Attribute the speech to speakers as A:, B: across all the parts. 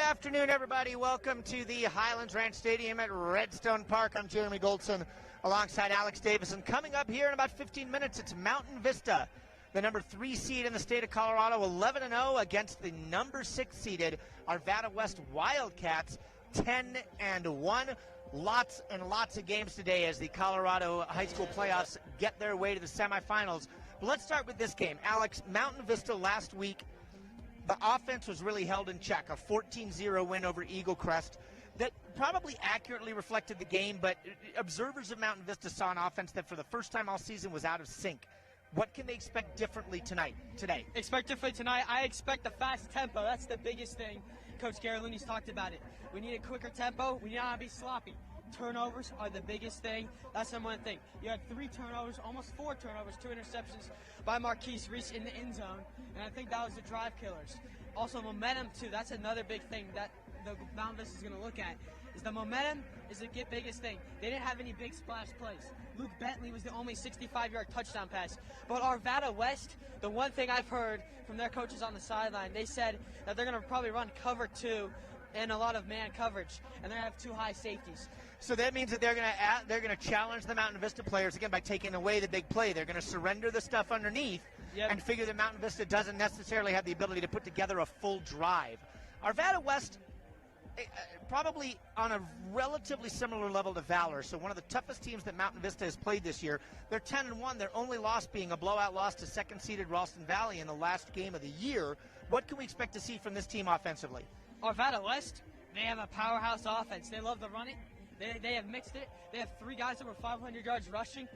A: afternoon, everybody. Welcome to the Highlands Ranch Stadium at Redstone Park. I'm Jeremy Goldson alongside Alex Davison. Coming up here in about 15 minutes, it's Mountain Vista, the number 3 seed in the state of Colorado, 11-0 against the number 6 seeded Arvada West Wildcats, 10-1. Lots and lots of games today as the Colorado high school playoffs get their way to the semifinals. But let's start with this game. Alex, Mountain Vista last week, the offense was really held in check, a 14-0 win over Eagle Crest that probably accurately reflected the game, but observers of Mountain Vista saw an offense that for the first time all season was out of sync. What can they expect differently today?
B: Expect differently tonight? I expect a fast tempo. That's the biggest thing. Coach Garalooni's talked about it. We need a quicker tempo. We need not to be sloppy. Turnovers are the biggest thing. That's the one thing. You had 3 turnovers, almost 4 turnovers, 2 interceptions by Marquise Reese in the end zone, and I think that was the drive killers. Also momentum too. That's another big thing that the Mountain Vista is going to look at. Is the momentum is the biggest thing. They didn't have any big splash plays. Luke Bentley was the only 65-yard touchdown pass. But Arvada West, the one thing I've heard from their coaches on the sideline, they said that they're going to probably run cover 2 and a lot of man coverage, and they're going to have 2 high safeties.
A: So that means that they're going to challenge the Mountain Vista players again by taking away the big play. They're going to surrender the stuff underneath and figure that Mountain Vista doesn't necessarily have the ability to put together a full drive. Arvada West probably on a relatively similar level to Valor, so one of the toughest teams that Mountain Vista has played this year. They're 10-1. Their only loss being a blowout loss to second-seeded Ralston Valley in the last game of the year. What can we expect to see from this team offensively?
B: Arvada West, they have a powerhouse offense. They love to run it. They have mixed it. They have 3 guys over 500 yards rushing,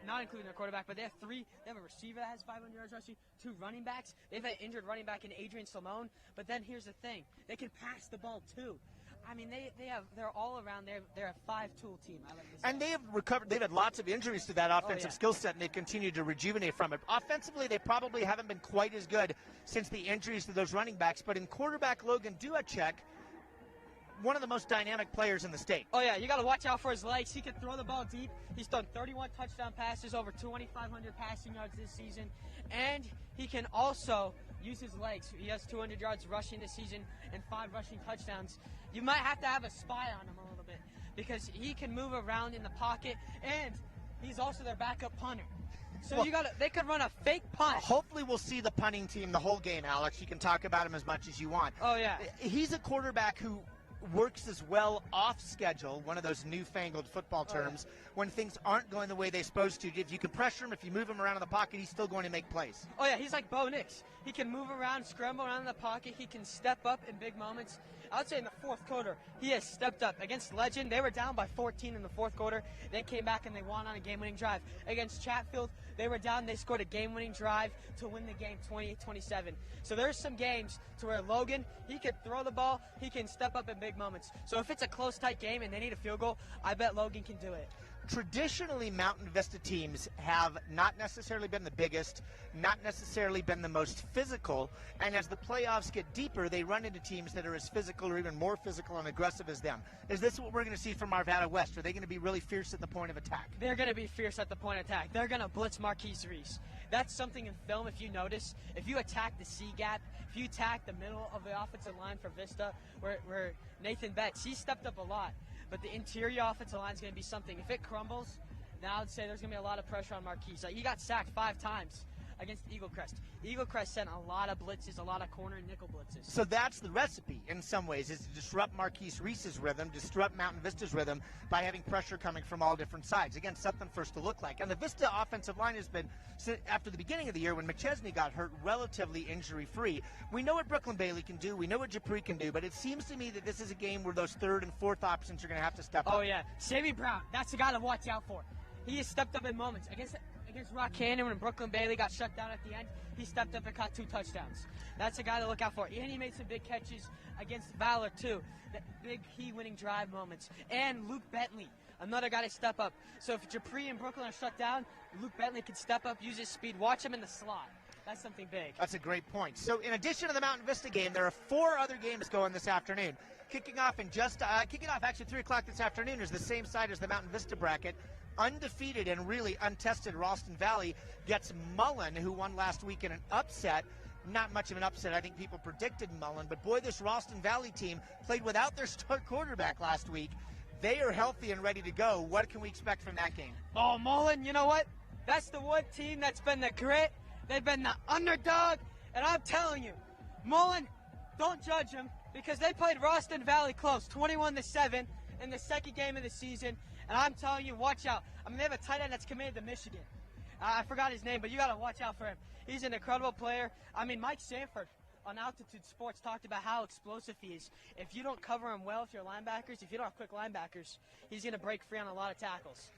B: not including their quarterback, but they have 3. They have a receiver that has 500 yards rushing, 2 running backs. They've had injured running back in Adrian Salmon, but then here's the thing. They can pass the ball too. I mean, they're all around. They're a 5-tool team. I like this.
A: And they have recovered. They've had lots of injuries to that offensive skill set, and they've continued to rejuvenate from it. Offensively, they probably haven't been quite as good since the injuries to those running backs. But in quarterback Logan Duacek, one of the most dynamic players in the state.
B: Oh, yeah, you got to watch out for his legs. He can throw the ball deep. He's done 31 touchdown passes, over 2,500 passing yards this season. And he can also use his legs. He has 200 yards rushing this season and 5 rushing touchdowns. You might have to have a spy on him a little bit because he can move around in the pocket, and he's also their backup punter. So they could run a fake punt.
A: Hopefully we'll see the punting team the whole game, Alex. You can talk about him as much as you want.
B: Oh, yeah. He's
A: a quarterback who works as well off schedule, one of those newfangled football terms, when things aren't going the way they're supposed to. If you can pressure him, if you move him around in the pocket, he's still going to make plays.
B: Oh, yeah, he's like Bo Nix. He can move around, scramble around in the pocket. He can step up in big moments. I would say in the 4th quarter, he has stepped up. Against Legend, they were down by 14 in the 4th quarter. They came back and they won on a game-winning drive. Against Chatfield, they were down. They scored a game-winning drive to win the game 28-27. So there's some games to where Logan, he can throw the ball. He can step up in big moments. So if it's a close, tight game and they need a field goal, I bet Logan can do it.
A: Traditionally, Mountain Vista teams have not necessarily been the biggest, not necessarily been the most physical, and as the playoffs get deeper, they run into teams that are as physical or even more physical and aggressive as them. Is this what we're going to see from Arvada West? Are they going to be really fierce at the point of attack?
B: They're going to be fierce at the point of attack. They're going to blitz Marquise Reese. That's something in film, if you notice. If you attack the C gap, if you attack the middle of the offensive line for Vista, where Nathan Betts, he stepped up a lot. But the interior offensive line is going to be something. If it crumbles, then I would say there's going to be a lot of pressure on Marquise. He got sacked 5 times against Eagle Crest. Eagle Crest sent a lot of blitzes, a lot of corner and nickel blitzes.
A: So that's the recipe in some ways, is to disrupt Marquise Reese's rhythm, disrupt Mountain Vista's rhythm by having pressure coming from all different sides. Again, something for us to look like. And the Vista offensive line has been, after the beginning of the year when McChesney got hurt, relatively injury-free. We know what Brooklyn Bailey can do. We know what Japri can do. But it seems to me that this is a game where those 3rd and 4th options are going to have to step up.
B: Oh, yeah. Sammy Brown, that's the guy to watch out for. He has stepped up in moments. Against Rock Canyon, when Brooklyn Bailey got shut down at the end, he stepped up and caught 2 touchdowns. That's a guy to look out for. And he made some big catches against Valor, too. The big key-winning drive moments. And Luke Bentley, another guy to step up. So if Japri and Brooklyn are shut down, Luke Bentley can step up, use his speed. Watch him in the slot. That's something big.
A: That's a great point. So in addition to the Mountain Vista game, there are 4 other games going this afternoon. Kicking off actually 3 o'clock this afternoon is the same side as the Mountain Vista bracket. Undefeated and really untested Ralston Valley gets Mullen, who won last week in an upset, not much of an upset. I think people predicted Mullen, but boy, this Ralston Valley team played without their star quarterback last week. They are healthy and ready to go. What can we expect from that game?
B: Oh, Mullen, you know what? That's the one team that's been the grit. They've been the underdog. And I'm telling you, Mullen, don't judge them because they played Ralston Valley close, 21-7 in the second game of the season. And I'm telling you, watch out. I mean, they have a tight end that's committed to Michigan. I forgot his name, but you got to watch out for him. He's an incredible player. I mean, Mike Sanford on Altitude Sports talked about how explosive he is. If you don't cover him well, if you're linebackers, if you don't have quick linebackers, he's going to break free on a lot of tackles.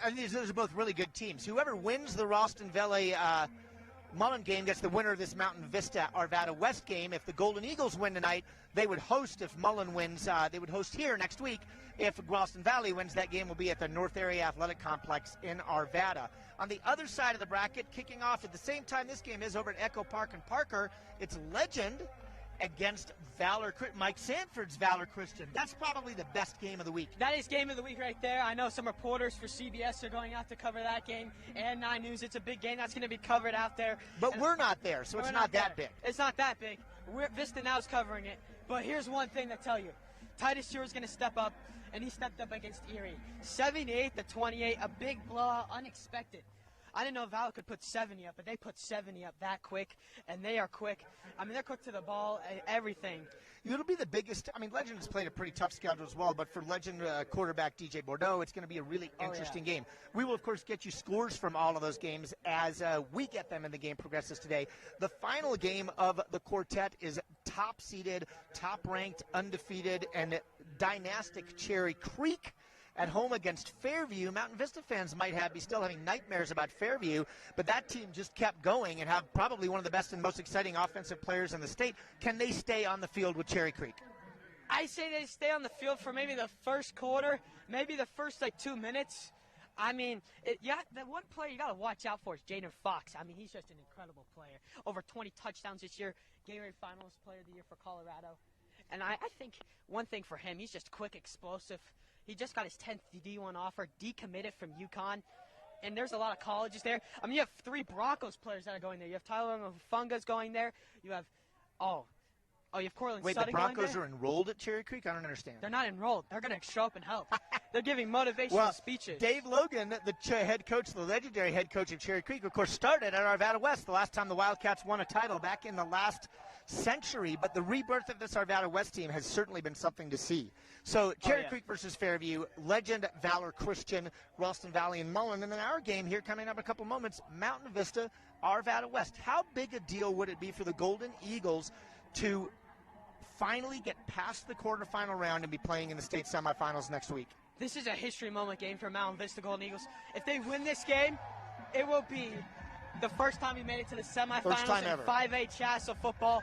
A: I think those are both really good teams. Whoever wins the Ralston Valley Mullen game gets the winner of this Mountain Vista Arvada West game. If the Golden Eagles win tonight, they would host. If Mullen wins, they would host here next week. If Ralston Valley wins, that game will be at the North Area Athletic Complex in Arvada. On the other side of the bracket, kicking off at the same time this game is over at Echo Park in Parker, it's Legend against Mike Sanford's Valor Christian. That's probably the best game of the week.
B: That is game of the week right there. I know some reporters for CBS are going out to cover that game, and 9 News. It's a big game that's going to be covered out there.
A: But and we're not there, so it's not that big.
B: It's not that big. Vista now is covering it. But here's one thing to tell you. Titus Stewart is going to step up, and he stepped up against Erie. 78-28, a big blowout, unexpected. I didn't know Val could put 70 up, but they put 70 up that quick, and they are quick. I mean, they're quick to the ball, everything.
A: It'll be the biggest. I mean, Legend has played a pretty tough schedule as well, but for Legend quarterback DJ Bordeaux, it's going to be a really interesting game. We will, of course, get you scores from all of those games as we get them and the game progresses today. The final game of the quartet is top-seeded, top-ranked, undefeated, and dynastic Cherry Creek at home against Fairview. Mountain Vista fans might be still having nightmares about Fairview, but that team just kept going and have probably one of the best and most exciting offensive players in the state. Can they stay on the field with Cherry Creek?
B: I say they stay on the field for maybe the first quarter, maybe the first 2 minutes. I mean, the one player you got to watch out for is Jaden Fox. I mean, he's just an incredible player. Over 20 touchdowns this year, Gatorade Finals Player of the Year for Colorado. And I think one thing for him, he's just quick, explosive. He just got his 10th D1 offer, decommitted from UConn. And there's a lot of colleges there. I mean, you have 3 Broncos players that are going there. You have Tyler Funga's going there. You have, you have Cortland
A: Wait,
B: Sutton
A: the Broncos
B: going there.
A: are enrolled at Cherry Creek? I don't understand.
B: They're not enrolled. They're going to show up and help. They're giving motivational speeches.
A: Dave Logan, the head coach, the legendary head coach at Cherry Creek, of course, started at Arvada West the last time the Wildcats won a title back in the last century, but the rebirth of this Arvada West team has certainly been something to see. So Cherry Creek versus Fairview, Legend, Valor Christian, Ralston Valley, and Mullen. And then our game here coming up in a couple moments, Mountain Vista, Arvada West. How big a deal would it be for the Golden Eagles to finally get past the quarterfinal round and be playing in the state semifinals next week?
B: This is a history moment game for Mountain Vista Golden Eagles. If they win this game, it will be the first time we made it to the semifinals in 5A CHSAA football.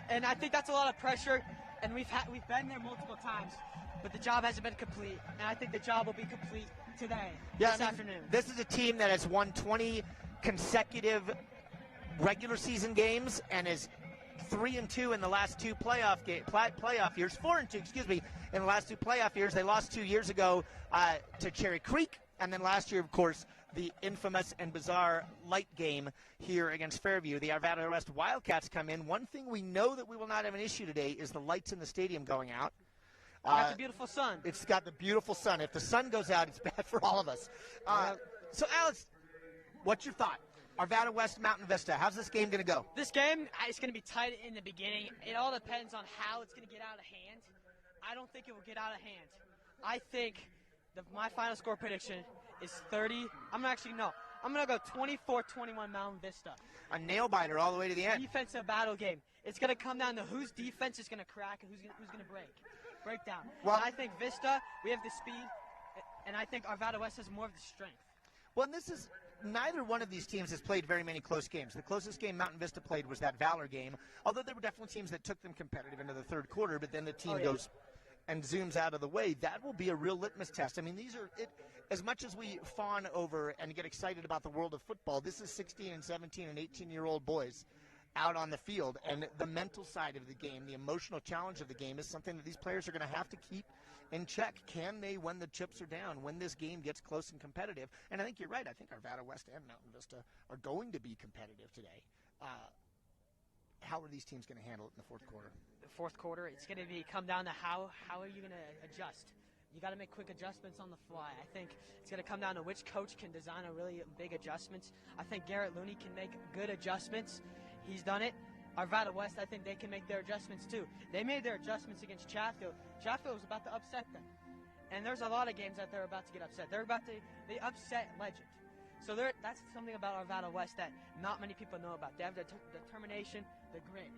B: And I think that's a lot of pressure, and we've been there multiple times, but the job hasn't been complete, and I think the job will be complete today, this afternoon. This
A: is a team that has won 20 consecutive regular season games and is 3-2 in the last 2 playoff years, 4-2, excuse me, in the last 2 playoff years. They lost 2 years ago to Cherry Creek, and then last year, of course, the infamous and bizarre light game here against Fairview. The Arvada West Wildcats come in. One thing we know that we will not have an issue today is the lights in the stadium going out.
B: Got the beautiful sun.
A: It's got the beautiful sun. If the sun goes out, it's bad for all of us. So, Alex, what's your thought? Arvada West, Mountain Vista. How's this game going to go?
B: This game is going to be tight in the beginning. It all depends on how it's going to get out of hand. I don't think it will get out of hand. I think my final score prediction is 30. I'm going to go 24-21 Mountain Vista.
A: A nail-biter all the way to the end.
B: Defensive battle game. It's going to come down to whose defense is going to crack and who's going to break down. Well, I think Vista, we have the speed, and I think Arvada West has more of the strength.
A: Well, and neither one of these teams has played very many close games. The closest game Mountain Vista played was that Valor game, although there were definitely teams that took them competitive into the third quarter, but then the team goes and zooms out of the way. That will be a real litmus test. I mean, as much as we fawn over and get excited about the world of football, this is 16 and 17 and 18-year-old boys out on the field, and the mental side of the game, the emotional challenge of the game is something that these players are going to have to keep in check. Can they, when the chips are down, when this game gets close and competitive? And I think you're right. I think Arvada West and Mountain Vista are going to be competitive today. how are these teams going to handle it in the fourth quarter?
B: The fourth quarter, it's going to come down to how are you going to adjust. You got to make quick adjustments on the fly. I think it's going to come down to which coach can design a really big adjustments. I think Garrett Looney can make good adjustments. He's done it. Arvada West, I think they can make their adjustments too. They made their adjustments against Chatfield. Chatfield was about to upset them. And there's a lot of games that they're about to get upset. They upset Legend. So that's something about Arvada West that not many people know about. They have the determination, the grit.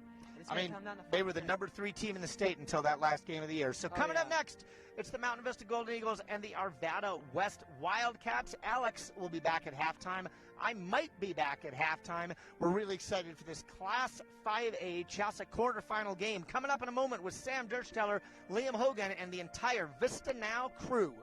A: They were the number 3 team in the state until that last game of the year. So coming up next, it's the Mountain Vista Golden Eagles and the Arvada West Wildcats. Alex will be back at halftime. I might be back at halftime. We're really excited for this Class 5A CHSAA quarterfinal game. Coming up in a moment with Sam Dersteller, Liam Hogan, and the entire Vista Now crew.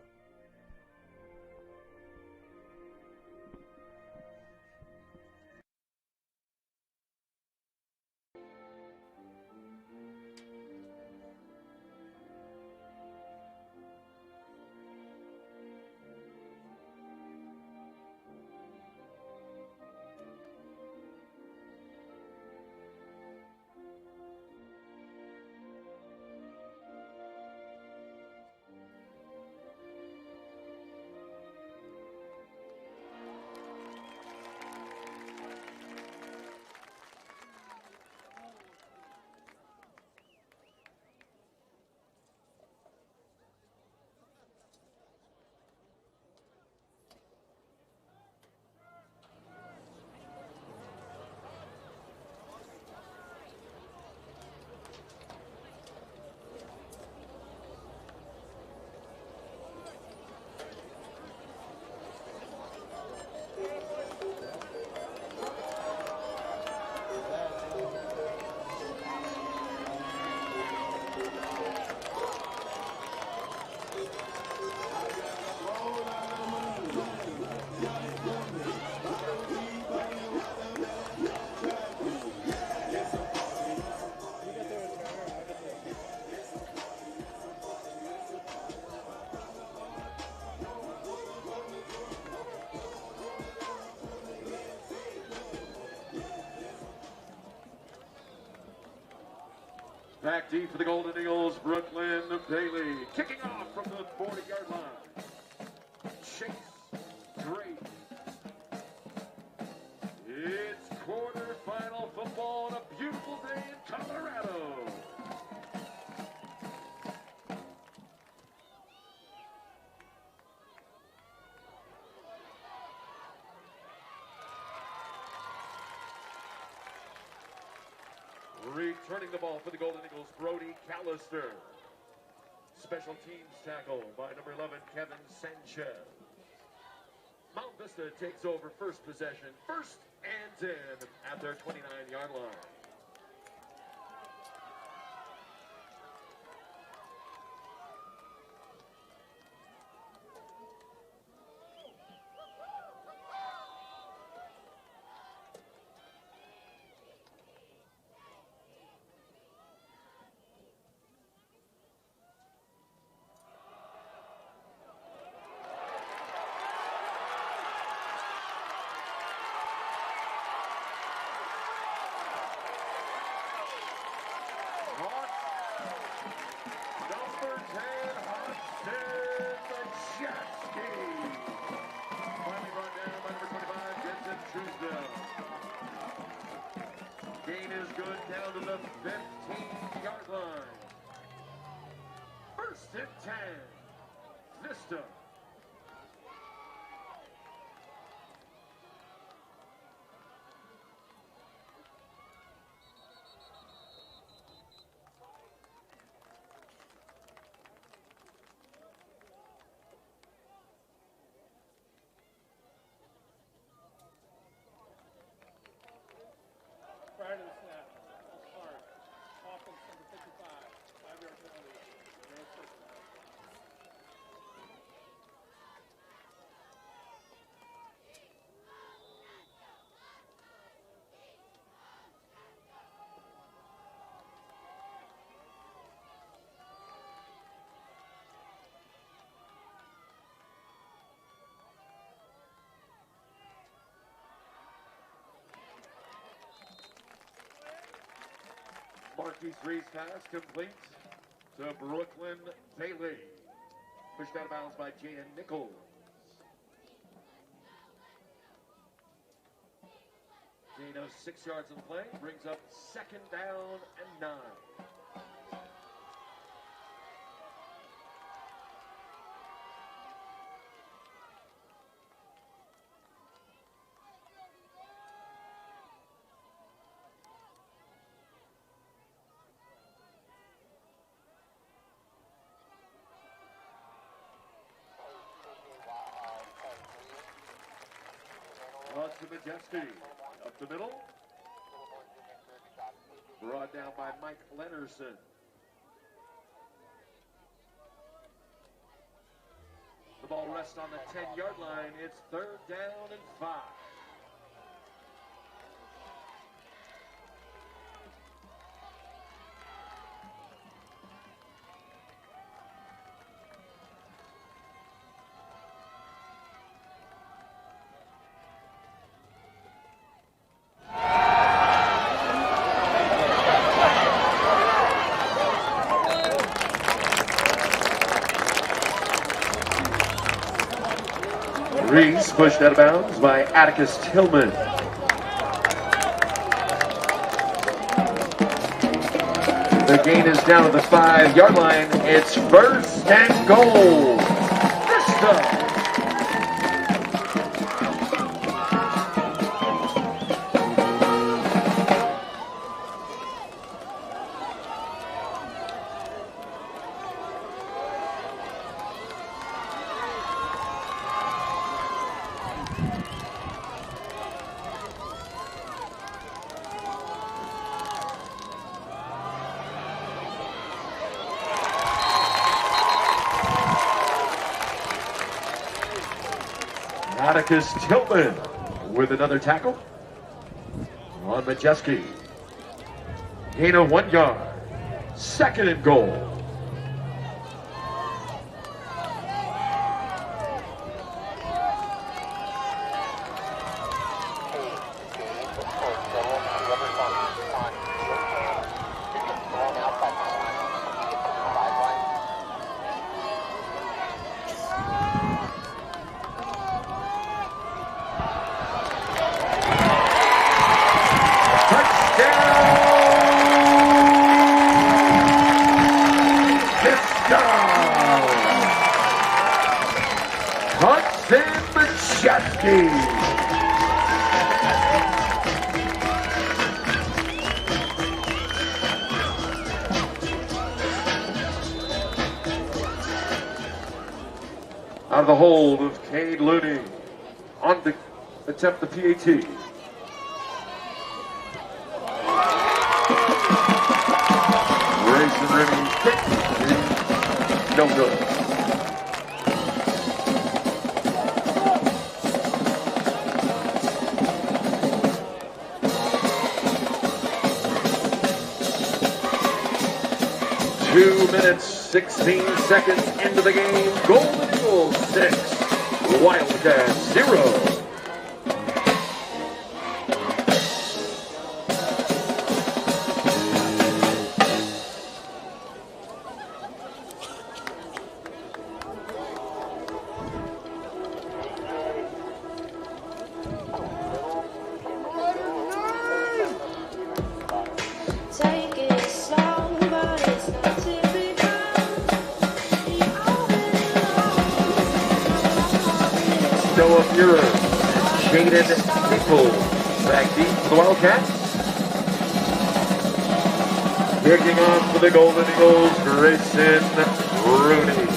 C: Back deep for the Golden Eagles, Brooklyn Bailey. Kicking off from the 40-yard line. Chase Drake. It's quarterfinal football on a beautiful day in Colorado. Returning the ball for the Golden Eagles, Brody Callister. Special teams tackle by number 11, Kevin Sanchez. Mount Vista takes over first possession, 1st and 10 at their 29-yard line. Gain is good down to the 15-yard line. 1st and 10. Vista.
D: Prior to the snap, false start. Offense number 55, 5-yard penalty. No assistance.
C: Marquis Reed's pass complete to Brooklyn Bailey. Pushed out of bounds by Jaden Nichols. Gain of 6 yards in play brings up 2nd down and 9. To Majeski, up the middle. Brought down by Mike Lennerson. The ball rests on the 10-yard line. It's 3rd down and 5. Reese pushed out of bounds by Atticus Tillman. The gain is down to the 5-yard line. It's 1st and goal. Vista. Atticus Tillman with another tackle on Majeski. Gain of 1 yard. 2nd and goal. Out of the hold of Cade Looney on to attempt the PAT. Grayson Rennie kick. No good. Two minutes, 16 seconds into the game. Golden Eagles 6, Wildcats 0. Back deep for the Wildcats. Kicking off for the Golden Eagles, Grayson Rooney.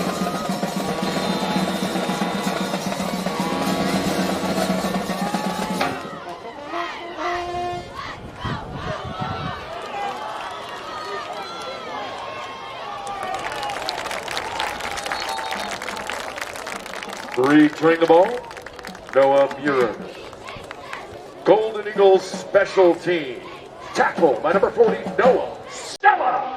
C: Returning the ball, Noah Muir. Golden Eagles special team. Tackle by number 40, Noah Stella.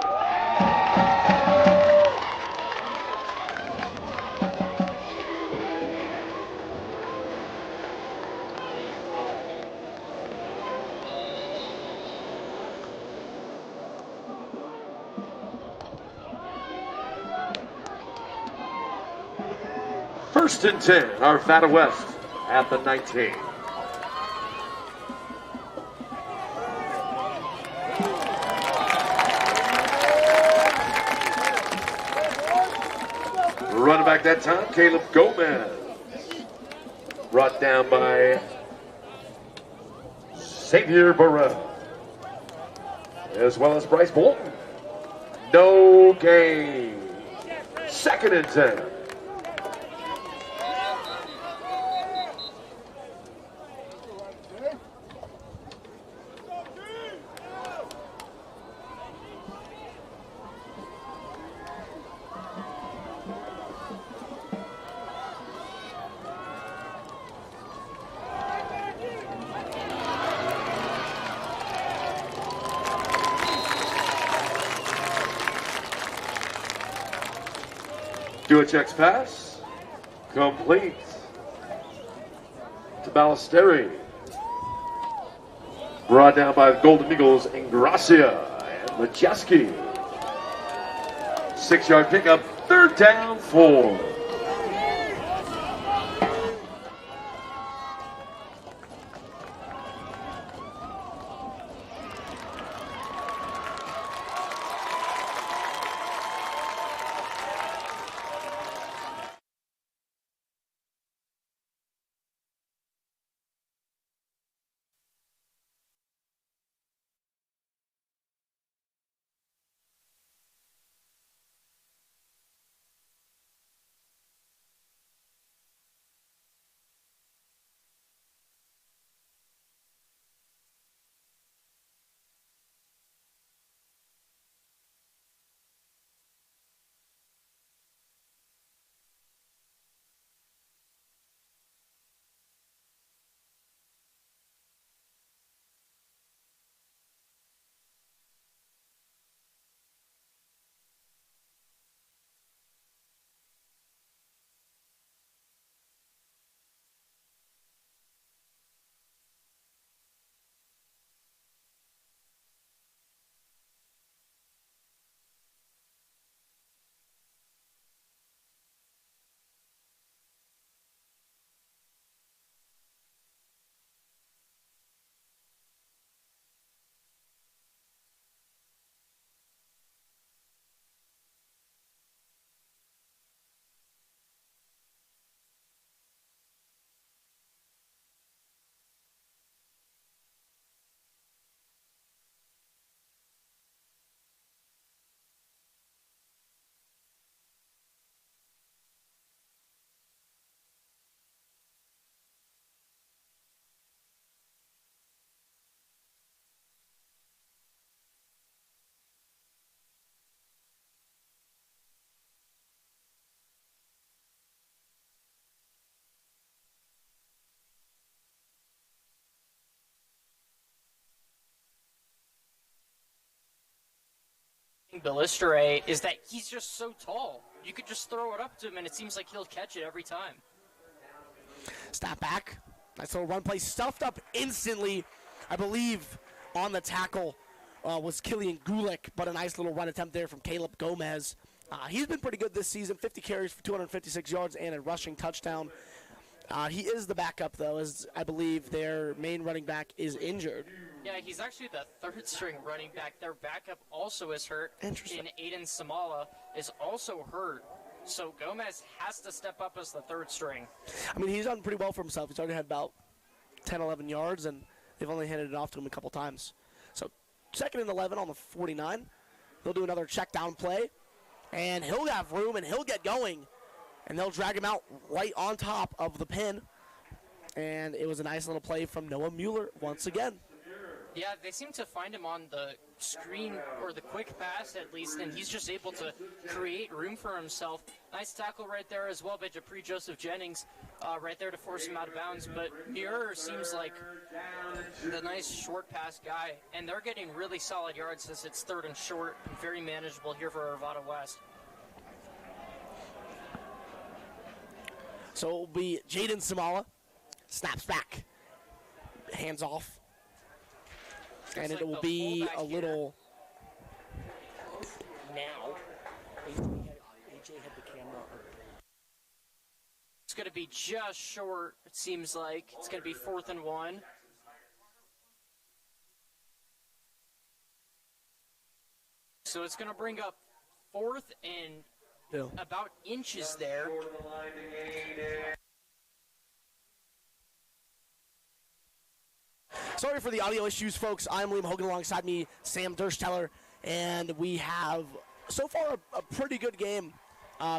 C: First and 10, Arvada West at the 19. Running back that time, Caleb Gomez. Brought down by Xavier Burrell, as well as Bryce Bolton. No gain. Second and 10. Do a checks pass. Complete. To Ballesteri. Brought down by the Golden Eagles, Ingracia and Majeski. 6-yard pickup, third down, 4.
E: Ballesteri is that he's just so tall. You could just throw it up to him, and it seems like he'll catch it every time.
F: Stop back. Nice little run play. Stuffed up instantly. I believe on the tackle was Killian Gulick, but a nice little run attempt there from Caleb Gomez. He's been pretty good this season. 50 carries for 256 yards and a rushing touchdown. He is the backup, though, as I believe their main running back is injured.
E: Yeah, he's actually the third-string running back. Their backup also is hurt.
F: Interesting.
E: And Aiden Samala is also hurt. So Gomez has to step up as the third string.
F: I mean, he's done pretty well for himself. He's already had about 10, 11 yards, and they've only handed it off to him a couple times. So 2nd and 11 on the 49. They'll do another check down play, and he'll have room, and he'll get going. And they'll drag him out right on top of the pin. And it was a nice little play from Noah Mueller once again.
E: Yeah, they seem to find him on the screen, or the quick pass at least, and he's just able to create room for himself. Nice tackle right there as well by Japri Joseph Jennings, right there to force him out of bounds. But Muir seems like the nice short pass guy, and they're getting really solid yards as it's 3rd and short, and very manageable here for Arvada West.
F: So it will be Jaden Samala. Snaps back. Hands off. And it will be a little.
G: Now, AJ had the camera.
E: going to be just short, it seems like. It's going to be 4th and 1. So it's going to bring up 4th and about inches there.
F: Sorry for the audio issues, folks. I'm Liam Hogan, alongside me, Sam Dursteller, and we have, so far, a pretty good game.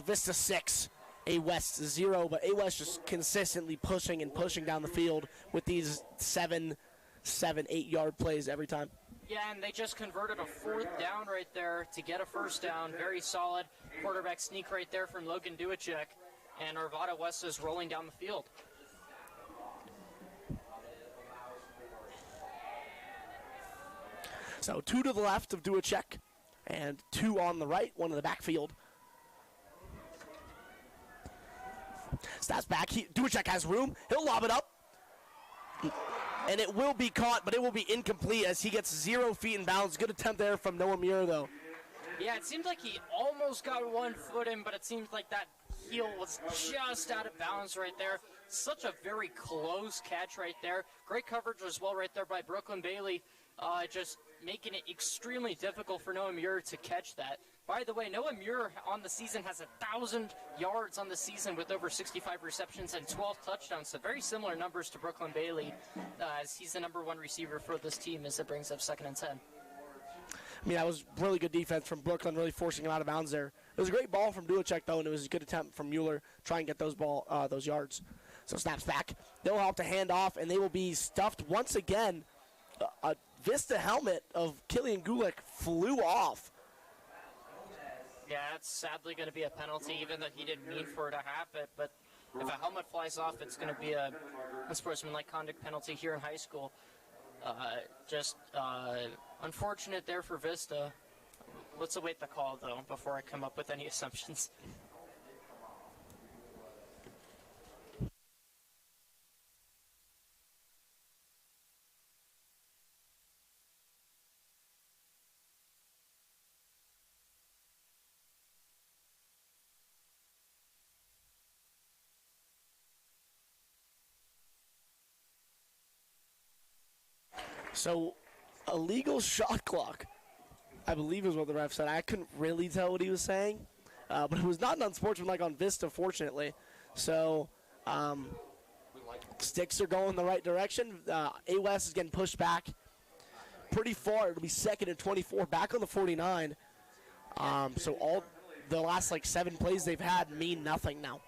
F: Vista 6, A West 0, but A West just consistently pushing and pushing down the field with these 7, 8-yard plays every time.
E: Yeah, and they just converted a 4th down right there to get a 1st down. Very solid quarterback sneak right there from Logan Duacek, and Arvada West is rolling down the field.
F: So 2 to the left of Duacek, and 2 on the right, 1 in the backfield. Snaps back. Duacek has room. He'll lob it up. And it will be caught, but it will be incomplete as he gets 0 feet in bounds. Good attempt there from Noah Muir, though.
E: Yeah, it seemed like he almost got 1 foot in, but it seems like that heel was just out of bounds right there. Such a very close catch right there. Great coverage as well right there by Brooklyn Bailey, just making it extremely difficult for Noah Muir to catch that. By the way, Noah Muir on the season has 1,000 yards on the season with over 65 receptions and 12 touchdowns. So very similar numbers to Brooklyn Bailey, as he's the #1 receiver for this team as it brings up 2nd and 10.
F: I mean, that was really good defense from Brooklyn, really forcing him out of bounds there. It was a great ball from Duacek, though, and it was a good attempt from Mueller trying to get those yards. So snaps back. They'll help to hand off, and they will be stuffed once again. A Vista helmet of Killian Gulick flew off.
E: Yeah, that's sadly going to be a penalty, even though he didn't mean for it to happen. But if a helmet flies off, it's going to be a unsportsmanlike conduct penalty here in high school. Unfortunate there for Vista. Let's await the call, though, before I come up with any assumptions.
F: So, illegal shot clock, I believe is what the ref said. I couldn't really tell what he was saying, but it was not an unsportsmanlike on Vista, fortunately. So, sticks are going the right direction. A West is getting pushed back pretty far. It'll be 2nd and 24, back on the 49. So all the last 7 plays they've had mean nothing now.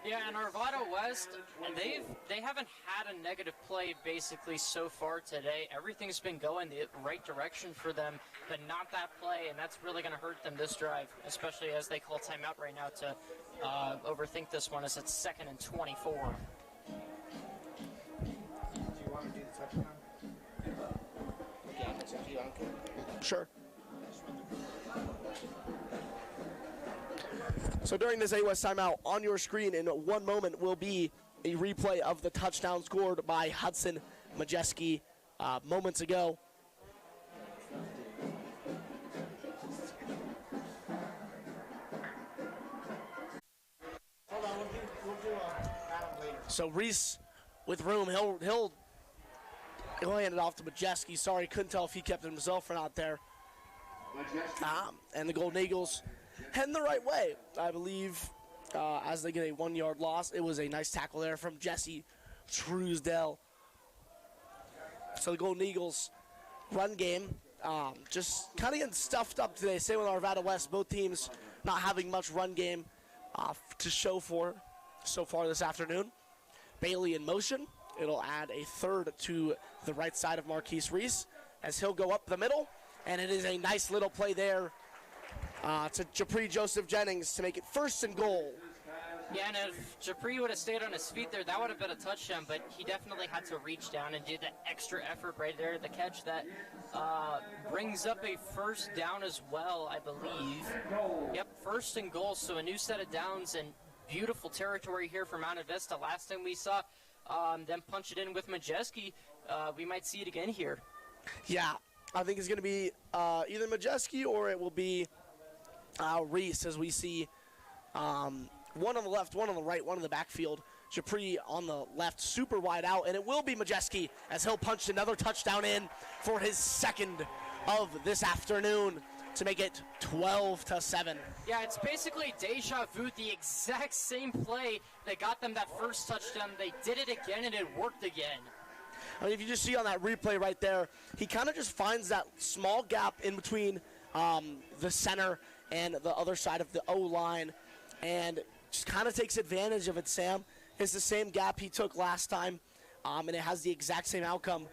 E: Yeah, and Arvada West, they haven't had a negative play basically so far today. Everything's been going the right direction for them, but not that play, and that's really going to hurt them this drive, especially as they call timeout right now to overthink this one as it's 2nd and 24.
G: Do you want to do the touchdown? Yeah, it's up to you. I don't care.
F: Sure. So during this A West timeout, on your screen in 1 moment will be a replay of the touchdown scored by Hudson Majeski moments ago.
G: Hold on, we'll do Adam later.
F: So Reese with room, he'll hand it off to Majeski. Sorry, couldn't tell if he kept it himself or not there. And the Golden Eagles heading the right way, I believe, as they get a 1-yard loss. It was a nice tackle there from Jesse Truesdell. So the Golden Eagles run game just kind of getting stuffed up today. Same with Arvada West, both teams not having much run game to show for so far this afternoon. Bailey in motion. It'll add a 3rd to the right side of Marquise Reese as he'll go up the middle. And it is a nice little play there to Japri Joseph Jennings to make it 1st and goal.
E: Yeah, and if Japri would have stayed on his feet there, that would have been a touchdown, but he definitely had to reach down and do the extra effort right there. The catch that brings up a 1st down as well, I believe. Yep, 1st and goal, so a new set of downs and beautiful territory here for Mount Vista. Last time we saw them punch it in with Majeski, we might see it again here.
F: Yeah, I think it's going to be either Majeski or it will be Reese, as we see one on the left, one on the right, one in the backfield Japri on the left, super wide out, and it will be Majeski as he'll punch another touchdown in for his second of this afternoon to make it 12-7.
E: Yeah, it's basically deja vu, the exact same play that got them that first touchdown. They did it again, and it worked again.
F: I mean, if you just see on that replay right there, he kind of just finds that small gap in between the center and the other side of the O-line and just kind of takes advantage of it, Sam. It's the same gap he took last time, and it has the exact same outcome.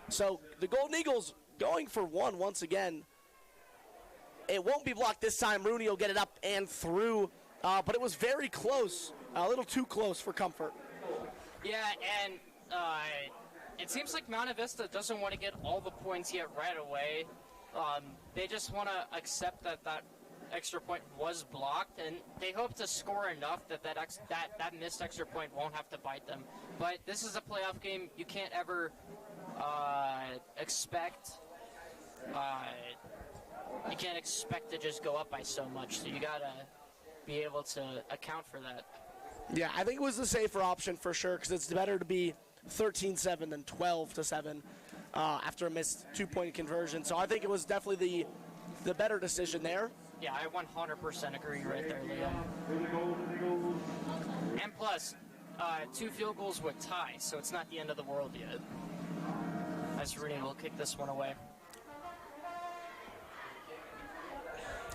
F: So the Golden Eagles going for one once again. It won't be blocked this time. Rooney will get it up and through, but it was very close, a little too close for comfort.
E: Yeah, and it seems like Mount Vista doesn't want to get all the points yet right away. They just want to accept that extra point was blocked, and they hope to score enough that missed extra point won't have to bite them. But this is a playoff game. You can't ever expect to just go up by so much. So you gotta be able to account for that.
F: Yeah, I think it was the safer option for sure, because it's better to be 13-7 than 12-7 after a missed 2-point conversion. So I think it was definitely the better decision there.
E: Yeah, I 100% agree right there, Liam. And plus, 2 field goals would tie, so it's not the end of the world yet. As Rooney will kick this one away.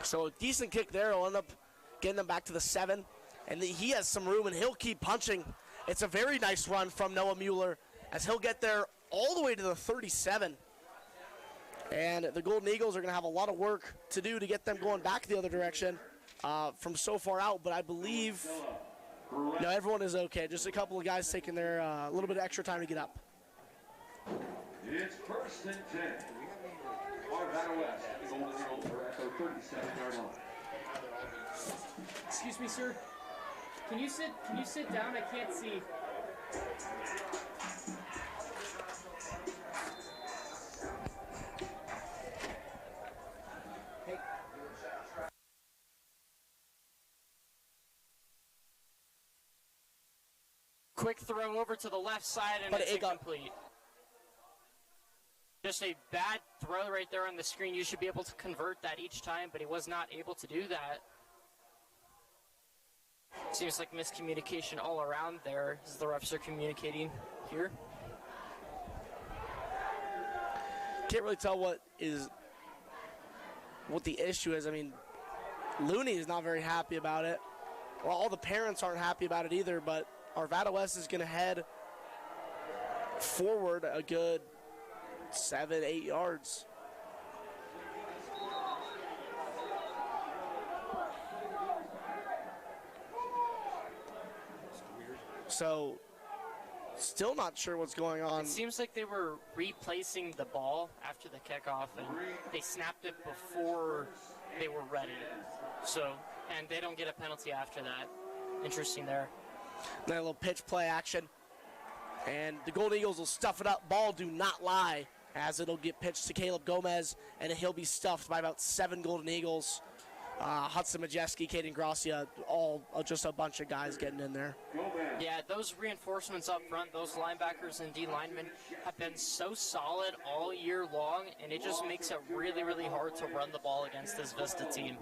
F: So a decent kick there will end up getting them back to the 7. And he has some room, and he'll keep punching. It's a very nice run from Noah Mueller as he'll get there all the way to the 37. And the Golden Eagles are going to have a lot of work to do to get them going back the other direction from so far out. But I believe, no, everyone is okay. Just a couple of guys taking their a little bit of extra time to get up.
C: It's 1st and 10. Arvada West. The Golden Eagles are at their 37-yard line.
H: Excuse me, sir. Can you sit down? I can't see.
E: Quick throw over to the left side, and it's incomplete. Just a bad throw right there on the screen. You should be able to convert that each time, but he was not able to do that. Seems like miscommunication all around there as the refs are communicating here.
F: Can't really tell what the issue is. I mean, Looney is not very happy about it. Well, all the parents aren't happy about it either, but Arvada West is going to head forward a good 7-8 yards. So, still not sure what's going on.
E: It seems like they were replacing the ball after the kickoff, and they snapped it before they were ready. So, and they don't get a penalty after that. Interesting there.
F: Then a little pitch play action. And the Golden Eagles will stuff it up. Ball do not lie, as it'll get pitched to Caleb Gomez, and he'll be stuffed by about 7 Golden Eagles. Hudson Majeski, Caden Gracia, all just a bunch of guys getting in there.
E: Yeah, those reinforcements up front, those linebackers and D linemen have been so solid all year long, and it just makes it really, really hard to run the ball against this Vista team.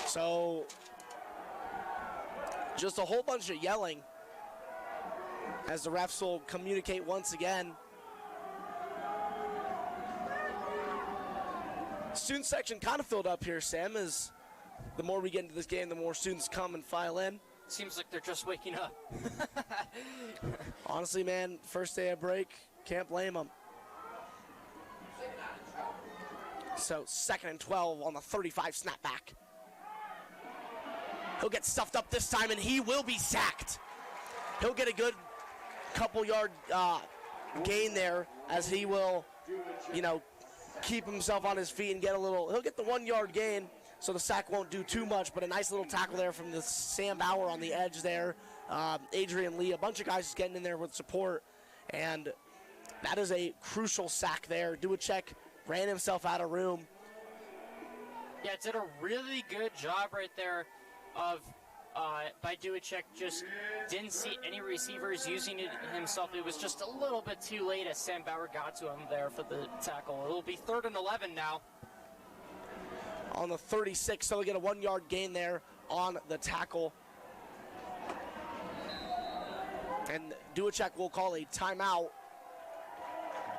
F: So, just a whole bunch of yelling as the refs will communicate once again. Student section kind of filled up here, Sam, as the more we get into this game, the more students come and file in.
E: Seems like they're just waking up.
F: Honestly, man, first day of break, can't blame them. So 2nd and 12 on the 35 snapback. He'll get stuffed up this time, and he will be sacked. He'll get a good couple yard gain there as he will, keep himself on his feet and get he'll get the 1 yard gain, so the sack won't do too much, but a nice little tackle there from the Sam Bauer on the edge there. Adrian Lee, a bunch of guys just getting in there with support, and that is a crucial sack there. Duacek ran himself out of room.
E: Yeah, did a really good job right there of by Duacek. Just didn't see any receivers using it himself. It was just a little bit too late as Sam Bauer got to him there for the tackle. It'll be 3rd and 11 now.
F: On the 36, so we get a 1-yard gain there on the tackle. And Duacek will call a timeout.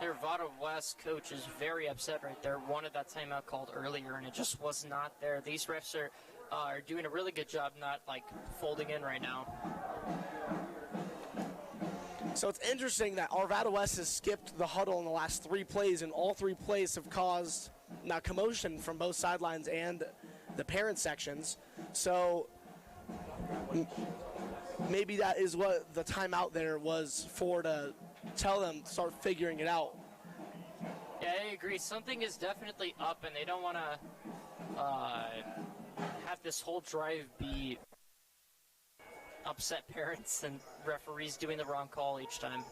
E: Their Arvada West coach is very upset right there. Wanted that timeout called earlier, and it just was not there. These refs are doing a really good job not, like, folding in right now.
F: So it's interesting that Arvada West has skipped the huddle in the last 3 plays, and all 3 plays have caused commotion from both sidelines and the parent sections. So maybe that is what the timeout there was for, to tell them to start figuring it out.
E: Yeah, I agree. Something is definitely up, and they don't want to have this whole drive be upset parents and referees doing the wrong call each time.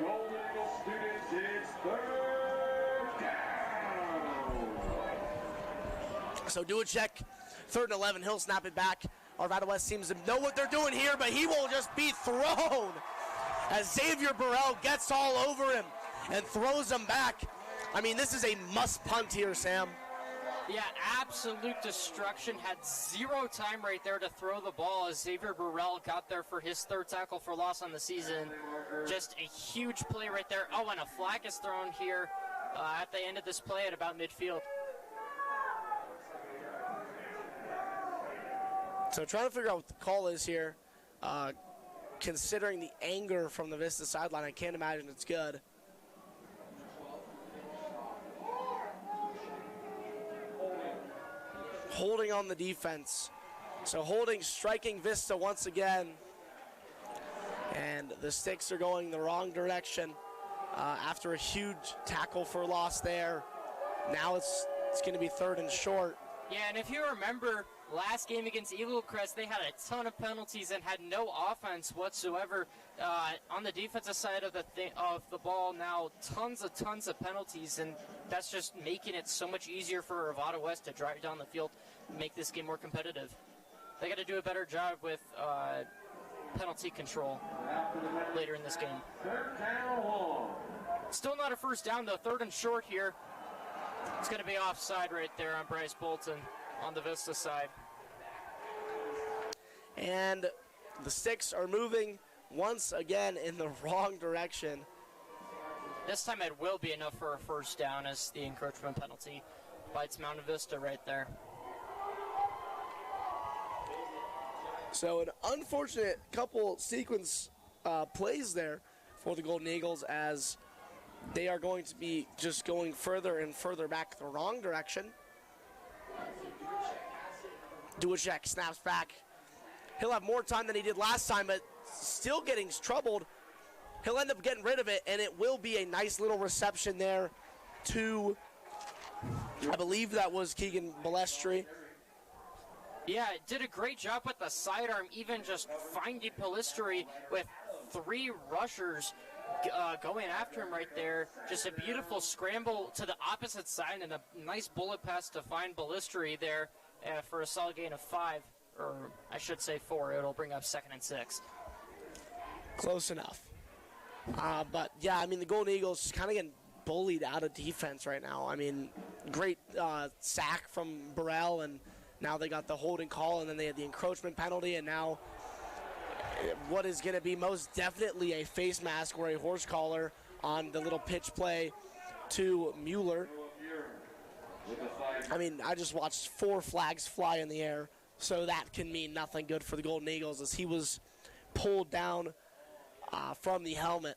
C: Golden Eagle students, it's 3rd down.
F: So Duacek, 3rd and 11, he'll snap it back. Arvada West seems to know what they're doing here, but he will just be thrown as Xavier Burrell gets all over him and throws him back. I mean, this is a must punt here, Sam.
E: Yeah, absolute destruction. Had 0 time right there to throw the ball as Xavier Burrell got there for his 3rd tackle for loss on the season. Just a huge play right there. Oh, and a flag is thrown here at the end of this play at about midfield.
F: So trying to figure out what the call is here. Considering the anger from the Vista sideline, I can't imagine it's good. Holding on the defense. So holding, striking Vista once again. And the Sticks are going the wrong direction after a huge tackle for loss there. Now it's going to be 3rd and short.
E: Yeah, and if you remember last game against Eagle Crest, they had a ton of penalties and had no offense whatsoever on the defensive side of the ball. Now tons of penalties, and that's just making it so much easier for Arvada West to drive down the field and make this game more competitive. They got to do a better job with penalty control later in this game.
C: 3rd down long.
E: Still not a first down though. 3rd and short here. It's going to be offside right there on Bryce Bolton on the Vista side.
F: And the Sticks are moving once again in the wrong direction.
E: This time it will be enough for a first down as the encroachment penalty bites Mountain Vista right there.
F: So an unfortunate couple sequence plays there for the Golden Eagles as they are going to be just going further and further back the wrong direction. Duacek snaps back. He'll have more time than he did last time, but still getting troubled. He'll end up getting rid of it, and it will be a nice little reception there to, I believe that was Keegan Balestri.
E: Yeah, did a great job with the sidearm, even just finding Balestri with 3 rushers going after him right there. Just a beautiful scramble to the opposite side and a nice bullet pass to find Balestri there for a solid gain of 5, or I should say 4. It'll bring up 2nd and 6.
F: Close enough. But, yeah, I mean, the Golden Eagles kind of getting bullied out of defense right now. I mean, great sack from Burrell, and now they got the holding call, and then they had the encroachment penalty, and now what is going to be most definitely a face mask or a horse collar on the little pitch play to Mueller. I mean, I just watched 4 flags fly in the air, so that can mean nothing good for the Golden Eagles as he was pulled down from the helmet.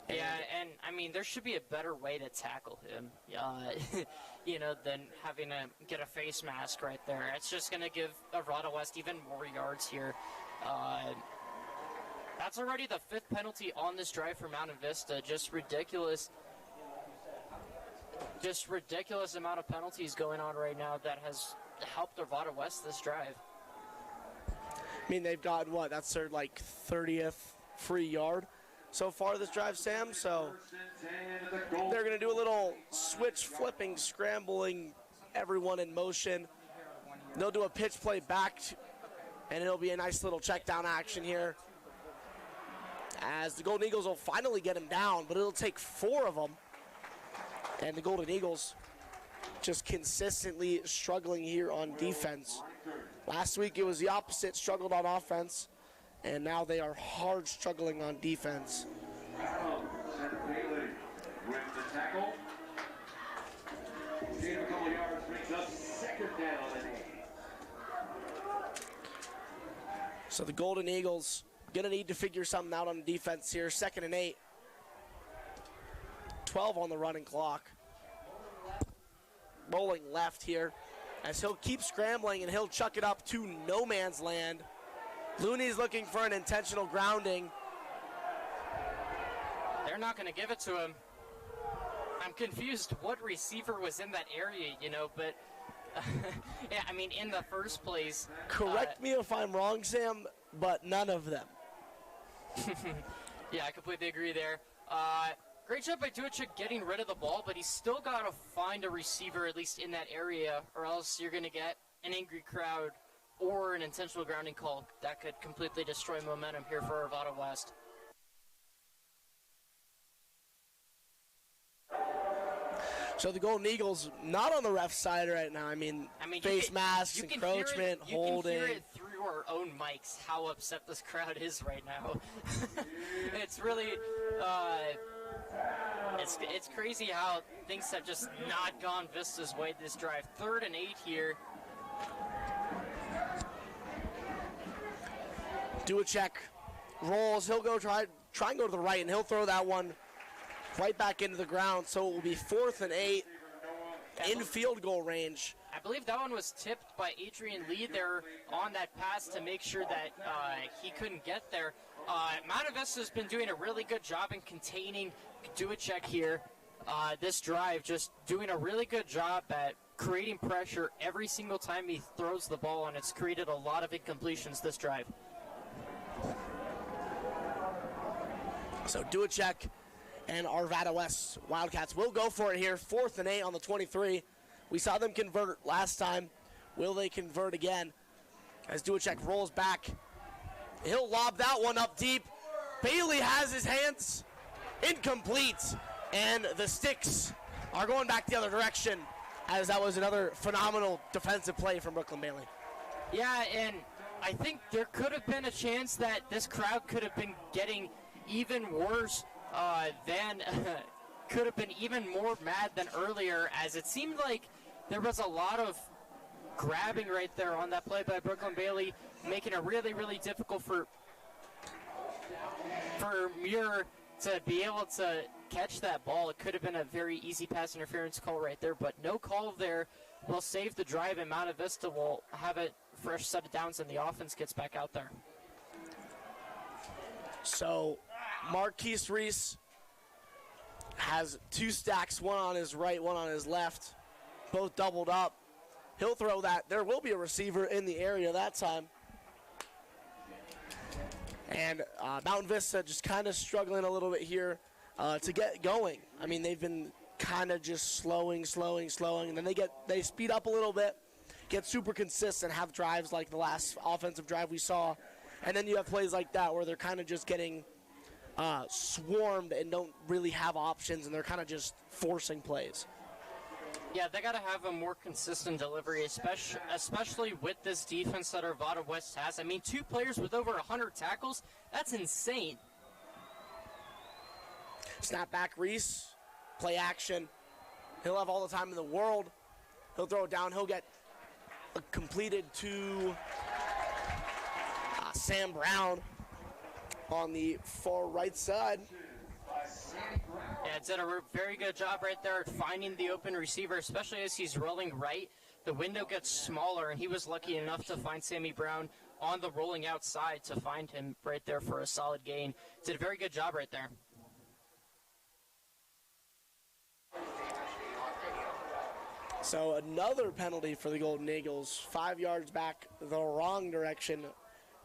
E: Yeah, and I mean, there should be a better way to tackle him, than having to get a face mask right there. It's just going to give Arvada West even more yards here. That's already the 5th penalty on this drive for Mountain Vista. Just ridiculous amount of penalties going on right now that has helped Arvada West this drive.
F: I mean, they've gotten what? That's their 30th free yard so far this drive, Sam. So they're going to do a little switch flipping, scrambling everyone in motion. They'll do a pitch play back, and it'll be a nice little check down action here, as the Golden Eagles will finally get him down, but it'll take 4 of them. And the Golden Eagles just consistently struggling here on defense. Last week it was the opposite, struggled on offense, and now they are hard struggling on defense.
C: Bailey with the tackle. Gain a couple yards, brings up 2nd down and 8.
F: So the Golden Eagles gonna need to figure something out on defense here. 2nd and 8. 12 on the running clock. Rolling left here as he'll keep scrambling and he'll chuck it up to no man's land. Looney's looking for an intentional grounding.
E: They're not going to give it to him. I'm confused what receiver was in that area, but yeah, I mean, in the first place.
F: Correct me if I'm wrong, Sam, but none of them.
E: Yeah, I completely agree there. Great job by Duchik getting rid of the ball, but he's still got to find a receiver at least in that area, or else you're going to get an angry crowd or an intentional grounding call that could completely destroy momentum here for Arvada West.
F: So the Golden Eagles not on the ref side right now. I mean face masks, encroachment, holding.
E: You can hear it through our own mics how upset this crowd is right now. It's really, it's crazy how things have just not gone Vista's way this drive. 3rd and 8 here.
F: Do a check, rolls. He'll go try and go to the right, and he'll throw that one right back into the ground. So it will be 4th and 8 in field goal range.
E: I believe that one was tipped by Adrian Lee there on that pass to make sure that he couldn't get there. Mount Vista has been doing a really good job in containing Duchik here. This drive, just doing a really good job at creating pressure every single time he throws the ball, and it's created a lot of incompletions this drive.
F: So Duchik and Arvada West Wildcats will go for it here. 4th and 8 on the 23. We saw them convert last time. Will they convert again? As Duchik rolls back, he'll lob that one up deep. Bailey has his hands. Incomplete. And the sticks are going back the other direction, as that was another phenomenal defensive play from Brooklyn Bailey.
E: Yeah, and I think there could have been a chance that this crowd could have been getting even worse than could have been even more mad than earlier, as it seemed like there was a lot of grabbing right there on that play by Brooklyn Bailey, making it really, really difficult for Muir to be able to catch that ball. It could have been a very easy pass interference call right there, but no call there will save the drive, and Mount Vista will have a fresh set of downs, and the offense gets back out there.
F: So Marquise Reese has 2 stacks, one on his right, one on his left, both doubled up. He'll throw that. There will be a receiver in the area that time. And Mountain Vista just kind of struggling a little bit here to get going. I mean, they've been kind of just slowing, and then they speed up a little bit, get super consistent, have drives like the last offensive drive we saw, and then you have plays like that where they're kind of just getting swarmed and don't really have options, and they're kind of just forcing plays.
E: Yeah, they got to have a more consistent delivery, especially with this defense that Arvada West has. I mean, 2 players with over 100 tackles, that's insane.
F: Snap back, Reese, play action. He'll have all the time in the world. He'll throw it down. He'll get completed to Sam Brown. on the far right side.
E: Yeah, did a very good job right there at finding the open receiver, especially as he's rolling right. The window gets smaller, and he was lucky enough to find Sammy Brown on the rolling outside to find him right there for a solid gain. Did a very good job right there.
F: So another penalty for the Golden Eagles. 5 yards back the wrong direction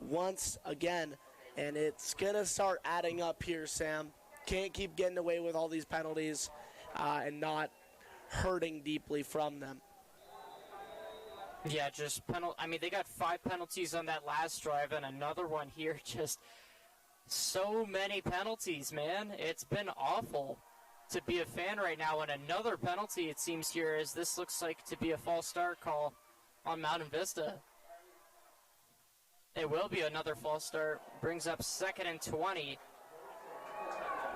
F: once again. And it's going to start adding up here, Sam. Can't keep getting away with all these penalties and not hurting deeply from them.
E: Yeah, just I mean, they got 5 penalties on that last drive and another one here. Just so many penalties, man. It's been awful to be a fan right now. And another penalty, it seems here, as this looks like to be a false start call on Mountain Vista. It will be another false start. Brings up 2nd and 20. You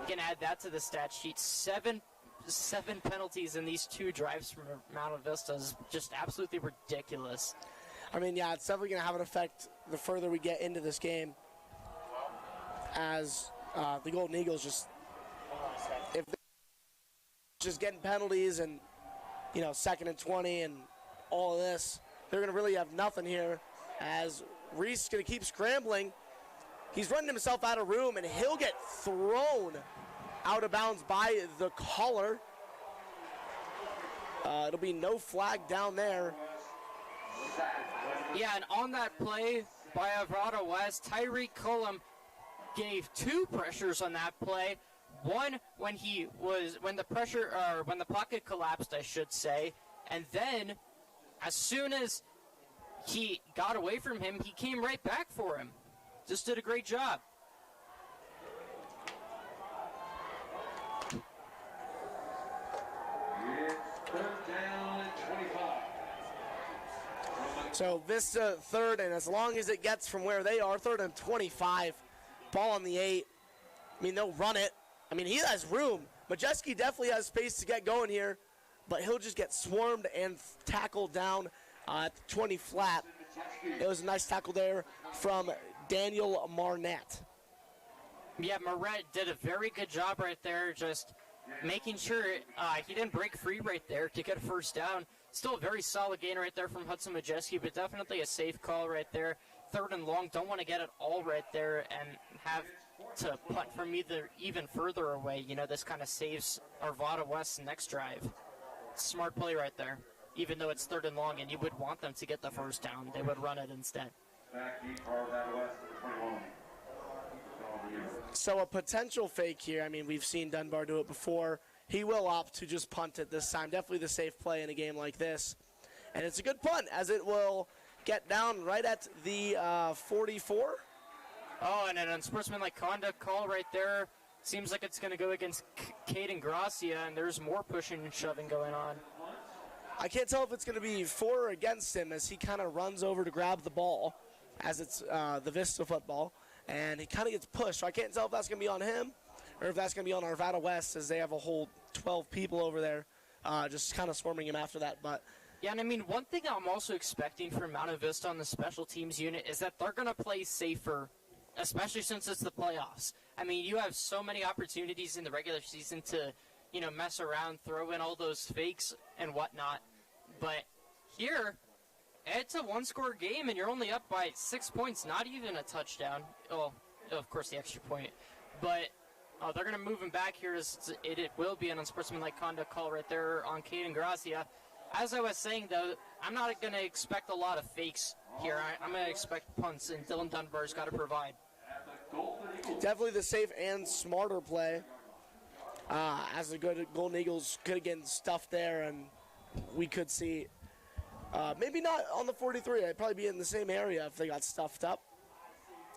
E: can add that to the stat sheet. Seven penalties in these 2 drives from Mountain Vista is just absolutely ridiculous.
F: I mean, yeah, it's definitely going to have an effect the further we get into this game, as the Golden Eagles if they're just getting penalties and, 2nd and 20 and all of this, they're going to really have nothing here, as Reese is going to keep scrambling. He's running himself out of room, and he'll get thrown out of bounds by the caller. It'll be no flag down there.
E: Yeah, and on that play by Arvada West, Tyreek Cullum gave 2 pressures on that play. One when the pocket collapsed, I should say, and then as soon as he got away from him, he came right back for him. Just did a great job.
F: So Vista 3rd, and as long as it gets from where they are, 3rd and 25, ball on the 8. I mean, they'll run it. I mean, he has room. Majeski definitely has space to get going here, but he'll just get swarmed and tackled down at the 20 flat. It was a nice tackle there from Daniel Marnett.
E: Yeah, Marnett did a very good job right there, just making sure he didn't break free right there to get a first down. Still a very solid gain right there from Hudson Majeski, but definitely a safe call right there. 3rd and long, don't want to get it all right there and have to punt from even further away. This kind of saves Arvada West's next drive. Smart play right there. Even though it's 3rd and long and you would want them to get the first down, they would run it instead.
F: So a potential fake here. I mean, we've seen Dunbar do it before. He will opt to just punt it this time. Definitely the safe play in a game like this. And it's a good punt, as it will get down right at the 44.
E: Oh, and an unsportsmanlike conduct call right there. Seems like it's going to go against Caden Gracia, and there's more pushing and shoving going on.
F: I can't tell if it's going to be for or against him, as he kind of runs over to grab the ball, as it's the Vista football, and he kind of gets pushed. So I can't tell if that's going to be on him or if that's going to be on Arvada West, as they have a whole 12 people over there just kind of swarming him after that. But
E: yeah, and I mean, one thing I'm also expecting from Mountain Vista on the special teams unit is that they're going to play safer, especially since it's the playoffs. I mean, you have so many opportunities in the regular season to, mess around, throw in all those fakes and whatnot. But here, it's a 1-score game, and you're only up by 6 points, not even a touchdown. Oh, of course, the extra point. But they're going to move him back here. It will be an unsportsmanlike conduct call right there on Caden Gracia. As I was saying, though, I'm not going to expect a lot of fakes here. I'm going to expect punts, and Dylan Dunbar's got to provide.
F: Definitely the safe and smarter play, as the good Golden Eagles could have gotten stuffed there, and we could see maybe not on the 43. I'd probably be in the same area if they got stuffed up.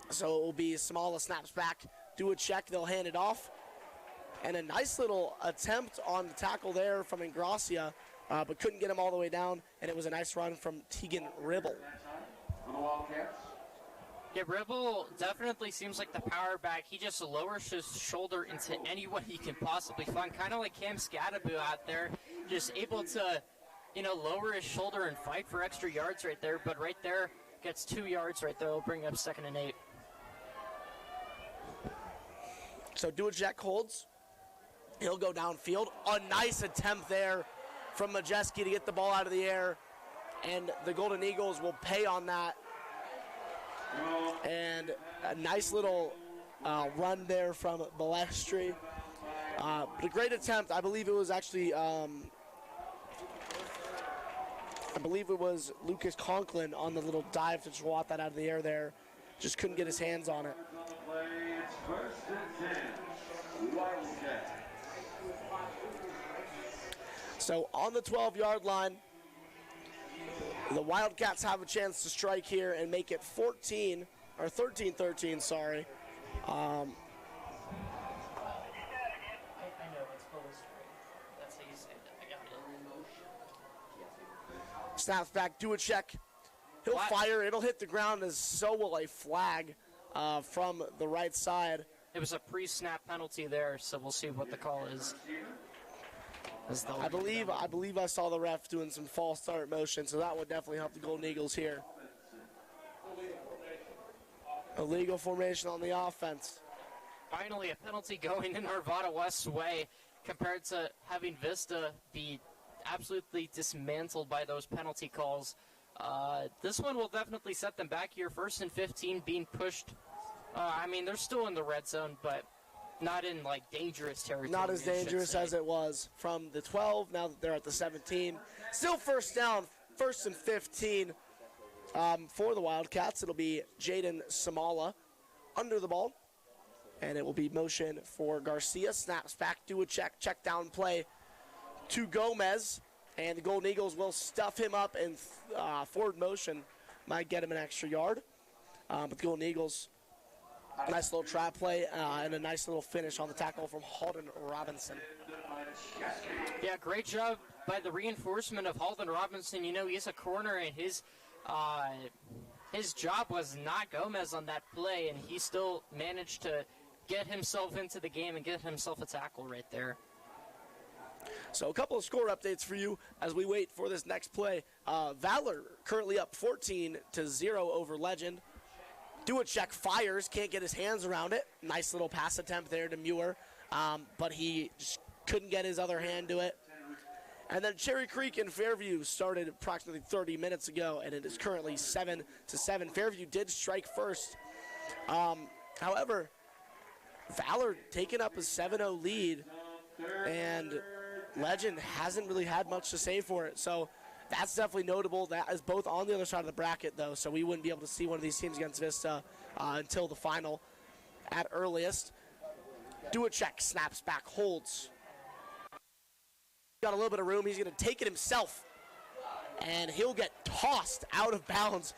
F: So it will be Samala snaps back, do a check, they'll hand it off. And a nice little attempt on the tackle there from Ingracia, but couldn't get him all the way down, and it was a nice run from Tegan Ribble.
E: Yeah, Ribble definitely seems like the power back. He just lowers his shoulder into anyone he can possibly find, kind of like Cam Scadaboo out there, just able to, lower his shoulder and fight for extra yards right there. But right there, gets 2 yards right there. Will bring up 2nd and 8.
F: So Duacek holds. He'll go downfield. A nice attempt there from Majeski to get the ball out of the air. And the Golden Eagles will pay on that. And a nice little run there from Balestri. But a great attempt. I believe it was actually, Lucas Conklin on the little dive to swat that out of the air there. Just couldn't get his hands on it. So on the 12-yard line, the Wildcats have a chance to strike here and make it 13-13, sorry.
E: I know, it's Balestri. That's how you say that. I got it.
F: Snaps back, Duacek. He'll fire, it'll hit the ground, as so will a flag from the right side.
E: It was a pre-snap penalty there, so we'll see what the call is.
F: I believe I saw the ref doing some false start motion, so that would definitely help the Golden Eagles here. Illegal formation on the offense.
E: Finally, a penalty going in Arvada West's way compared to having Vista be absolutely dismantled by those penalty calls. This one will definitely set them back here. 1st and 15 being pushed. I mean, they're still in the red zone, but not in, like, dangerous territory.
F: Not as dangerous as it was from the 12. Now that they're at the 17. Still first down, 1st and 15 for the Wildcats. It'll be Jaden Samala under the ball. And it will be motion for Garcia. Snaps back, do a check down play to Gomez. And the Golden Eagles will stuff him up in forward motion. Might get him an extra yard. But the Golden Eagles, nice little trap play and a nice little finish on the tackle from Halden Robinson.
E: Yeah, great job by the reinforcement of Halden Robinson. You know, he's a corner, and his job was not Gomez on that play, and he still managed to get himself into the game and get himself a tackle right there.
F: So a couple of score updates for you as we wait for this next play. Valor currently up 14-0 over Legend. Duacek fires, can't get his hands around it. Nice little pass attempt there to Muir, but he just couldn't get his other hand to it. And then Cherry Creek and Fairview started approximately 30 minutes ago, and it is currently 7-7. Fairview did strike first. However, Valor taking up a 7-0 lead, and Legend hasn't really had much to say for it. So that's definitely notable. That is both on the other side of the bracket, though, so we wouldn't be able to see one of these teams against Vista until the final at earliest. Duacek snaps back, holds. Got a little bit of room. He's going to take it himself, and he'll get tossed out of bounds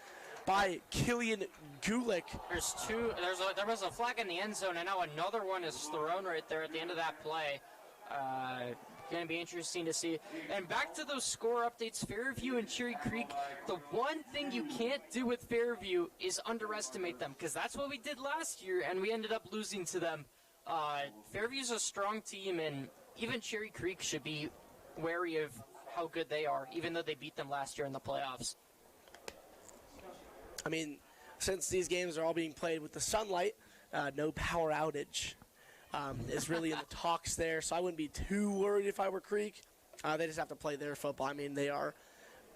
F: by Killian Gulick.
E: There was a flag in the end zone, and now another one is thrown right there at the end of that play. Going to be interesting to see. And back to those score updates, Fairview and Cherry Creek, the one thing you can't do with Fairview is underestimate them, because that's what we did last year, and we ended up losing to them. Fairview's a strong team, and even Cherry Creek should be wary of how good they are, even though they beat them last year in the playoffs.
F: I mean, since these games are all being played with the sunlight, no power outage is really in the talks there, so I wouldn't be too worried if I were Creek. They just have to play their football. I mean, they are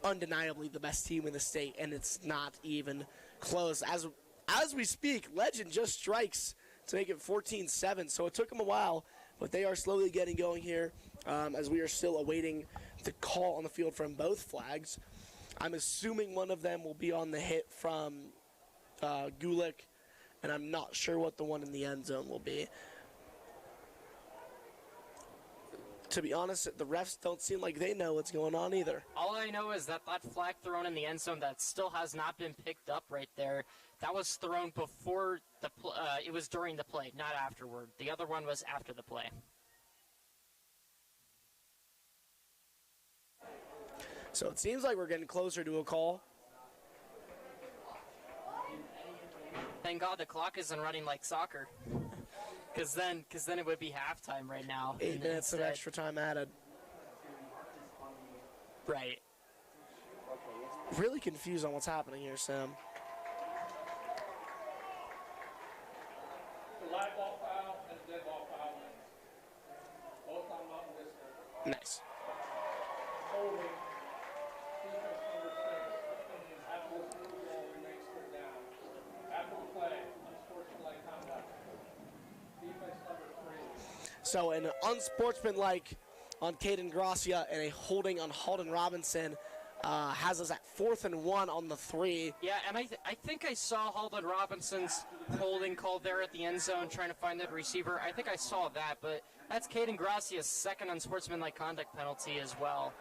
F: undeniably the best team in the state, and it's not even close. As we speak, Legend just strikes to make it 14-7, so it took them a while, but they are slowly getting going here as we are still awaiting the call on the field from both flags. I'm assuming one of them will be on the hit from Gulick, and I'm not sure what the one in the end zone will be. To be honest, the refs don't seem like they know what's going on either.
E: All I know is that flag thrown in the end zone that still has not been picked up right there, that was thrown before it was during the play, not afterward. The other one was after the play.
F: So it seems like we're getting closer to a call.
E: Thank God the clock isn't running like soccer. Because then it would be halftime right now.
F: 8 minutes of extra time added.
E: Right.
F: Really confused on what's happening here, Sam.
D: The live ball foul and the dead ball
F: So an unsportsmanlike on Caden Gracia and a holding on Halden Robinson has us at 4th and 1 on the 3.
E: Yeah, and I think I saw Halden Robinson's holding call there at the end zone trying to find that receiver. I think I saw that, but that's Caden Gracia's second unsportsmanlike conduct penalty as well.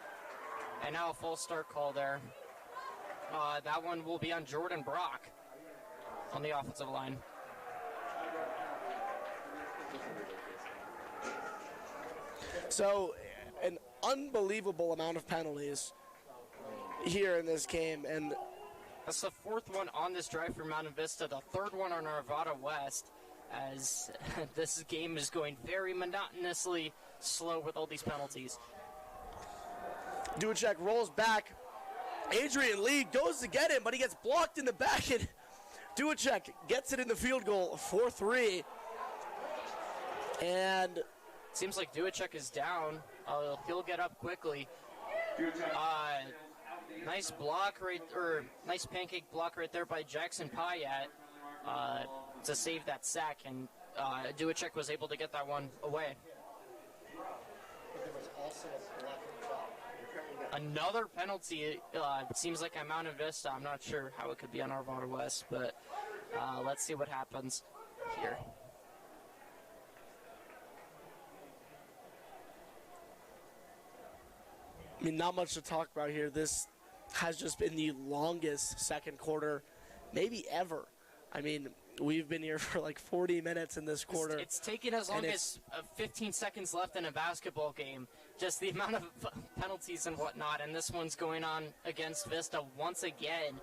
E: And now a false start call there. That one will be on Jordan Brock on the offensive line.
F: So an unbelievable amount of penalties here in this game, and
E: that's the 4th one on this drive for Mountain Vista, the 3rd one on Arvada West, as this game is going very monotonously slow with all these penalties.
F: Duchek rolls back. Adrian Lee goes to get him, but he gets blocked in the back, and Duchek gets it in the field goal, 4-3. And
E: seems like Duchek is down. He'll get up quickly. Nice block nice pancake block right there by Jackson Payat to save that sack, and Duchek was able to get that one away. Another penalty, it seems like on Mountain Vista. I'm not sure how it could be on Arvada West, but let's see what happens here.
F: I mean, not much to talk about here. This has just been the longest second quarter, maybe ever. I mean, we've been here for like 40 minutes in this quarter.
E: It's taken as long as 15 seconds left in a basketball game. Just the amount of penalties and whatnot, and this one's going on against Vista once again.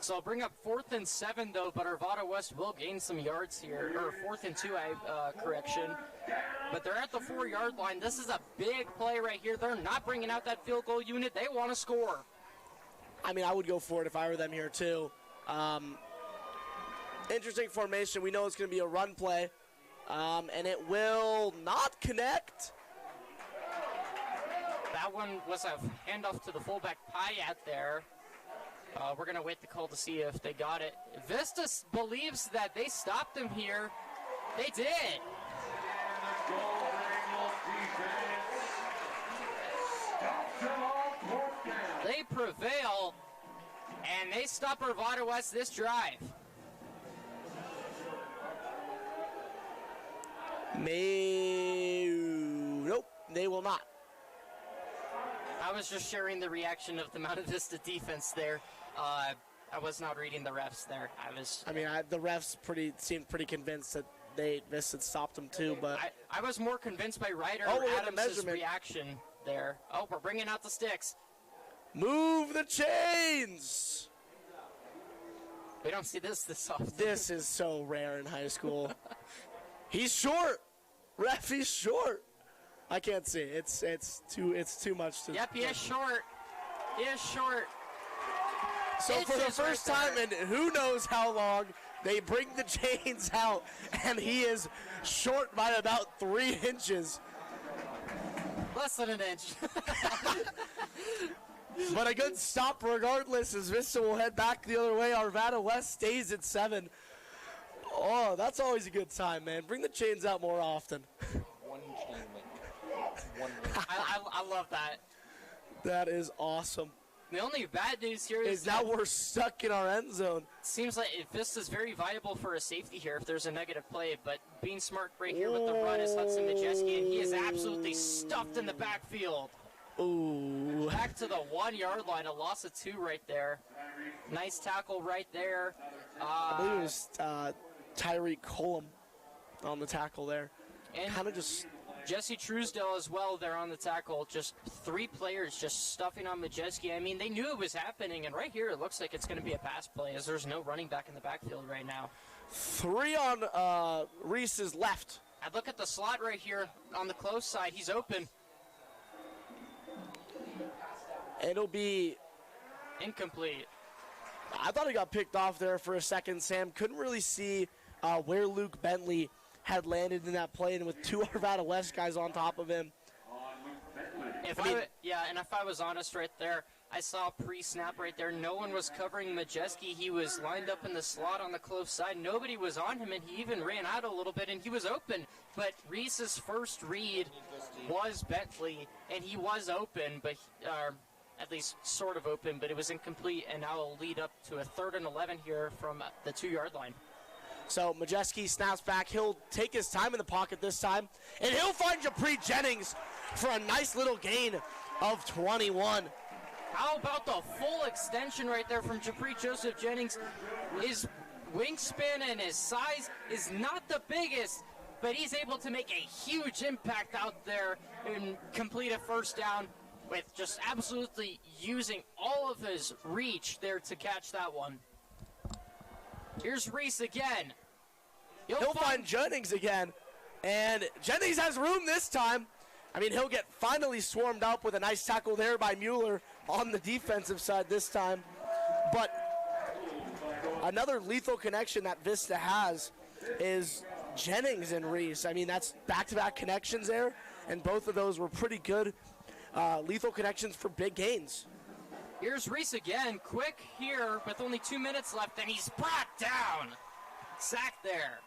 E: So I'll bring up 4th and 7 though, but Arvada West will gain some yards here, or 4th and 2, correction. But they're at the 4-yard line. This is a big play right here. They're not bringing out that field goal unit. They want to score.
F: I mean, I would go for it if I were them here too. Interesting formation. We know it's going to be a run play, and it will not connect.
E: That one was a handoff to the fullback Payat there. We're going to wait the call to see if they got it. Vista believes that they stopped them here. They did. They prevail, and they stop Arvada West this drive.
F: Nope, they will not.
E: I was just sharing the reaction of the Mountain Vista defense there. I was not reading the refs there.
F: The refs seemed pretty convinced that Vista stopped them too, but
E: I was more convinced by Ryder Adams' reaction there. Oh, we're bringing out the sticks.
F: Move the chains.
E: We don't see this often.
F: This is so rare in high school. He's short. Ref, he's short. I can't see. It's too much to.
E: Yep, he is short. He is short.
F: So for the first time in who knows how long, they bring the chains out, and he is short by about 3 inches.
E: Less than an inch.
F: But a good stop regardless, as Vista will head back the other way. Arvada West stays at 7. Oh, that's always a good time, man. Bring the chains out more often.
G: One chain link.
E: I love that.
F: That is awesome.
E: The only bad news here is
F: now we're stuck in our end zone.
E: Seems like Vista's very viable for a safety here if there's a negative play, but being smart right here with the run is Hudson Majeski, and he is absolutely stuffed in the backfield.
F: Ooh.
E: Back to the 1-yard line, a loss of 2 right there. Nice tackle right there.
F: I believe it was Tyreek Colum on the tackle there.
E: And
F: kind of just
E: Jesse Truesdale as well there on the tackle. Just 3 players just stuffing on Majeski. I mean, they knew it was happening, and right here it looks like it's going to be a pass play as there's no running back in the backfield right now.
F: 3 on Reese's left.
E: I'd look at the slot right here on the close side. He's open.
F: It'll be
E: incomplete.
F: I thought he got picked off there for a second, Sam. Couldn't really see where Luke Bentley had landed in that play, and with 2 Arvada West guys on top of him.
E: If I was honest right there, I saw pre-snap right there. No one was covering Majeski. He was lined up in the slot on the close side. Nobody was on him, and he even ran out a little bit, and he was open. But Reese's first read was Bentley, and he was open, but at least sort of open, but it was incomplete, and now it'll lead up to a 3rd and 11 here from the 2-yard line.
F: So Majeski snaps back. He'll take his time in the pocket this time, and he'll find Japri Jennings for a nice little gain of 21.
E: How about the full extension right there from Japri Joseph Jennings? His wingspan and his size is not the biggest, but he's able to make a huge impact out there and complete a first down with just absolutely using all of his reach there to catch that one. Here's Reese again.
F: He'll find Jennings again, and Jennings has room this time. I mean, he'll get finally swarmed up with a nice tackle there by Mueller on the defensive side this time. But another lethal connection that Vista has is Jennings and Reese. I mean, that's back-to-back connections there, and both of those were pretty good lethal connections for big gains.
E: Here's Reese again, quick here with only 2 minutes left, and he's brought down. Sack there.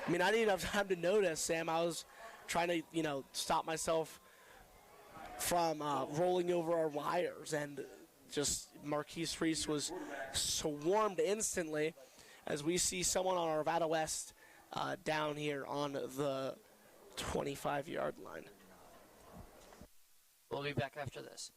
F: I mean, I didn't have time to notice, Sam. I was trying to, stop myself from rolling over our wires, and just Marquise Reese was swarmed instantly as we see someone on Arvada West down here on the 25-yard line.
E: We'll be back after this.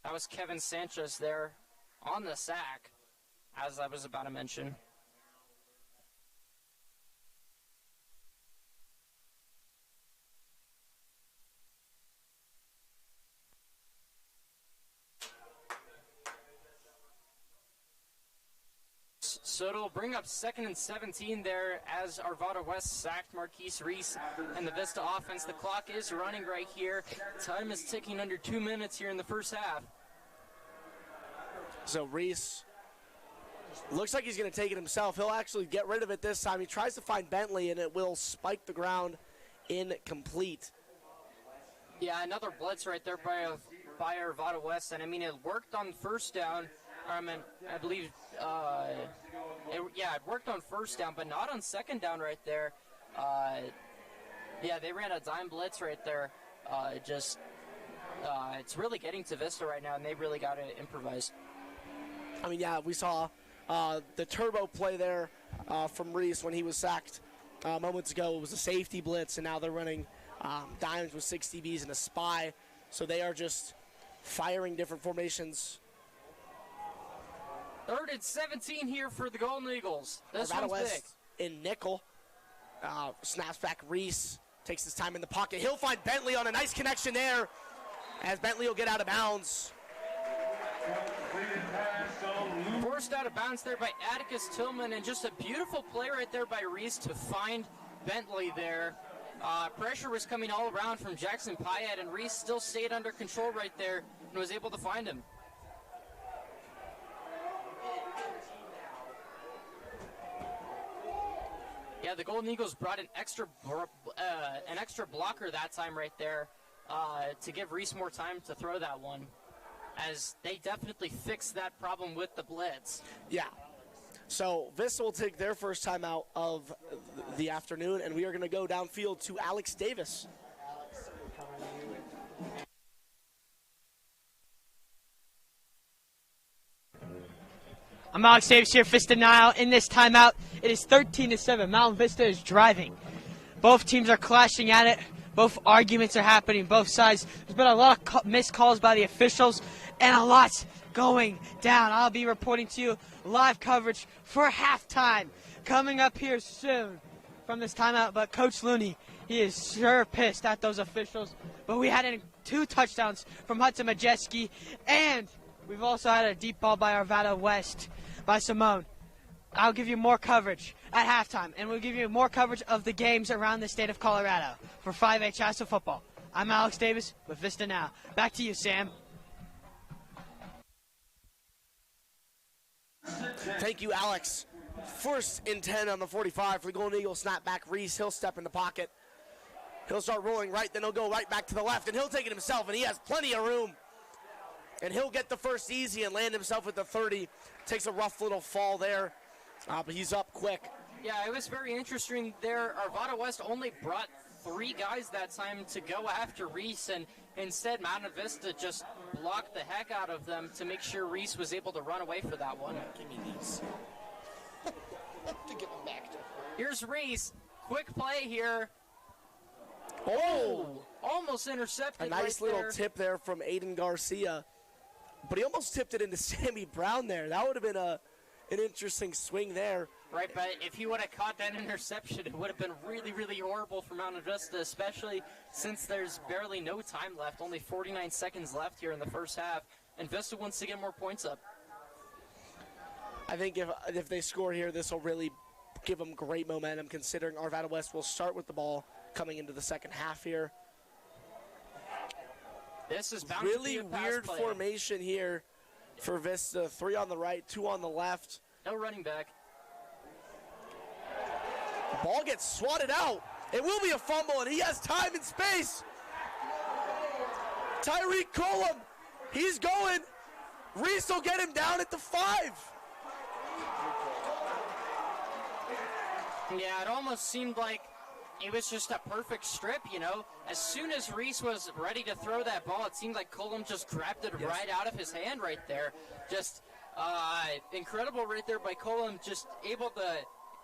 E: That was Kevin Sanchez there on the sack, as I was about to mention. So it'll bring up 2nd and 17 there as Arvada West sacked Marquise Reese and the Vista offense. The clock is running right here. Time is ticking under 2 minutes here in the first half.
F: So Reese looks like he's going to take it himself. He'll actually get rid of it this time. He tries to find Bentley, and it will spike the ground incomplete.
E: Yeah, another blitz right there by Arvada West, and I mean, it worked on first down. I believe, it worked on first down, but not on second down right there. They ran a dime blitz right there. It's really getting to Vista right now, and they really got to improvise.
F: I mean, yeah, we saw the turbo play there from Reese when he was sacked moments ago. It was a safety blitz, and now they're running dimes with 6 DBs and a spy. So they are just firing different formations.
E: 3rd and 17 here for the Golden Eagles. This one's big.
F: In nickel. Snaps back. Reese takes his time in the pocket. He'll find Bentley on a nice connection there as Bentley will get out of bounds.
E: Forced out of bounds there by Atticus Tillman, and just a beautiful play right there by Reese to find Bentley there. Pressure was coming all around from Jackson Pyatt, and Reese still stayed under control right there and was able to find him. Yeah, the Golden Eagles brought an extra blocker that time right there to give Reese more time to throw that one, as they definitely fixed that problem with the blitz.
F: Yeah. So Vista will take their first timeout of the afternoon, and we are going to go downfield to Alex Davis.
B: I'm Alex Davis here, Vista Nile. In this timeout, it is 13-7. Mountain Vista is driving. Both teams are clashing at it. Both arguments are happening, both sides. There's been a lot of missed calls by the officials and a lot going down. I'll be reporting to you live coverage for halftime coming up here soon from this timeout. But Coach Looney, he is sure pissed at those officials. But we had 2 touchdowns from Hudson Majeski, and we've also had a deep ball by Arvada West by Simone. I'll give you more coverage at halftime, and we'll give you more coverage of the games around the state of Colorado for 5A CHSAA football. I'm Alex Davis with Vista Now. Back to you, Sam.
F: Thank you, Alex. First and 10 on the 45 for the Golden Eagles. Snap back. Reese, he'll step in the pocket. He'll start rolling right, then he'll go right back to the left, and he'll take it himself, and he has plenty of room. And he'll get the first easy and land himself at the 30. Takes a rough little fall there, but he's up quick.
E: Yeah, it was very interesting there. Arvada West only brought 3 guys that time to go after Reese, and instead Mountain Vista just blocked the heck out of them to make sure Reese was able to run away for that one.
F: Give me these. To get them back to.
E: Here's Reese. Quick play here.
F: Oh!
E: Almost intercepted.
F: A nice
E: right
F: little
E: there.
F: tip there from Aiden Garcia. But he almost tipped it into Sammy Brown there. That would have been an interesting swing there.
E: Right, but if he would have caught that interception, it would have been really, really horrible for Mountain Vista, especially since there's barely no time left, only 49 seconds left here in the first half, and Vista wants to get more points up.
F: I think if they score here, this will really give them great momentum, considering Arvada West will start with the ball coming into the second half here.
E: This is bound
F: really
E: to be a pass
F: weird
E: play.
F: Formation here for Vista. 3 on the right, 2 on the left.
E: No running back.
F: The ball gets swatted out. It will be a fumble, and he has time and space. Tyreek Colum, he's going. Reese will get him down at the 5.
E: Yeah, it almost seemed like it was just a perfect strip, you know. As soon as Reese was ready to throw that ball, it seemed like Colum just grabbed it right out of his hand right there. Just incredible right there by Colum, just able to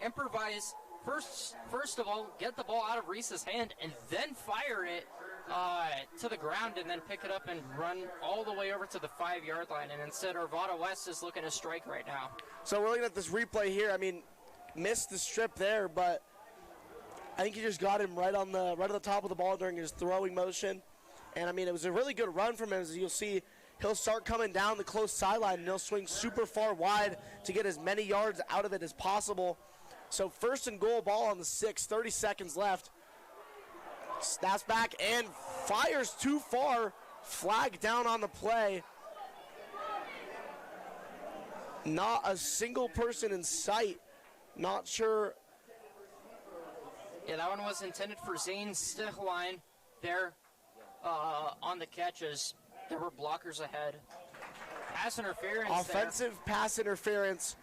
E: improvise. First of all, get the ball out of Reese's hand and then fire it to the ground and then pick it up and run all the way over to the 5-yard line. And instead, Arvada West is looking to strike right now.
F: So we're looking at this replay here. I mean, missed the strip there, but I think he just got him right on the top of the ball during his throwing motion. And I mean, it was a really good run from him. As you'll see, he'll start coming down the close sideline and he'll swing super far wide to get as many yards out of it as possible. So first and goal, ball on the 6, 30 seconds left. Snaps back and fires too far. Flag down on the play. Not a single person in sight. Not sure.
E: Yeah, that one was intended for Zane Stichline there on the catches. There were blockers ahead. Pass interference.
F: Offensive pass interference.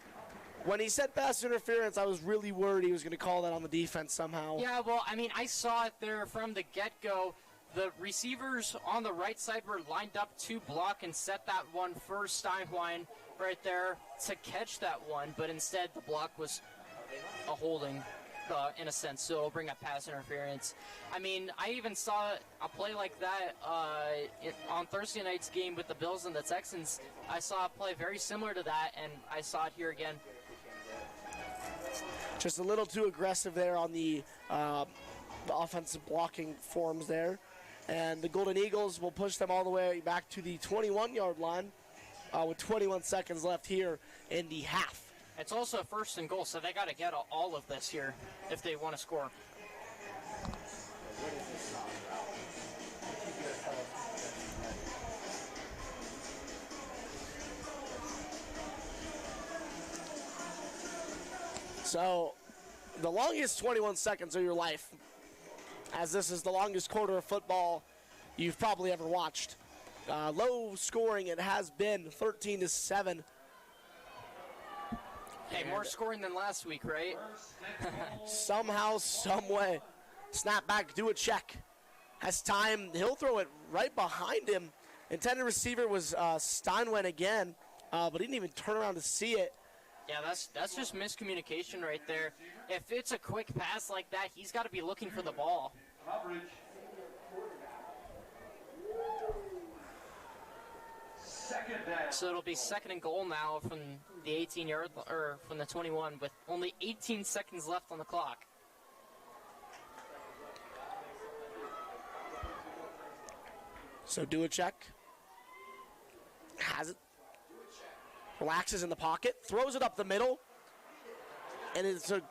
F: When he said pass interference, I was really worried he was going to call that on the defense somehow.
E: Yeah, well, I mean, I saw it there from the get-go. The receivers on the right side were lined up to block and set that one for Steinwein right there to catch that one, but instead the block was a holding. In a sense, so it'll bring up pass interference. I mean, I even saw a play like that on Thursday night's game with the Bills and the Texans. I saw a play very similar to that, and I saw it here again.
F: Just a little too aggressive there on the offensive blocking forms there. And the Golden Eagles will push them all the way back to the 21-yard line with 21 seconds left here in the half.
E: It's also a first and goal, so they got to get all of this here if they want to score.
F: So, the longest 21 seconds of your life, as this is the longest quarter of football you've probably ever watched. Low scoring it has been, 13-7.
E: Hey, more scoring than last week, right?
F: Somehow, some way. Snap back, do a check. Has time, he'll throw it right behind him. Intended receiver was Steinway again, but he didn't even turn around to see it.
E: Yeah, that's just miscommunication right there. If it's a quick pass like that, he's got to be looking for the ball. So it'll be 2nd and goal now from the 18-yard or from the 21 with only 18 seconds left on the clock.
F: So do a check. Has it. Relaxes in the pocket. Throws it up the middle. And it's a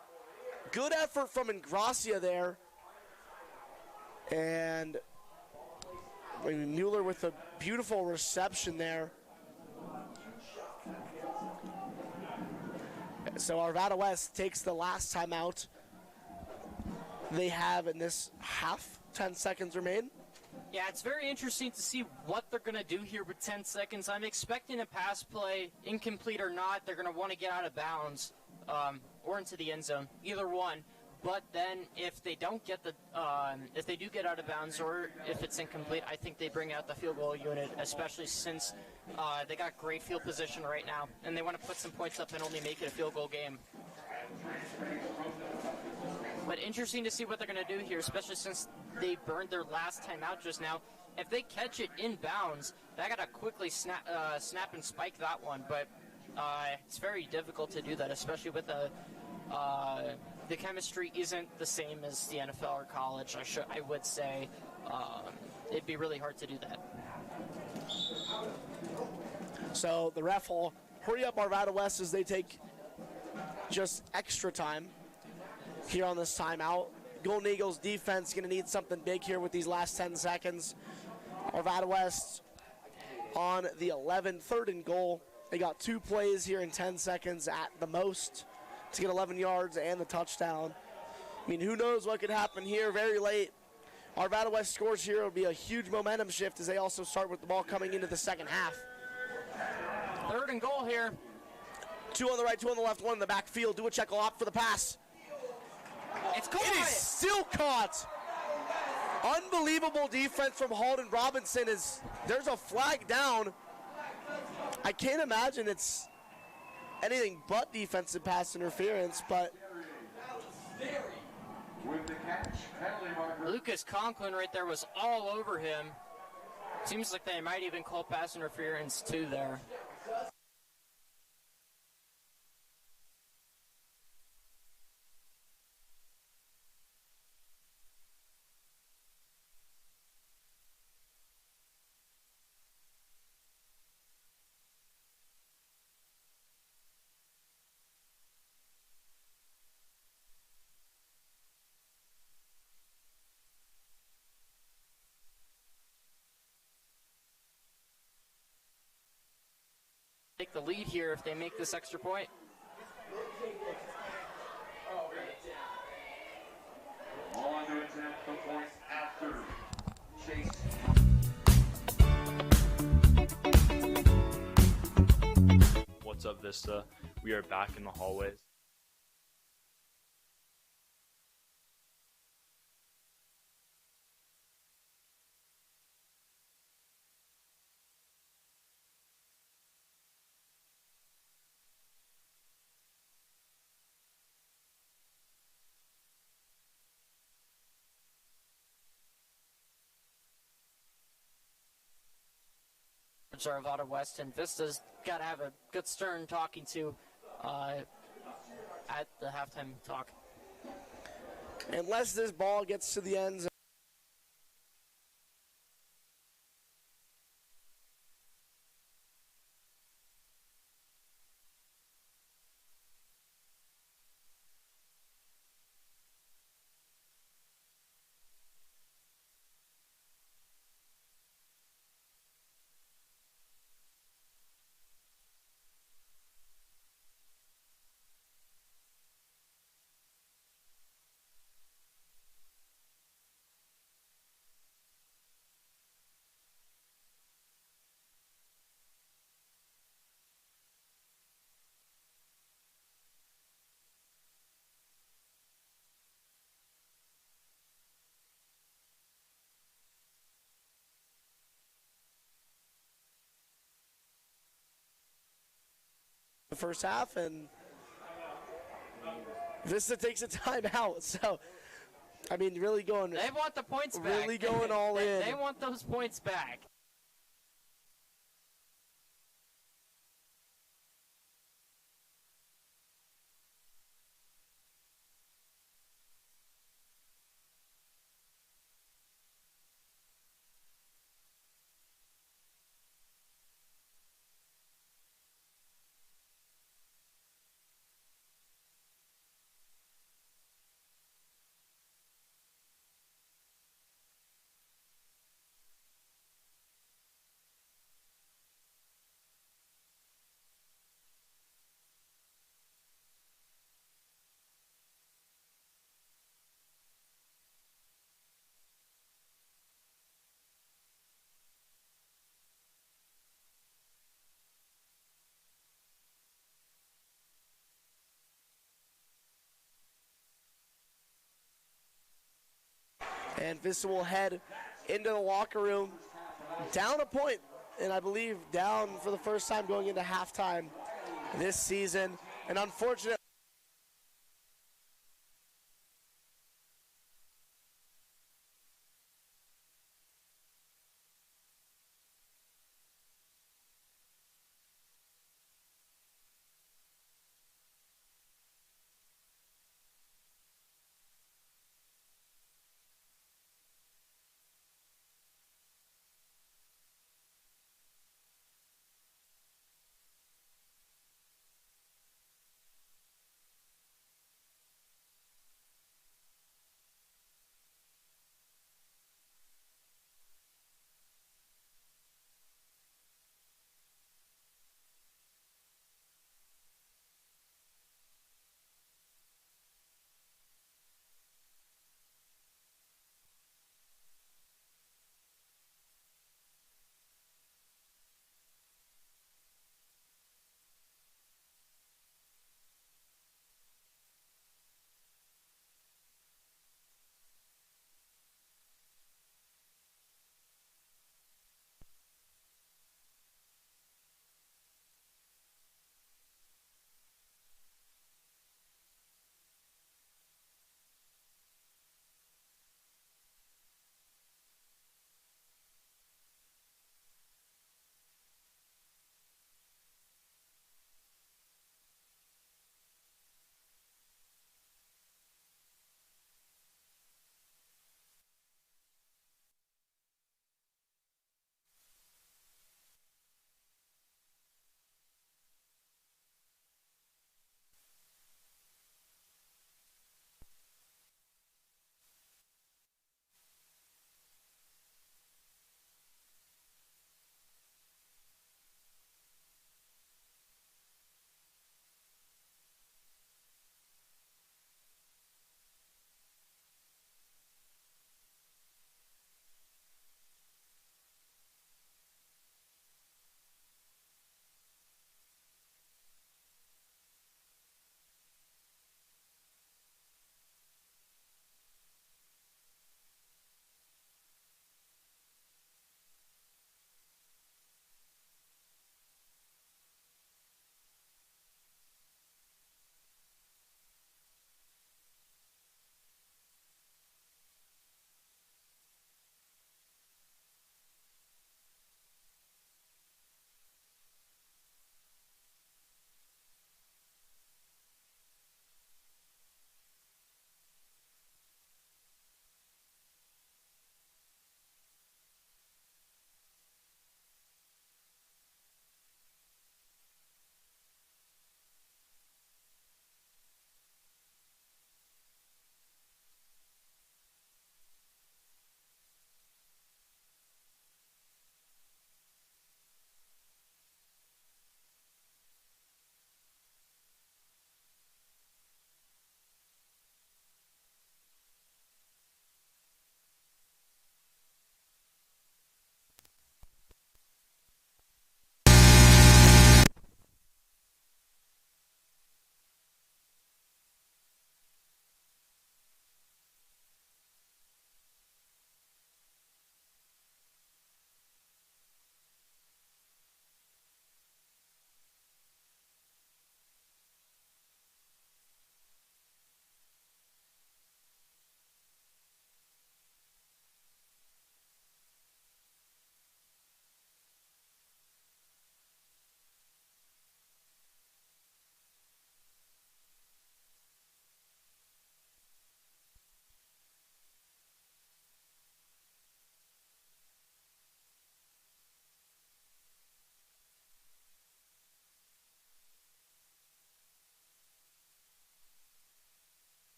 F: good effort from Ingracia there. And Mueller with a beautiful reception there. So Arvada West takes the last timeout they have in this half. 10 seconds remain.
E: Yeah, it's very interesting to see what they're going to do here with 10 seconds. I'm expecting a pass play, incomplete or not. They're going to want to get out of bounds or into the end zone, either one. But then if they don't get if they do get out of bounds or if it's incomplete, I think they bring out the field goal unit, especially since they got great field position right now, and they want to put some points up and only make it a field goal game. But interesting to see what they're going to do here, especially since they burned their last time out just now. If they catch it in bounds, they got to quickly snap and spike that one. But it's very difficult to do that, especially with the chemistry isn't the same as the NFL or college. I would say it'd be really hard to do that.
F: So the ref will hurry up Arvada West as they take just extra time here on this timeout. Golden Eagles defense going to need something big here with these last 10 seconds. Arvada West on the 11, 3rd and goal. They got 2 plays here in 10 seconds at the most to get 11 yards and the touchdown. I mean, who knows what could happen here very late. Arvada West scores here. It'll be a huge momentum shift as they also start with the ball coming into the second half.
E: 3rd and goal here.
F: 2 on the right, 2 on the left, 1 in the backfield. Do a check, opt for the pass.
E: It's caught.
F: It is still caught. Unbelievable defense from Halden Robinson. There's a flag down. I can't imagine it's anything but defensive pass interference, but
E: Lucas Conklin right there was all over him. Seems like they might even call pass interference too there. Take the lead here if they make this extra point.
C: All on to attempt the point after Chase.
I: What's up, Vista? We are back in the hallways.
E: Arvada West and Vista's got to have a good stern talking to at the halftime talk.
F: unless this ball gets to the end zone. The first half, and Vista takes a timeout. So, I mean, really going.
E: They want the points back.
F: Really going all in.
E: They want those points back.
F: And Vista will head into the locker room, down a point, and I believe down for the first time going into halftime this season. And unfortunately,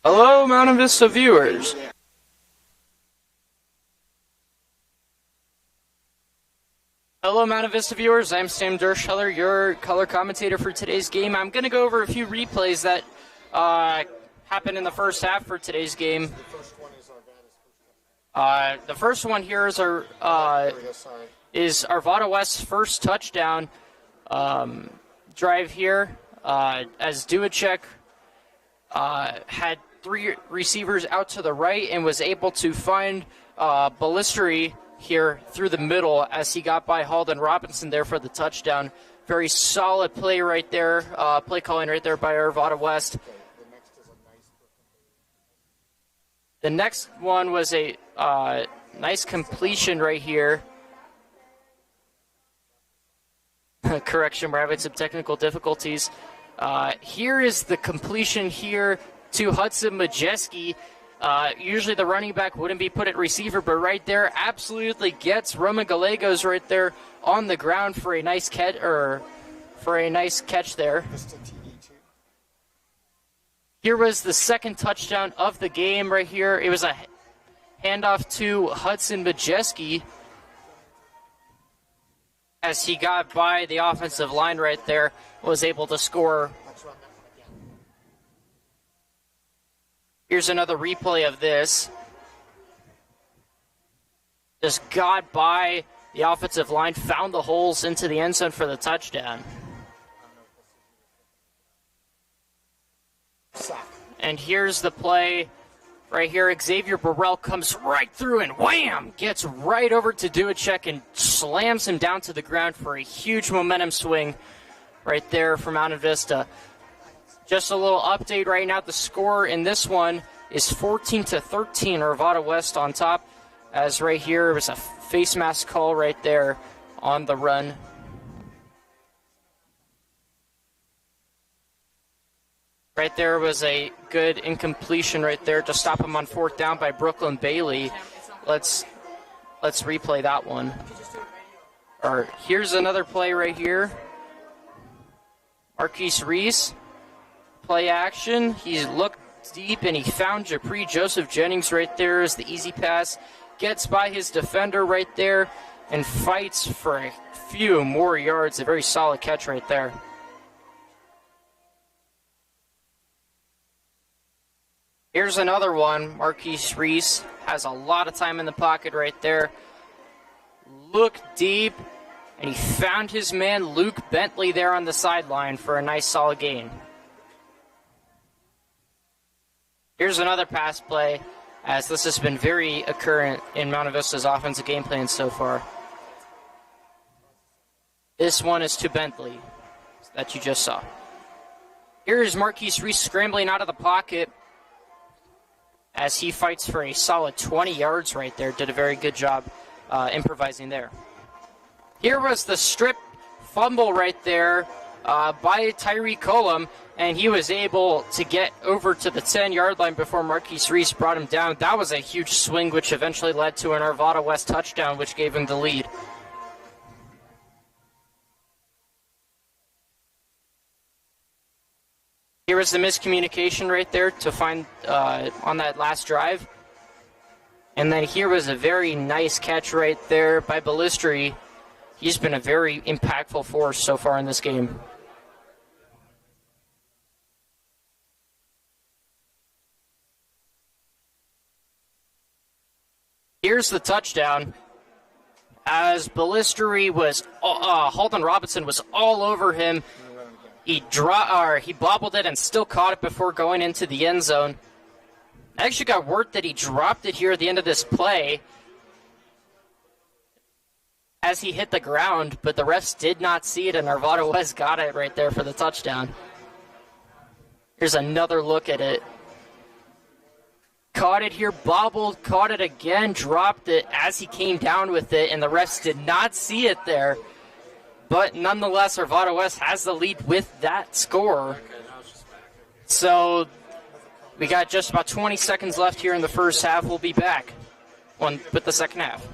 E: Hello, Mountain Vista viewers. Hello, Mountain Vista viewers. I'm Sam Derscheller, your color commentator for today's game. I'm going to go over a few replays that happened in the first half for today's game. The first one here is Arvada West's first touchdown drive here, as Duacek had three receivers out to the right and was able to find Ballisteri here through the middle as he got by Halden Robinson there for the touchdown. Very solid play right there, play calling right there by Arvada West. The next one was a nice completion right here. Correction, we're having some technical difficulties. Here is the completion here to Hudson Majeski. Usually the running back wouldn't be put at receiver, but right there absolutely gets Roman Gallegos right there on the ground for a nice catch, there. Here was the second touchdown of the game right here. It was a handoff to Hudson Majeski as he got by the offensive line right there, was able to score. Here's another replay of this. Just got by the offensive line, found the holes into the end zone for the touchdown. And here's the play right here. Xavier Burrell comes right through and wham! Gets right over to Duacek and slams him down to the ground for a huge momentum swing right there for Mountain Vista. Just a little update right now. The score in this one is 14-13, Arvada West on top. As right here was a face mask call right there on the run. Right there was a good incompletion right there to stop him on fourth down by Brooklyn Bailey. Let's replay that one. Or here's another play right here. Marquise Reese. Play action. He looked deep and he found Japri Joseph Jennings right there as the easy pass. Gets by his defender right there and fights for a few more yards. A very solid catch right there. Here's another one. Marquise Reese has a lot of time in the pocket right there. Looked deep and he found his man Luke Bentley there on the sideline for a nice solid gain. Here's another pass play, as this has been very occurrent in Mountain Vista's offensive game plan so far. This one is to Bentley that you just saw. Here is Marquise Reese scrambling out of the pocket as he fights for a solid 20 yards right there. Did a very good job improvising there. Here was the strip fumble right there by Tyree Cullum, and he was able to get over to the 10-yard line before Marquise Reese brought him down. That was a huge swing, which eventually led to an Arvada West touchdown, which gave him the lead. Here was the miscommunication right there to find on that last drive. And then here was a very nice catch right there by Ballisteri. He's been a very impactful force so far in this game. Here's the touchdown. As Ballisteri was, Halden Robinson was all over him. He bobbled it and still caught it before going into the end zone. I actually got word that he dropped it here at the end of this play as he hit the ground, but the refs did not see it, and Arvada West got it right there for the touchdown. Here's another look at it. Caught it here, bobbled, caught it again, dropped it as he came down with it, and the refs did not see it there. But nonetheless, Arvada West has the lead with that score. So we got just about 20 seconds left here in the first half. We'll be back with the second half.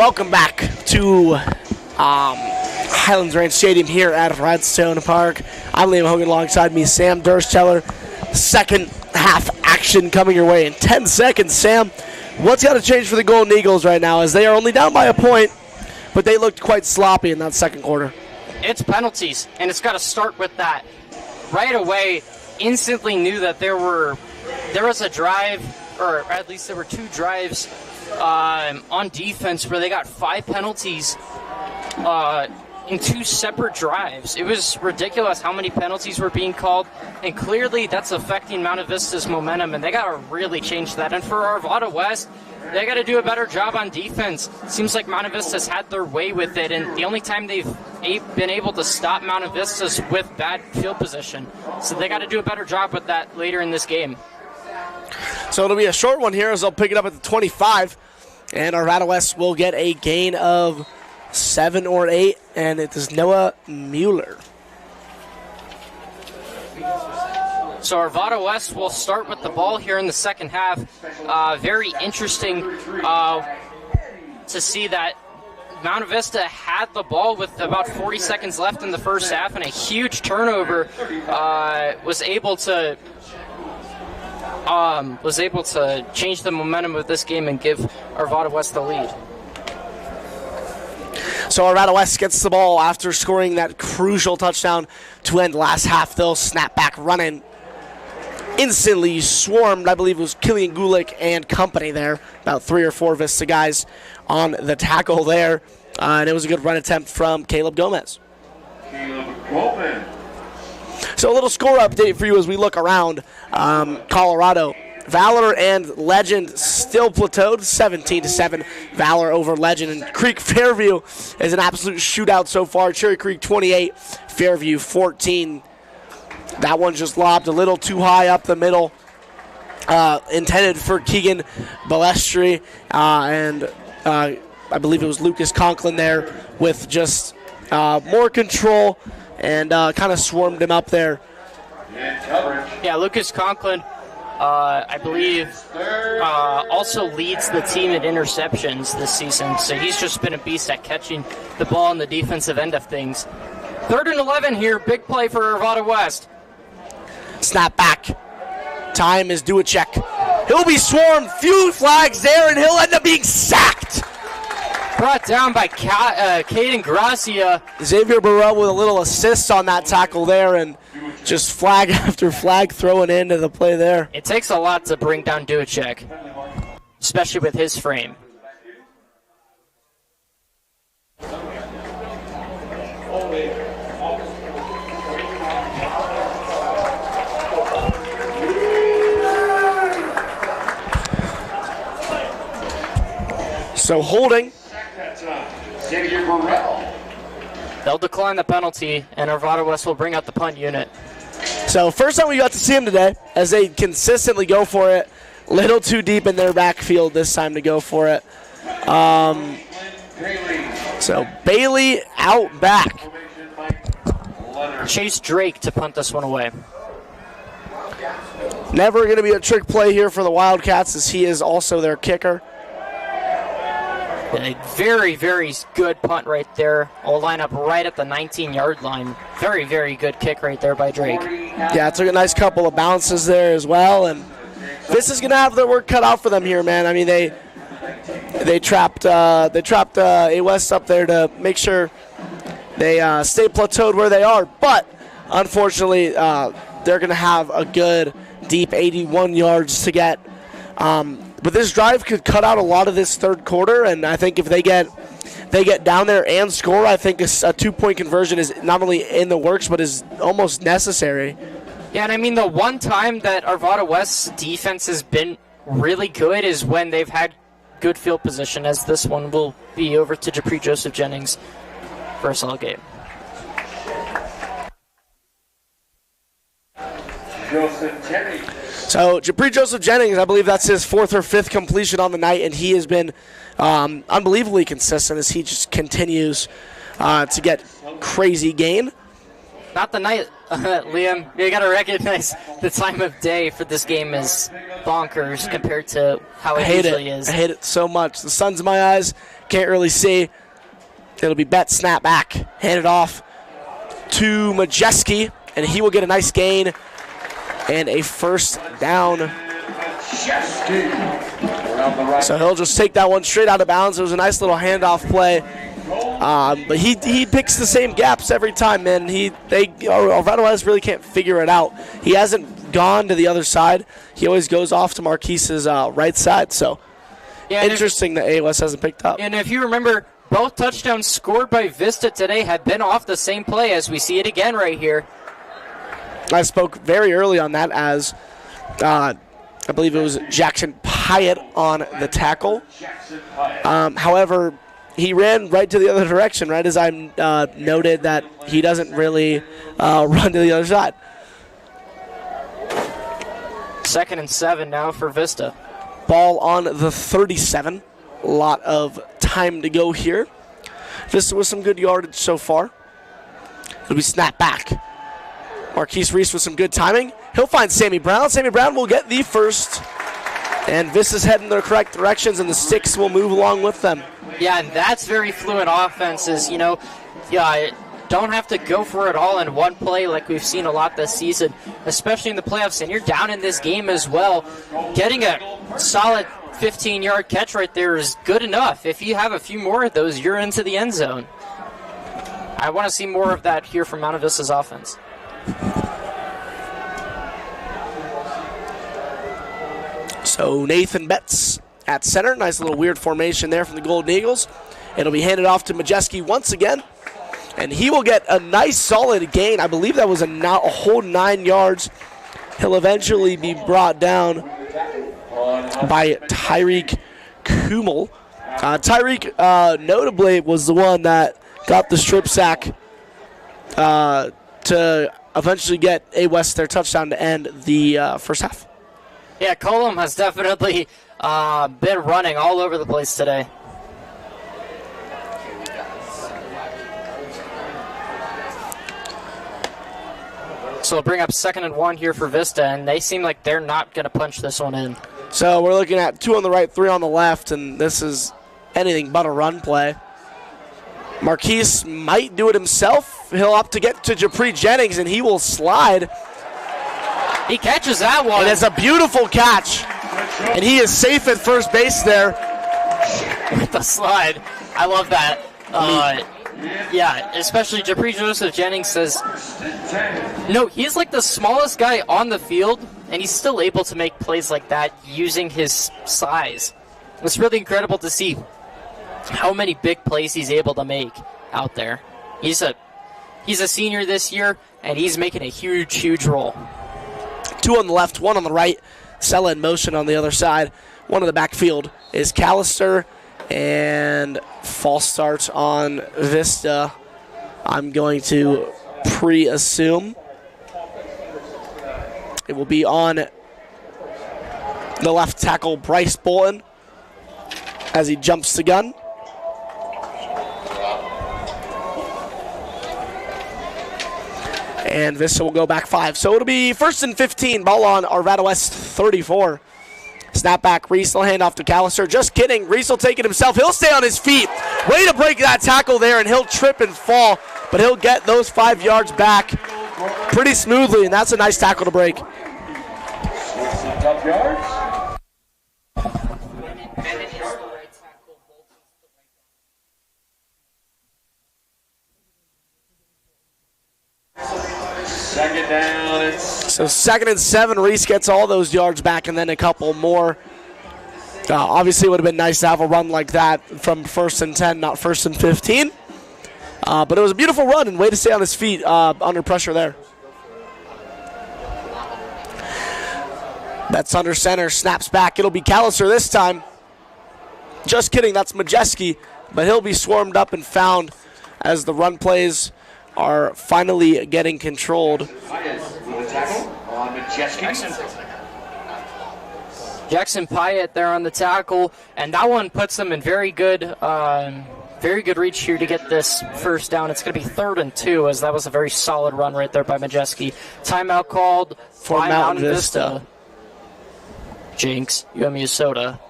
F: Welcome back to Highlands Ranch Stadium here at Redstone Park. I'm Liam Hogan, alongside me, Sam Dursteller. Second half action coming your way in 10 seconds. Sam, what's got to change for the Golden Eagles right now, as they are only down by a point, but they looked quite sloppy in that second quarter?
E: It's penalties, and it's got to start with that. Right away, instantly knew that there was a drive, or at least there were 2 drives on defense where they got 5 penalties in 2 separate drives. It was ridiculous how many penalties were being called, and clearly that's affecting Mount Vista's momentum, and they got to really change that. And for Arvada West, they got to do a better job on defense. Seems like Mount Vista's had their way with it, and the only time they've been able to stop Mount Vista's with bad field position. So they got to do a better job with that later in this game.
F: So it'll be a short one here, as they'll pick it up at the 25, and Arvada West will get a gain of 7 or 8, and it is Noah Mueller.
E: So Arvada West will start with the ball here in the second half. Very interesting to see that Mount Vista had the ball with about 40 seconds left in the first half, and a huge turnover was able to change the momentum of this game and give Arvada West the lead.
F: So Arvada West gets the ball after scoring that crucial touchdown to end last half. They'll snap back running. Instantly swarmed, I believe it was Killian Gulick and company there. About 3 or 4 Vista guys on the tackle there. And it was a good run attempt from Caleb Gomez. So a little score update for you as we look around Colorado. Valor and Legend still plateaued, 17-7. Valor over Legend, and Creek Fairview is an absolute shootout so far. Cherry Creek 28, Fairview 14. That one just lobbed a little too high up the middle, intended for Keegan Balestri, and I believe it was Lucas Conklin there with just more control and kind of swarmed him up there.
E: Yeah, Lucas Conklin, I believe, also leads the team in interceptions this season. So he's just been a beast at catching the ball on the defensive end of things. 3rd and 11 here, big play for Arvada West.
F: Snap back. Time is due a check. He'll be swarmed. Few flags there, and he'll end up being sacked.
E: Brought down by Caden Gracia.
F: Xavier Burrell with a little assist on that tackle there, and just flag after flag throwing into the play there.
E: It takes a lot to bring down Duacek, especially with his frame.
F: So holding.
E: They'll decline the penalty, and Arvada West will bring out the punt unit.
F: So first time we got to see him today, as they consistently go for it. Little too deep in their backfield this time to go for it. So Bailey out back.
E: Chase Drake to punt this one away.
F: Never going to be a trick play here for the Wildcats, as he is also their kicker.
E: A very, very good punt right there. I'll line up right at the 19-yard line. Very, very good kick right there by Drake.
F: Yeah, took a nice couple of bounces there as well, and this is going to have their work cut out for them here, man. I mean, they trapped A West up there to make sure they stay plateaued where they are, but unfortunately, they're going to have a good deep 81 yards to get. But this drive could cut out a lot of this third quarter, and I think if they get down there and score, I think a 2-point conversion is not only in the works, but is almost necessary.
E: Yeah, and I mean, the one time that Arvada West's defense has been really good is when they've had good field position, as this one will be over to Japri Joseph Jennings for a solid game.
F: So Japri Joseph Jennings, I believe that's his 4th or 5th completion on the night, and he has been unbelievably consistent as he just continues to get crazy gain.
E: Not the night Liam, you got to recognize the time of day for this game is bonkers compared to how it usually is.
F: I hate it so much. The sun's in my eyes. Can't really see. It'll be bet, snap back. Hand it off to Majeski, and he will get a nice gain and a first down. So he'll just take that one straight out of bounds. It was a nice little handoff play. But he picks the same gaps every time, man. Arvada really can't figure it out. He hasn't gone to the other side. He always goes off to Marquise's right side. So interesting that AOS hasn't picked up.
E: And if you remember, both touchdowns scored by Vista today have been off the same play as we see it again right here.
F: I spoke very early on that as I believe it was Jackson Pyatt on the tackle. However, he ran right to the other direction, right as I noted that he doesn't really run to the other side.
E: 2nd and 7 now for Vista.
F: Ball on the 37. A lot of time to go here. Vista with some good yardage so far. It'll be snapped back. Marquise Reese with some good timing. He'll find Sammy Brown. Sammy Brown will get the first. And Vista's heading in the correct directions, and the sticks will move along with them.
E: Yeah, and that's very fluid offenses. Don't have to go for it all in one play like we've seen a lot this season, especially in the playoffs. And you're down in this game as well. Getting a solid 15-yard catch right there is good enough. If you have a few more of those, you're into the end zone. I want to see more of that here from Mount Vista's offense.
F: So Nathan Betts at center. Nice little weird formation there from the Golden Eagles. It'll be handed off to Majeski once again. And he will get a nice solid gain. I believe that was a whole 9 yards. He'll eventually be brought down by Tyreek Kumel. Tyreek notably was the one that got the strip sack to eventually get A-West their touchdown to end the first half.
E: Yeah, Colum has definitely been running all over the place today. So we'll bring up 2nd and 1 here for Vista, and they seem like they're not going to punch this one in.
F: So we're looking at 2 on the right, 3 on the left, and this is anything but a run play. Marquise might do it himself. He'll opt to get to Japri Jennings, and he will slide.
E: He catches that one.
F: And it's a beautiful catch. And he is safe at first base there.
E: With the slide. I love that. Yeah, especially Japri Joseph Jennings says, no, he's like the smallest guy on the field, and he's still able to make plays like that using his size. It's really incredible to see how many big plays he's able to make out there. He's a senior this year, and he's making a huge, huge role.
F: 2 on the left, 1 on the right. Sella in motion on the other side. 1 in the backfield is Callister, and false starts on Vista. I'm going to pre-assume it will be on the left tackle, Bryce Bolton, as he jumps the gun. And Vista will go back 5. So it'll be 1st and 15, ball on Arvada West 34. Snap back, Reese will hand off to Callister. Just kidding, Reese will take it himself. He'll stay on his feet. Way to break that tackle there, and he'll trip and fall. But he'll get those 5 yards back pretty smoothly, and that's a nice tackle to break.
C: Second down.
F: So 2nd and 7, Reese gets all those yards back and then a couple more. Obviously, it would have been nice to have a run like that from 1st and 10, not 1st and 15. But it was a beautiful run and way to stay on his feet under pressure there. That's under center, snaps back. It'll be Callister this time. Just kidding, that's Majeski, but he'll be swarmed up and found as the run plays are finally getting controlled.
E: Jackson Pyatt there on the tackle, and that one puts them in very good Very good reach here to get this first down. It's going to be 3rd and 2, as that was a very solid run right there by Majeski. Timeout called
F: for
E: by
F: Mountain Vista.
E: Jinx, you owe me a soda.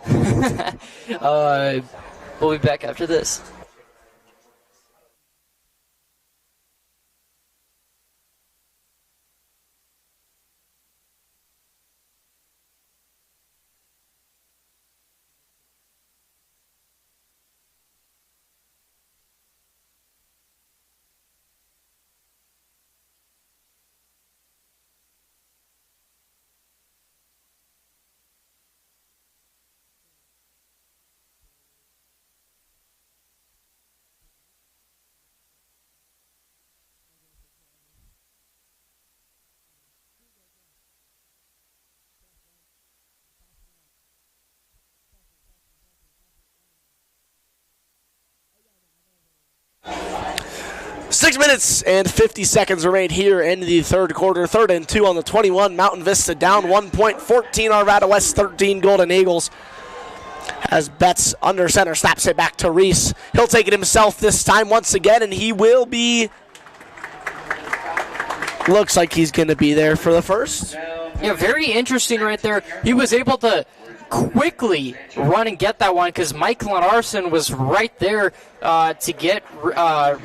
E: We'll be back after this.
F: Six minutes and 50 seconds remain here in the third quarter. 3rd and 2 on the 21. Mountain Vista down 1 point. 14 Arvada West, 13 Golden Eagles. As Betts under center snaps it back to Reese. He'll take it himself this time once again, and he will be. Looks like he's going to be there for the first.
E: Yeah, very interesting right there. He was able to quickly run and get that one because Mike Lenarson was right there to get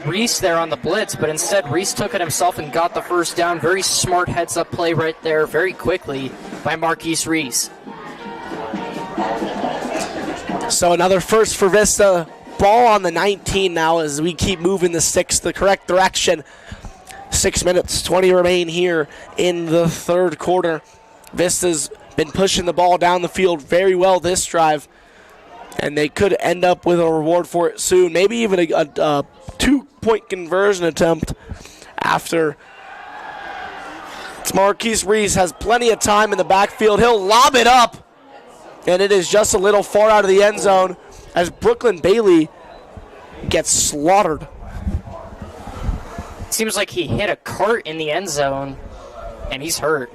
E: Reese there on the blitz, but instead Reese took it himself and got the first down. Very smart heads-up play right there very quickly by Marquise Reese.
F: So another first for Vista. Ball on the 19 now as we keep moving the sticks the correct direction. 6 minutes, 20 remain here in the third quarter. Vista's been pushing the ball down the field very well this drive, and they could end up with a reward for it soon. Maybe even a 2-point conversion attempt after. It's Marquise Reese has plenty of time in the backfield. He'll lob it up, and it is just a little far out of the end zone as Brooklyn Bailey gets slaughtered.
E: Seems like he hit a cart in the end zone, and he's hurt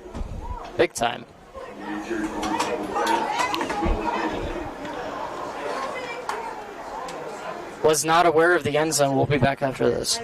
E: big time. Was not aware of the end zone. We'll be back after this.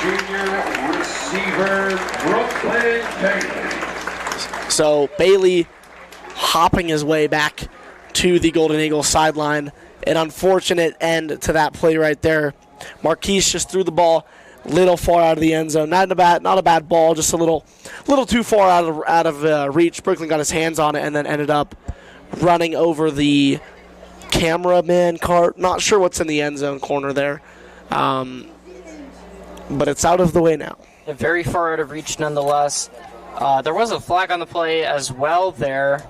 C: Junior receiver, Brooklyn Bailey.
F: So Bailey hopping his way back to the Golden Eagles sideline. An unfortunate end to that play right there. Marquise just threw the ball a little far out of the end zone. Not a bad ball, just a little too far out of reach. Brooklyn got his hands on it and then ended up running over the cameraman cart. Not sure what's in the end zone corner there. But it's out of the way now.
E: Very far out of reach nonetheless. There was a flag on the play as well there.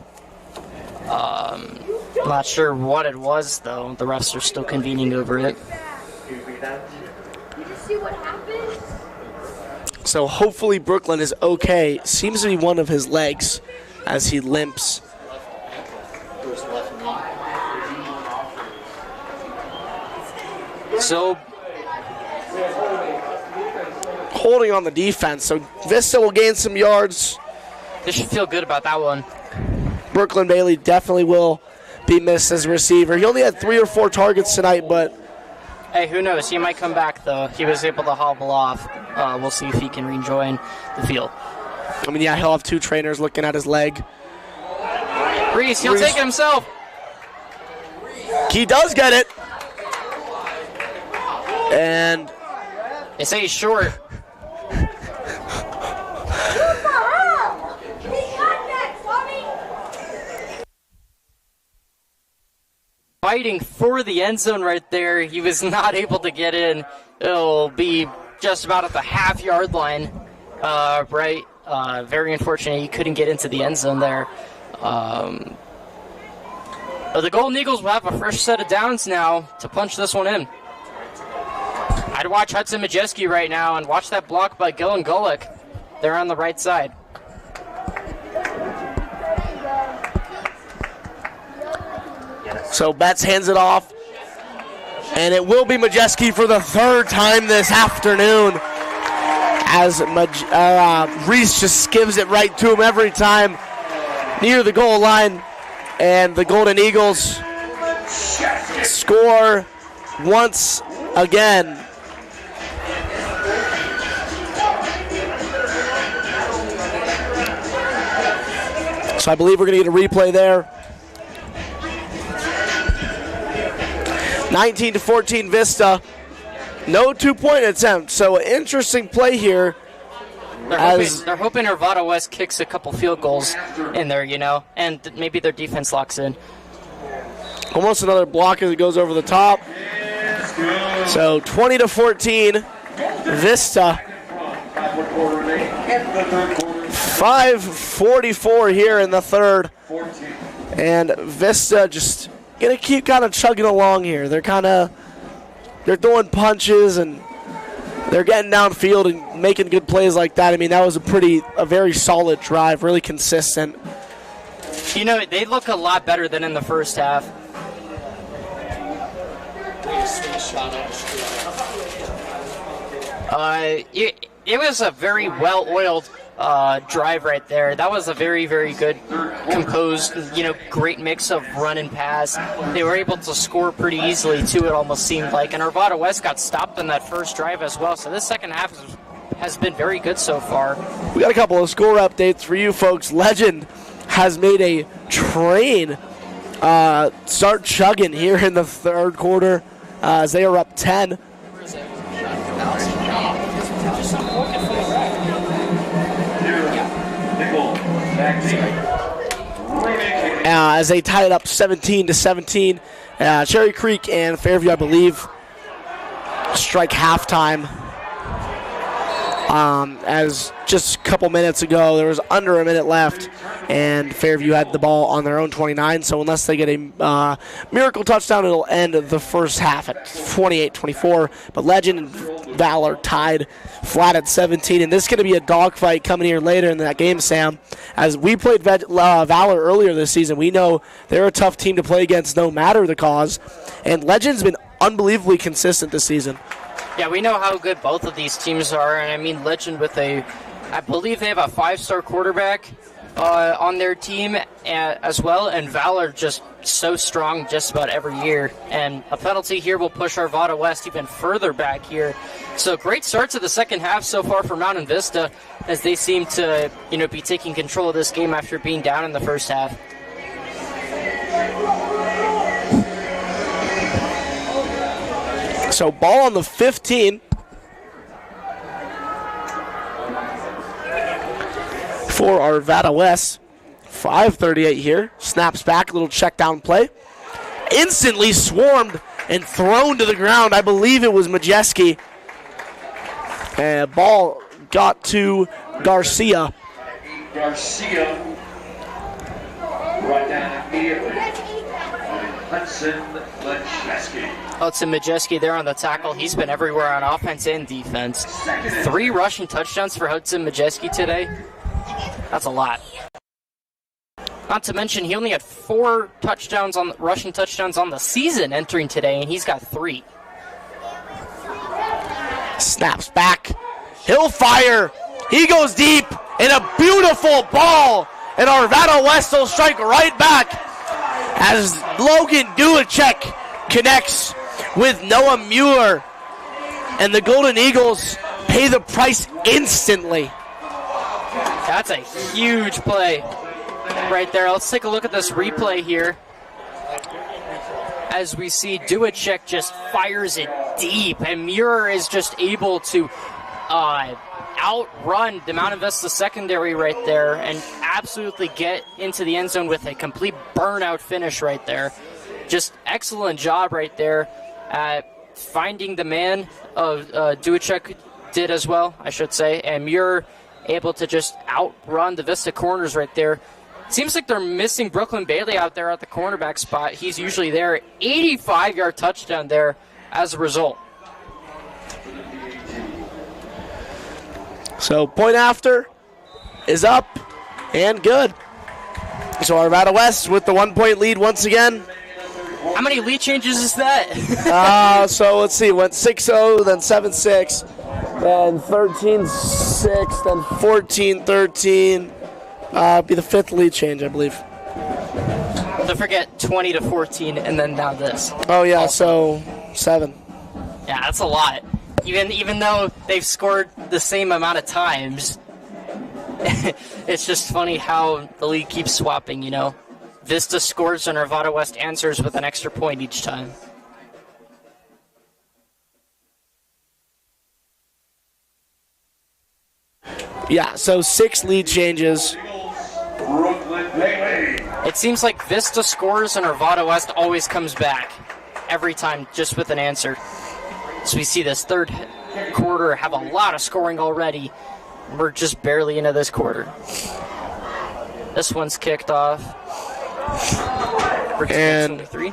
E: Not sure what it was, though. The refs are still convening over it.
J: Did you see what happened?
F: So hopefully Brooklyn is okay. Seems to be one of his legs as he limps.
E: So
F: holding on the defense, so Vista will gain some yards.
E: They should feel good about that one.
F: Brooklyn Bailey definitely will be missed as a receiver. He only had 3 or 4 targets tonight, but
E: Hey, who knows? He might come back, though. He was able to hobble off. We'll see if he can rejoin the field.
F: I mean, yeah, he'll have 2 trainers looking at his leg.
E: Reese, he'll take it himself.
F: He does get it. And
E: they say he's short. Fighting for the end zone right there. He was not able to get in. It'll be just about at the half-yard line, right? Very unfortunate he couldn't get into the end zone there. But the Golden Eagles will have a fresh set of downs now to punch this one in. I'd watch Hudson Majeski right now and watch that block by Gillen Gulick. They're on the right side.
F: So Betts hands it off, and it will be Majeski for the 3rd time this afternoon, as Reese just gives it right to him every time near the goal line, and the Golden Eagles score once again. So I believe we're going to get a replay there. 19-14 Vista. No 2-point attempt. So interesting play here.
E: They're hoping Arvada West kicks a couple field goals in there, and maybe their defense locks in.
F: Almost another block as it goes over the top. So 20-14 Vista. 5:44 here in the 3rd. And Vista just going to keep kind of chugging along here. They're throwing punches and they're getting downfield and making good plays like that. I mean, that was a very solid drive, really consistent.
E: They look a lot better than in the first half. It was a very well-oiled drive right there. That was a very, very good, composed, great mix of run and pass. They were able to score pretty easily, too, it almost seemed like. And Arvada West got stopped in that first drive as well. So this second half has been very good so far.
F: We got a couple of score updates for you folks. Legend has made a train start chugging here in the 3rd quarter as they are up 10. As they tie it up 17-17, Cherry Creek and Fairview, I believe, strike halftime. As just a couple minutes ago, there was under a minute left, and Fairview had the ball on their own 29. So unless they get a miracle touchdown, it'll end the first half at 28-24. But Legend and Valor tied flat at 17, and this is going to be a dogfight coming here later in that game, Sam. As we played Valor earlier this season, we know they're a tough team to play against no matter the cause, and Legend's been unbelievably consistent this season.
E: Yeah, we know how good both of these teams are, and I mean Legend with I believe they have a 5-star quarterback on their team as well, and Valor just so strong just about every year. And a penalty here will push Arvada West even further back here. So great start to the second half so far for Mountain Vista, as they seem to be taking control of this game after being down in the first half.
F: So ball on the 15 for Arvada West. 5:38 here. Snaps back, a little check down play. Instantly swarmed and thrown to the ground. I believe it was Majeski. And ball got to Garcia.
C: Garcia brought down immediately. Hudson
E: Majeski there on the tackle. He's been everywhere on offense and defense. 3 rushing touchdowns for Hudson Majeski today. That's a lot. Not to mention, he only had 4 rushing touchdowns on the season entering today, and he's got 3.
F: Snaps back. He'll fire. He goes deep, and a beautiful ball. And Arvada West will strike right back as Logan Duacek connects with Noah Mueller. And the Golden Eagles pay the price instantly.
E: That's a huge play right there. Let's take a look at this replay here. As we see Duacek just fires it deep, and Muir is just able to outrun the Mountain Vista secondary right there and absolutely get into the end zone with a complete burnout finish right there. Just excellent job right there at finding the man. Duacek did as well, I should say, and Muir able to just outrun the Vista corners right there. Seems like they're missing Brooklyn Bailey out there at the cornerback spot. He's usually there. 85-yard touchdown there as a result.
F: So point after is up and good. So Arvada West with the 1-point lead once again.
E: How many lead changes is that?
F: So let's see. Went 6-0, then 7-6, then 13-6, then 14-13. Be the 5th lead change, I believe.
E: Don't forget 20-14, and then now this.
F: Oh yeah, so 7.
E: Yeah, that's a lot. Even though they've scored the same amount of times, it's just funny how the league keeps swapping. You know, Vista scores and Arvada West answers with an extra point each time.
F: Yeah, so 6 lead changes.
E: It seems like Vista scores and Arvada West always comes back every time just with an answer. So we see this third quarter have a lot of scoring already. We're just barely into this quarter. This one's kicked off.
F: And
E: 23.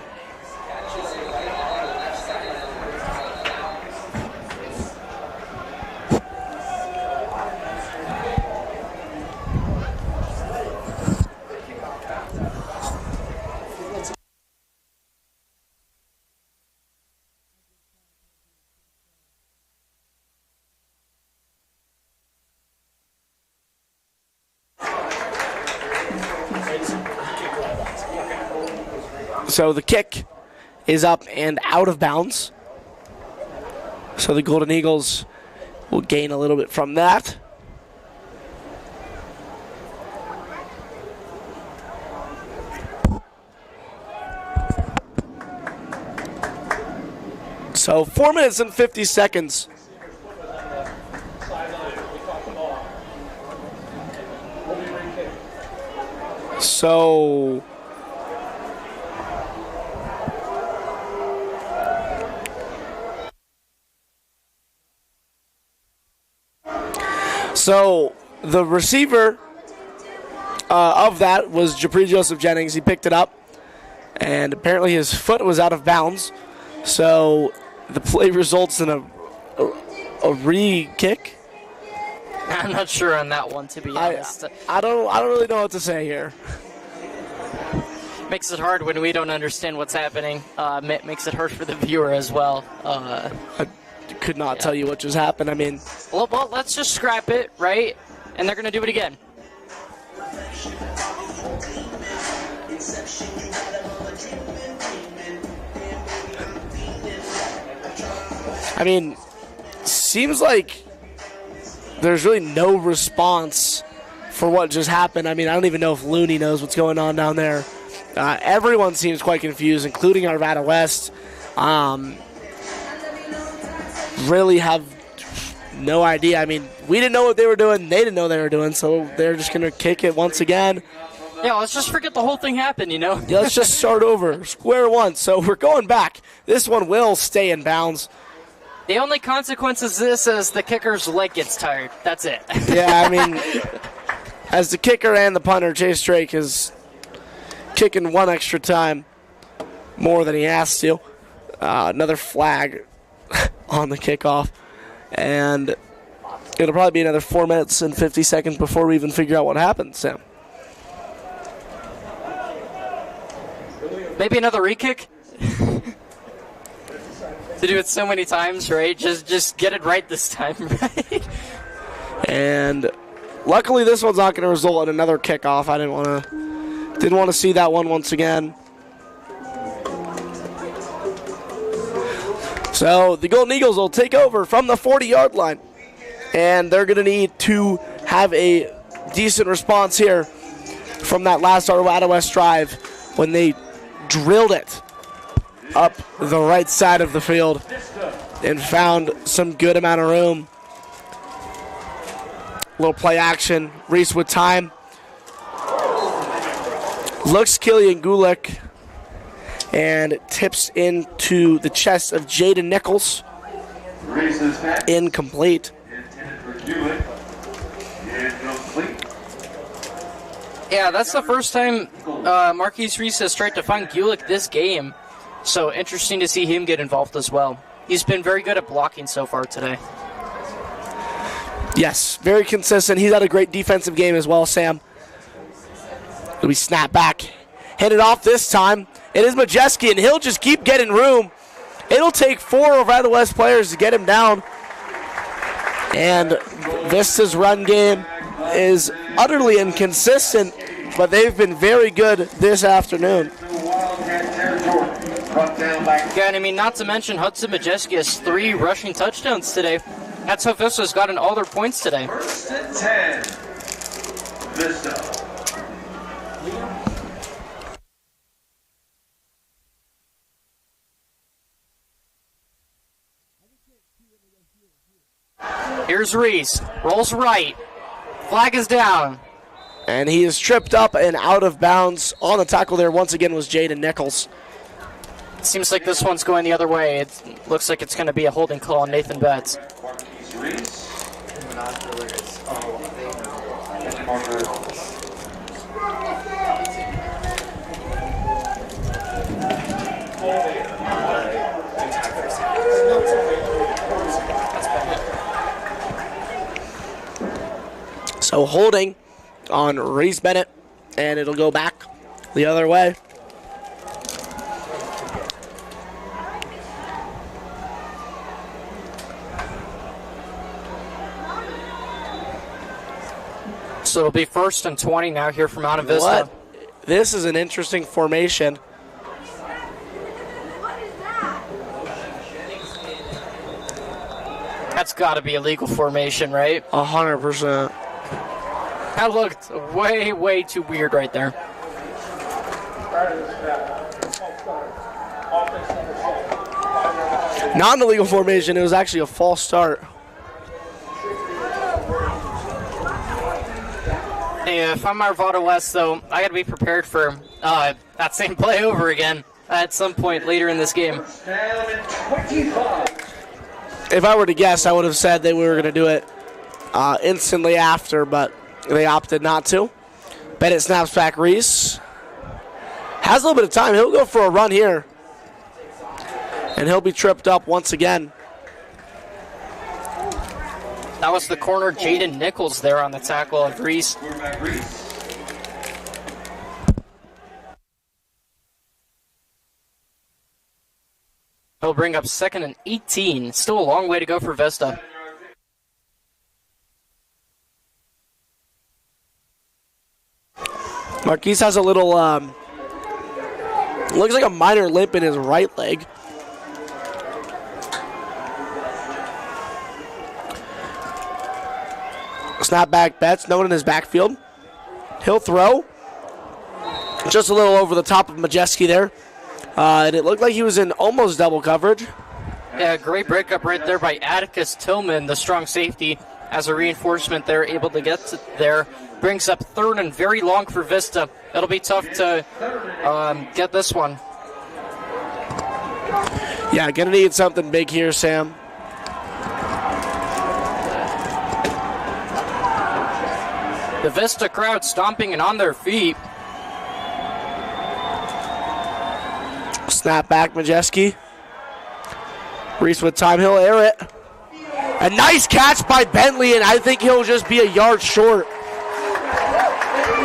F: So the kick is up and out of bounds. So the Golden Eagles will gain a little bit from that. So 4 minutes and 50 seconds. So the receiver of that was Japri Joseph Jennings. He picked it up, and apparently his foot was out of bounds. So the play results in a re-kick.
E: I'm not sure on that one, to be honest.
F: I don't really know what to say here.
E: Makes it hard when we don't understand what's happening. Makes it hard for the viewer as well.
F: I could not tell you what just happened. I mean,
E: well, let's just scrap it, right? And they're going to do it again.
F: I mean, seems like there's really no response for what just happened. I mean, I don't even know if Looney knows what's going on down there. Everyone seems quite confused, including Arvada West. Really have no idea. I mean, we didn't know what they were doing. They didn't know they were doing, so they're just going to kick it once again.
E: Yeah, let's just forget the whole thing happened, you know?
F: Yeah, let's just start over. Square one. So we're going back. This one will stay in bounds.
E: The only consequence is this is the kicker's leg gets tired. That's it.
F: Yeah, I mean, as the kicker and the punter, Chase Drake is kicking one extra time more than he has to. Another flag on the kickoff. And it'll probably be another 4 minutes and 50 seconds before we even figure out what happened, Sam.
E: Maybe another re-kick? To do it so many times, right? Just get it right this time, right?
F: And luckily this one's not going to result in another kickoff. I didn't want to see that one once again. So the Golden Eagles will take over from the 40-yard line. And they're going to need to have a decent response here from that last Arvada West drive when they drilled it up the right side of the field and found some good amount of room. Little play action. Reese with time. Looks Killian Gulick and tips into the chest of Jaden Nichols. Incomplete.
E: Yeah, that's the first time Marquise Reese has tried to find Gulick this game. So interesting to see him get involved as well. He's been very good at blocking so far today.
F: Yes, very consistent. He's had a great defensive game as well, Sam. We snap back. Handed off this time. It is Majeski, and he'll just keep getting room. It'll take 4 of the West players to get him down. And Vista's run game is utterly inconsistent, but they've been very good this afternoon.
E: Yeah, and I mean, not to mention Hudson Majeski has 3 rushing touchdowns today. That's how Vista's gotten all their points today.
C: 1st and 10. Vista.
E: Here's Reese. Rolls right. Flag is down.
F: And he is tripped up and out of bounds. On the tackle there once again was Jaden Nichols.
E: It seems like this one's going the other way. It looks like it's going to be a holding call on Nathan Betts.
F: So holding on Reese Bennett, and it'll go back the other way.
E: So it'll be 1st and 20 now here from Mount Vista.
F: What? This is an interesting formation.
E: That's got to be a legal formation, right?
F: 100%.
E: That looked way, way too weird right there.
F: Not an illegal formation. It was actually a false start.
E: Hey, if I'm Arvada West, though, I got to be prepared for that same play over again at some point later in this game.
F: If I were to guess, I would have said that we were going to do it instantly after, but they opted not to. Bennett snaps back. Reese has a little bit of time. He'll go for a run here, and he'll be tripped up once again.
E: That was the corner, Jaden Nichols, there on the tackle of Reese. He'll bring up 2nd and 18. Still a long way to go for Vista.
F: Marquise has a little, looks like a minor limp in his right leg. Snap back Betts, no one in his backfield. He'll throw. Just a little over the top of Majeski there. And it looked like he was in almost double coverage.
E: Yeah, great breakup right there by Atticus Tillman, the strong safety, as a reinforcement there, able to get to there. Brings up 3rd and very long for Vista. It'll be tough to get this one.
F: Yeah, gonna need something big here, Sam.
E: The Vista crowd stomping and on their feet.
F: Snap back, Majeski. Reese with time, he'll air it. A nice catch by Bentley, and I think he'll just be a yard short.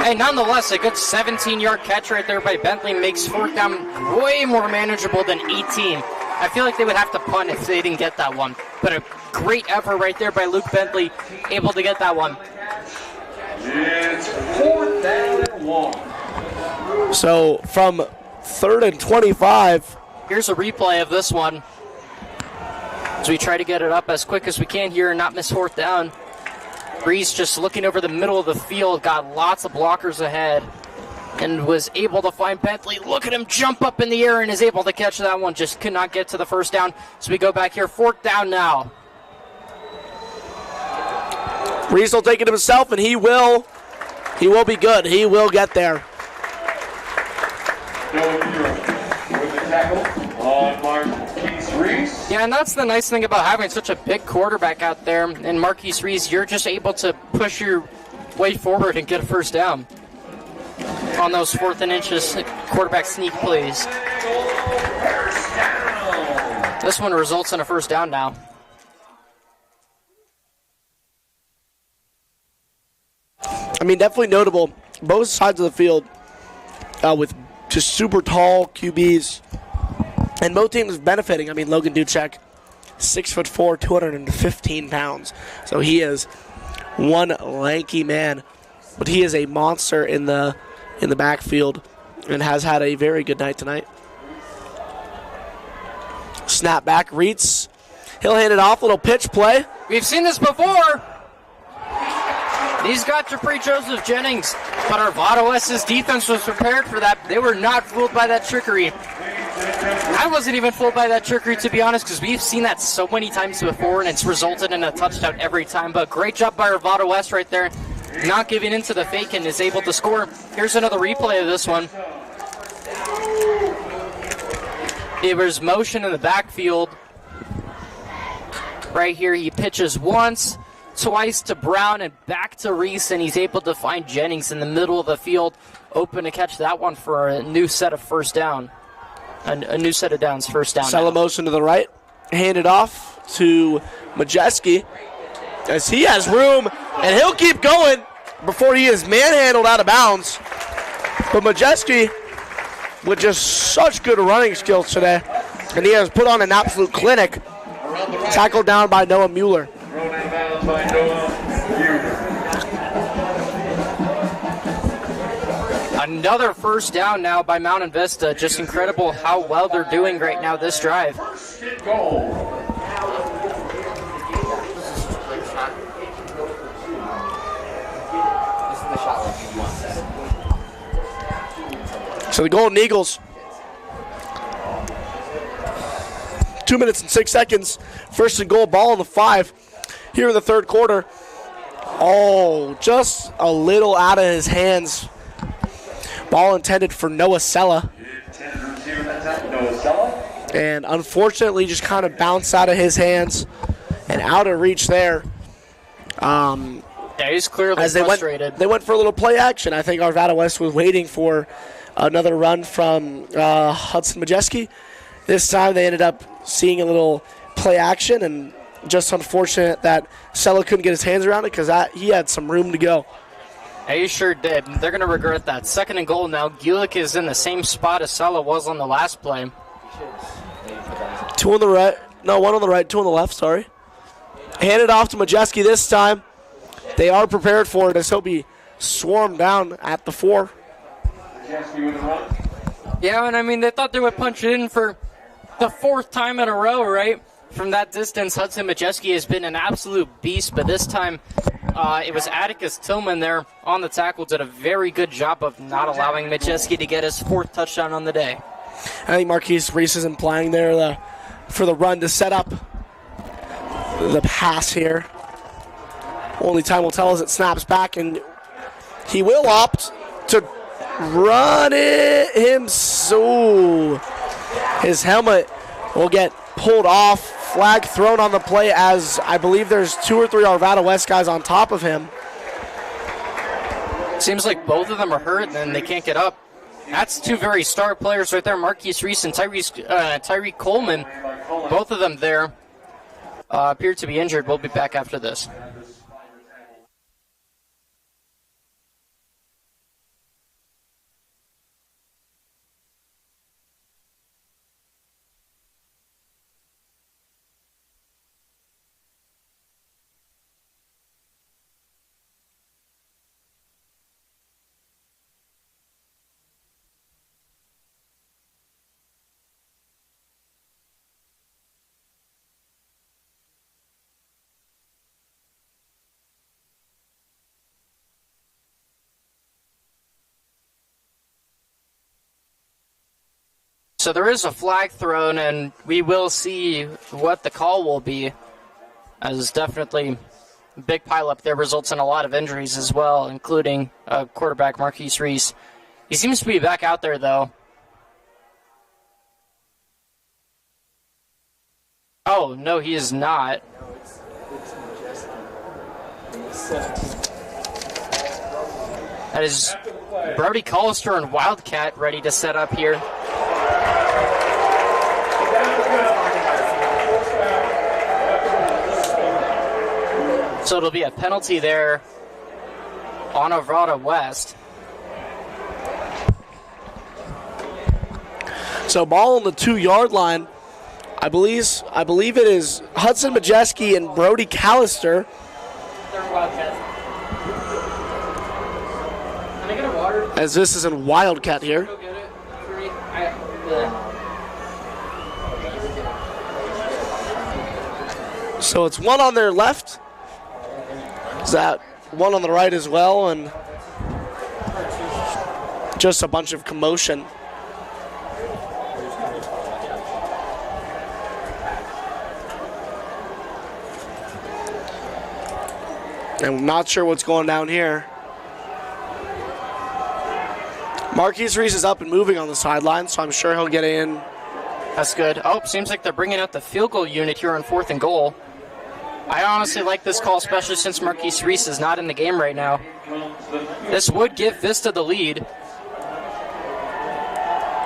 E: Hey, nonetheless, a good 17-yard catch right there by Bentley makes 4th down way more manageable than 18. I feel like they would have to punt if they didn't get that one. But a great effort right there by Luke Bentley, able to get that one.
C: It's 4th down and 1.
F: So from 3rd and 25.
E: Here's a replay of this one. we try to get it up as quick as we can here and not miss fourth down. Reese just looking over the middle of the field, got lots of blockers ahead, and was able to find Bentley. Look at him jump up in the air and is able to catch that one. Just could not get to the first down. So we go back here, fourth down now.
F: Reese will take it himself, and he will be good. He will get there.
C: With the tackle on Marquise Reese.
E: Yeah, and that's the nice thing about having such a big quarterback out there. And Marquise Reese, you're just able to push your way forward and get a first down on those 4th and inches quarterback sneak plays. This one results in a first down now.
F: I mean, definitely notable. Both sides of the field with just super tall QBs. And both teams benefiting. I mean, Logan Duchek, 6'4", 215 pounds. So he is one lanky man. But he is a monster in the backfield and has had a very good night tonight. Snap back, Reitz. He'll hand it off, little pitch play.
E: We've seen this before. He's got Dupree Joseph Jennings, but Arvada West's defense was prepared for that. They were not fooled by that trickery. I wasn't even fooled by that trickery, to be honest, because we've seen that so many times before, and it's resulted in a touchdown every time. But great job by Arvada West right there, not giving in to the fake and is able to score. Here's another replay of this one. There was motion in the backfield. Right here, he pitches once, twice to Brown, and back to Reese, and he's able to find Jennings in the middle of the field, open to catch that one for a new set of first down. A new set of downs, first down.
F: Sella motion to the right, hand it off to Majeski as he has room, and he'll keep going before he is manhandled out of bounds. But Majeski with just such good running skills today, and he has put on an absolute clinic. Tackled down by Noah Mueller.
E: Another first down now by Mountain Vista. Just incredible how well they're doing right now this drive.
F: So the Golden Eagles, 2 minutes and 6 seconds. First and goal, ball on the 5 here in the third quarter. Oh, just a little out of his hands. Ball intended for Noah Sella. And unfortunately just kind of bounced out of his hands and out of reach there.
E: Yeah, he's clearly frustrated.
F: They went for a little play action. I think Arvada West was waiting for another run from Hudson Majeski. This time they ended up seeing a little play action, and just unfortunate that Sella couldn't get his hands around it because he had some room to go.
E: Yeah, he sure did. They're going to regret that. Second and goal now. Gulick is in the same spot as Sella was on the last play.
F: Two on the right. No, one on the right, two on the left, sorry. Handed off to Majeski this time. They are prepared for it as he'll be swarmed down at the 4.
E: Yeah, and I mean, they thought they would punch it in for the 4th time in a row, right? From that distance, Hudson Majeski has been an absolute beast, but this time it was Atticus Tillman there on the tackle. Did a very good job of not allowing Majeski to get his 4th touchdown on the day.
F: I think Marquise Reese is implying there for the run to set up the pass here. Only time will tell as it snaps back, and he will opt to run it himself. His helmet will get pulled off. Flag thrown on the play as I believe there's 2 or 3 Arvada West guys on top of him.
E: Seems like both of them are hurt and they can't get up. That's 2 very star players right there, Marquise Reese and Tyreek Coleman. Both of them there appear to be injured. We'll be back after this. So there is a flag thrown, and we will see what the call will be, as definitely a big pileup there results in a lot of injuries as well, including quarterback Marquise Reese. He seems to be back out there, though. Oh, no, he is not. That is Brody Callister and Wildcat ready to set up here. So it'll be a penalty there on Arvada West.
F: So ball on the 2-yard line. I believe it is Hudson Majeski and Brody Callister.
E: Can I get a water?
F: As this is in Wildcat here.
E: Go get it.
F: So it's one on their left. Is that one on the right as well? And just a bunch of commotion. I'm not sure what's going down here. Marquise Reese is up and moving on the sideline, so I'm sure he'll get in.
E: That's good. Oh, seems like they're bringing out the field goal unit here on 4th and goal. I honestly like this call, especially since Marquise Reese is not in the game right now. This would give Vista the lead.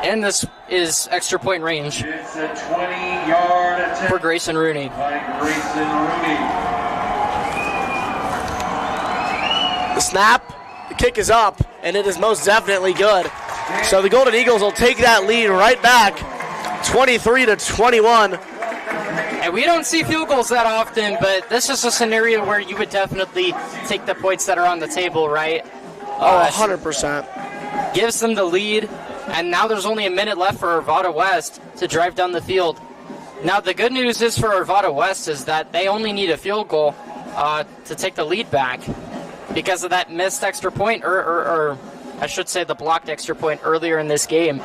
E: And this is extra point range.
C: It's a 20-yard attempt
E: for Grayson Rooney.
C: by Grayson Rooney.
F: The snap, the kick is up, and it is most definitely good. So the Golden Eagles will take that lead right back, 23-21.
E: And we don't see field goals that often, but this is a scenario where you would definitely take the points that are on the table, right?
F: Oh, 100%.
E: Gives them the lead, and now there's only a minute left for Arvada West to drive down the field. Now, the good news is for Arvada West is that they only need a field goal to take the lead back because of that missed extra point, or I should say the blocked extra point earlier in this game.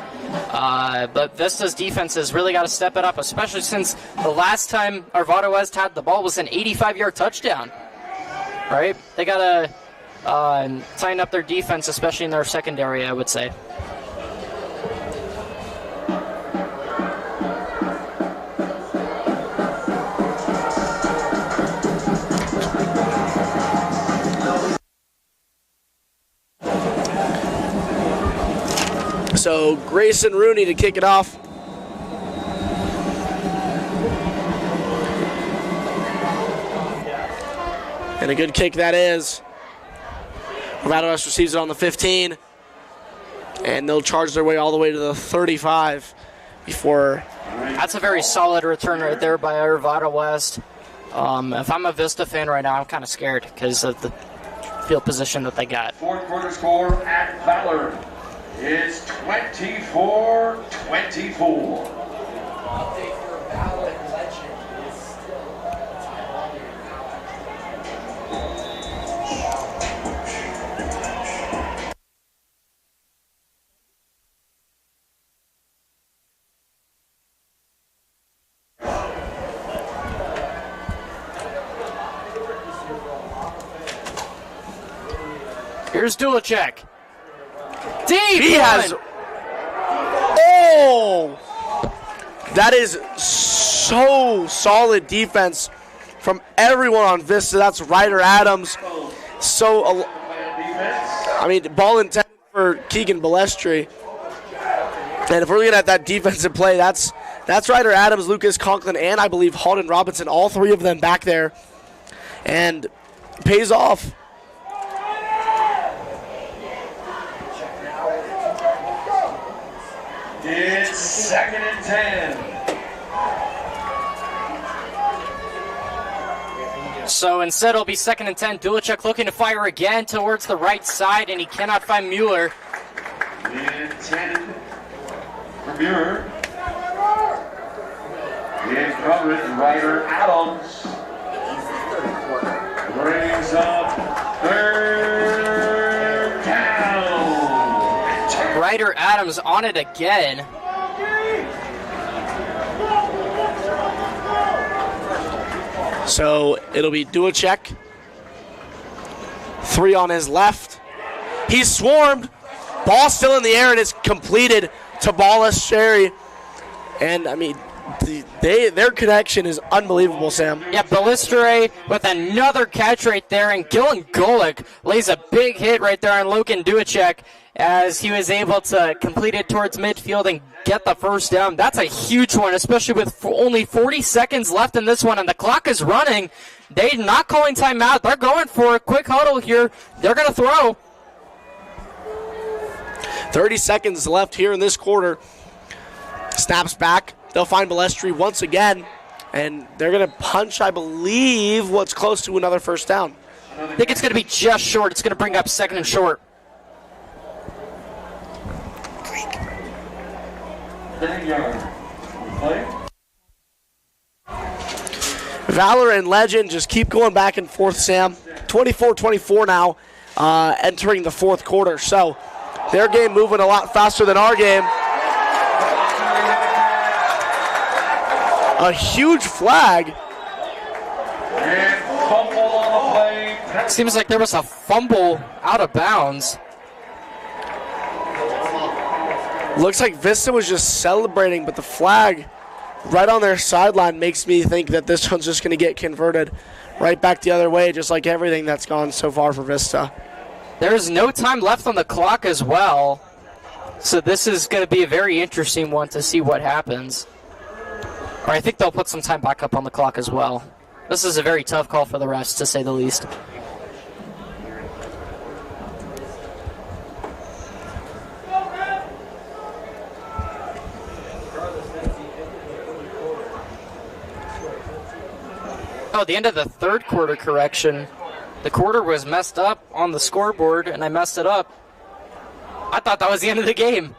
E: But Vista's defense has really got to step it up, especially since the last time Arvada West had the ball was an 85-yard touchdown, right? They got to tighten up their defense, especially in their secondary, I would say.
F: So Grayson Rooney to kick it off. And a good kick that is. Arvada West receives it on the 15. And they'll charge their way all the way to the 35 before.
E: That's a very solid return right there by Arvada West. If I'm a Vista fan right now, I'm kind of scared because of the field position that they got.
C: Fourth quarter score at Ballard is 24-24.
E: Here's Dulicek. Deep
F: He
E: run.
F: has. Oh! That is so solid defense from everyone on Vista. That's Ryder Adams. So, I mean, ball intended for Keegan Balestri. And if we're looking at that defensive play, that's Ryder Adams, Lucas Conklin, and I believe Halden Robinson, all three of them back there. And pays off.
C: It's 2nd and 10.
E: So instead it'll be 2nd and 10. Dulicek looking to fire again towards the right side, and he cannot find Mueller.
C: Intended for Muir. In coverage, Ryder Adams brings up 3rd down.
E: Ryder Adams on it again.
F: So it'll be Duacek. 3 on his left. He's swarmed. Ball still in the air, and it's completed to Ballas Sherry. And, I mean, their connection is unbelievable, Sam.
E: Yeah, Ballistere with another catch right there, and Gillen Golick lays a big hit right there on Logan Duacek as he was able to complete it towards midfield and get the first down. That's a huge one, especially with only 40 seconds left in this one, and the clock is running. They're not calling timeout. They're going for a quick huddle here. They're going to throw.
F: 30 seconds left here in this quarter. Snaps back. They'll find Balestri once again, and they're going to punch, I believe, what's close to another first down.
E: I think it's going to be just short. It's going to bring up second and short.
F: Valor and Legend just keep going back and forth, Sam. 24-24 now, entering the fourth quarter. So their game moving a lot faster than our game. A huge flag.
E: Seems like there was a fumble out of bounds.
F: Looks like Vista was just celebrating, but the flag right on their sideline makes me think that this one's just going to get converted right back the other way, just like everything that's gone so far for Vista.
E: There's no time left on the clock as well, so this is going to be a very interesting one to see what happens. Or I think they'll put some time back up on the clock as well. This is a very tough call for the refs, to say the least. Oh, the end of the third quarter correction. The quarter was messed up on the scoreboard, and I messed it up. I thought that was the end of the game.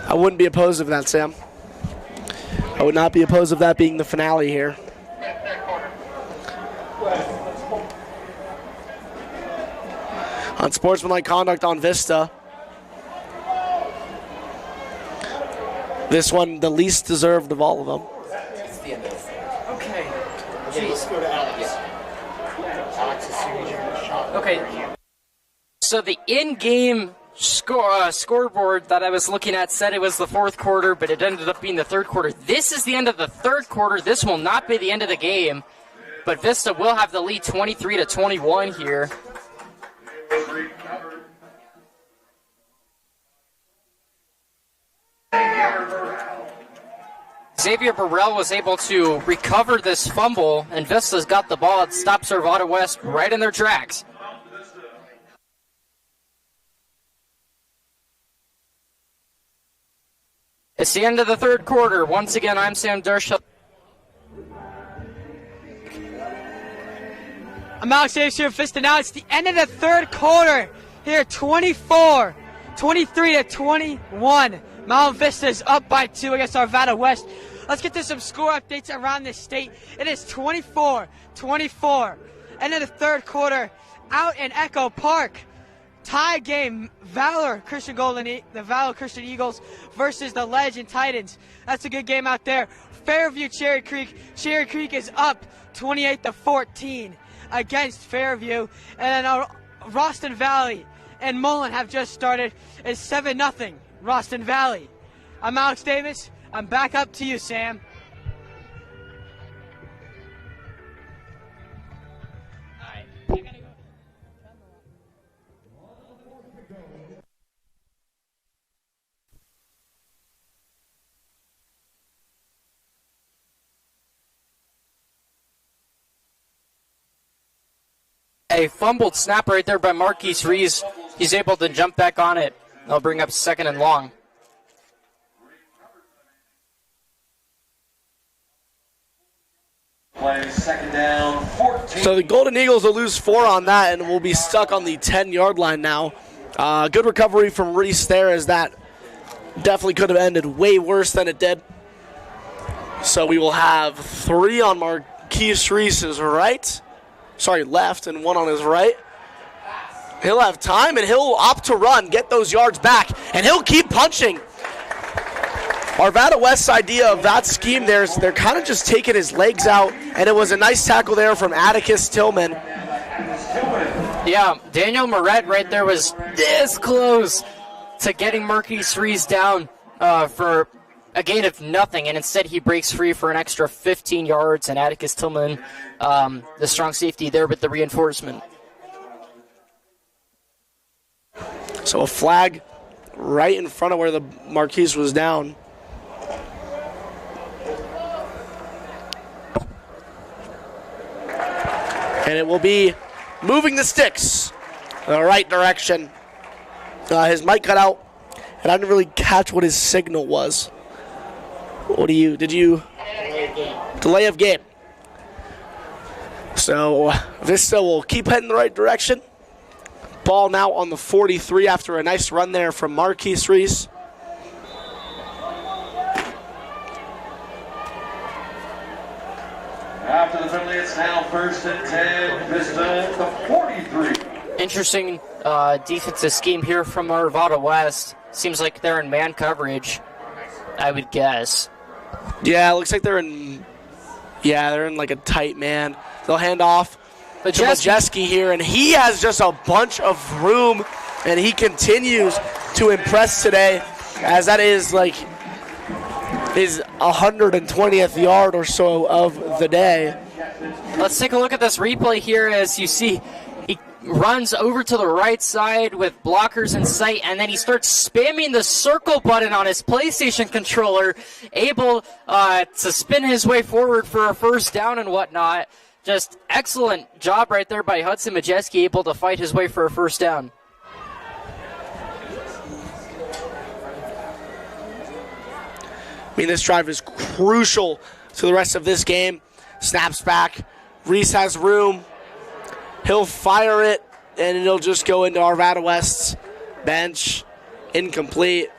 F: I wouldn't be opposed to that, Sam. I would not be opposed to that being the finale here. Unsportsmanlike conduct on Vista. This one, the least deserved of all of them.
G: It's the end of it. Okay. Yeah, let's go to Alex. Alex, as soon as you're in the shot.
E: Okay. So the in-game scoreboard that I was looking at said it was the fourth quarter, but it ended up being the third quarter. This is the end of the third quarter. This will not be the end of the game, but Vista will have the lead 23-21 here. Xavier Burrell was able to recover this fumble, and Vista's got the ball. It stops Arvada West right in their tracks. It's the end of the third quarter. Once again, I'm Sam Dershall.
B: I'm Alex Davis here, Vista. Now it's the end of the third quarter. Here, 23-21. Mount Vista is up by 2 against Arvada West. Let's get to some score updates around the state. It is 24-24. End of the third quarter out in Echo Park. Tie game, the Valor Christian Eagles versus the Legend Titans. That's a good game out there. Fairview Cherry Creek. Cherry Creek is up 28-14 against Fairview. And then Roston Valley and Mullen have just started. It's 7-0. Roston Valley. I'm Alex Davis. I'm back up to you, Sam.
E: A fumbled snap right there by Marquise Rees. He's able to jump back on it. They'll bring up second and long.
C: Second down, 14.
F: So the Golden Eagles will lose 4 on that and will be stuck on the 10-yard line now. Good recovery from Reese there, as that definitely could have ended way worse than it did. So we will have 3 on Marquise Reese's left, and 1 on his right. He'll have time, and he'll opt to run, get those yards back, and he'll keep punching. Arvada West's idea of that scheme there is they're kind of just taking his legs out, and it was a nice tackle there from Atticus Tillman.
E: Yeah, Daniel Moret right there was this close to getting Marquise Reese down for a gain of nothing, and instead he breaks free for an extra 15 yards, and Atticus Tillman, the strong safety there with the reinforcement.
F: So a flag right in front of where the Marquise was down. And it will be moving the sticks in the right direction. His mic cut out, and I didn't really catch what his signal was. Did you? Delay of game. So Vista will keep heading the right direction. Ball now on the 43 after a nice run there from Marquise Reese.
C: After the penalty, it's now 1st and 10, Vista, the 43.
E: Interesting defensive scheme here from Arvada West. Seems like they're in man coverage, I would guess.
F: Yeah, it looks like they're in like a tight man. They'll hand off to Majeski here, and he has just a bunch of room, and he continues to impress today, as that is like his 120th yard or so of the day.
E: Let's take a look at this replay here. As you see, he runs over to the right side with blockers in sight, and then he starts spamming the circle button on his PlayStation controller, able to spin his way forward for a first down and whatnot. Just excellent job right there by Hudson Majeski, able to fight his way for a first down.
F: I mean, this drive is crucial to the rest of this game. Snaps back. Reese has room. He'll fire it, and it'll just go into Arvada West's bench. Incomplete.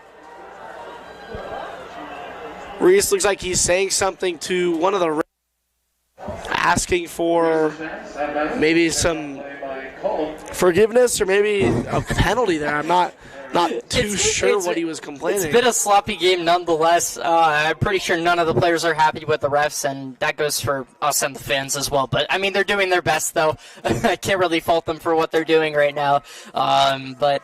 F: Reese looks like he's saying something to one of the asking for maybe some forgiveness or maybe a penalty there. I'm not too sure what he was complaining.
E: It's been a sloppy game nonetheless. I'm pretty sure none of the players are happy with the refs, and that goes for us and the fans as well. But, I mean, they're doing their best, though. I can't really fault them for what they're doing right now. But,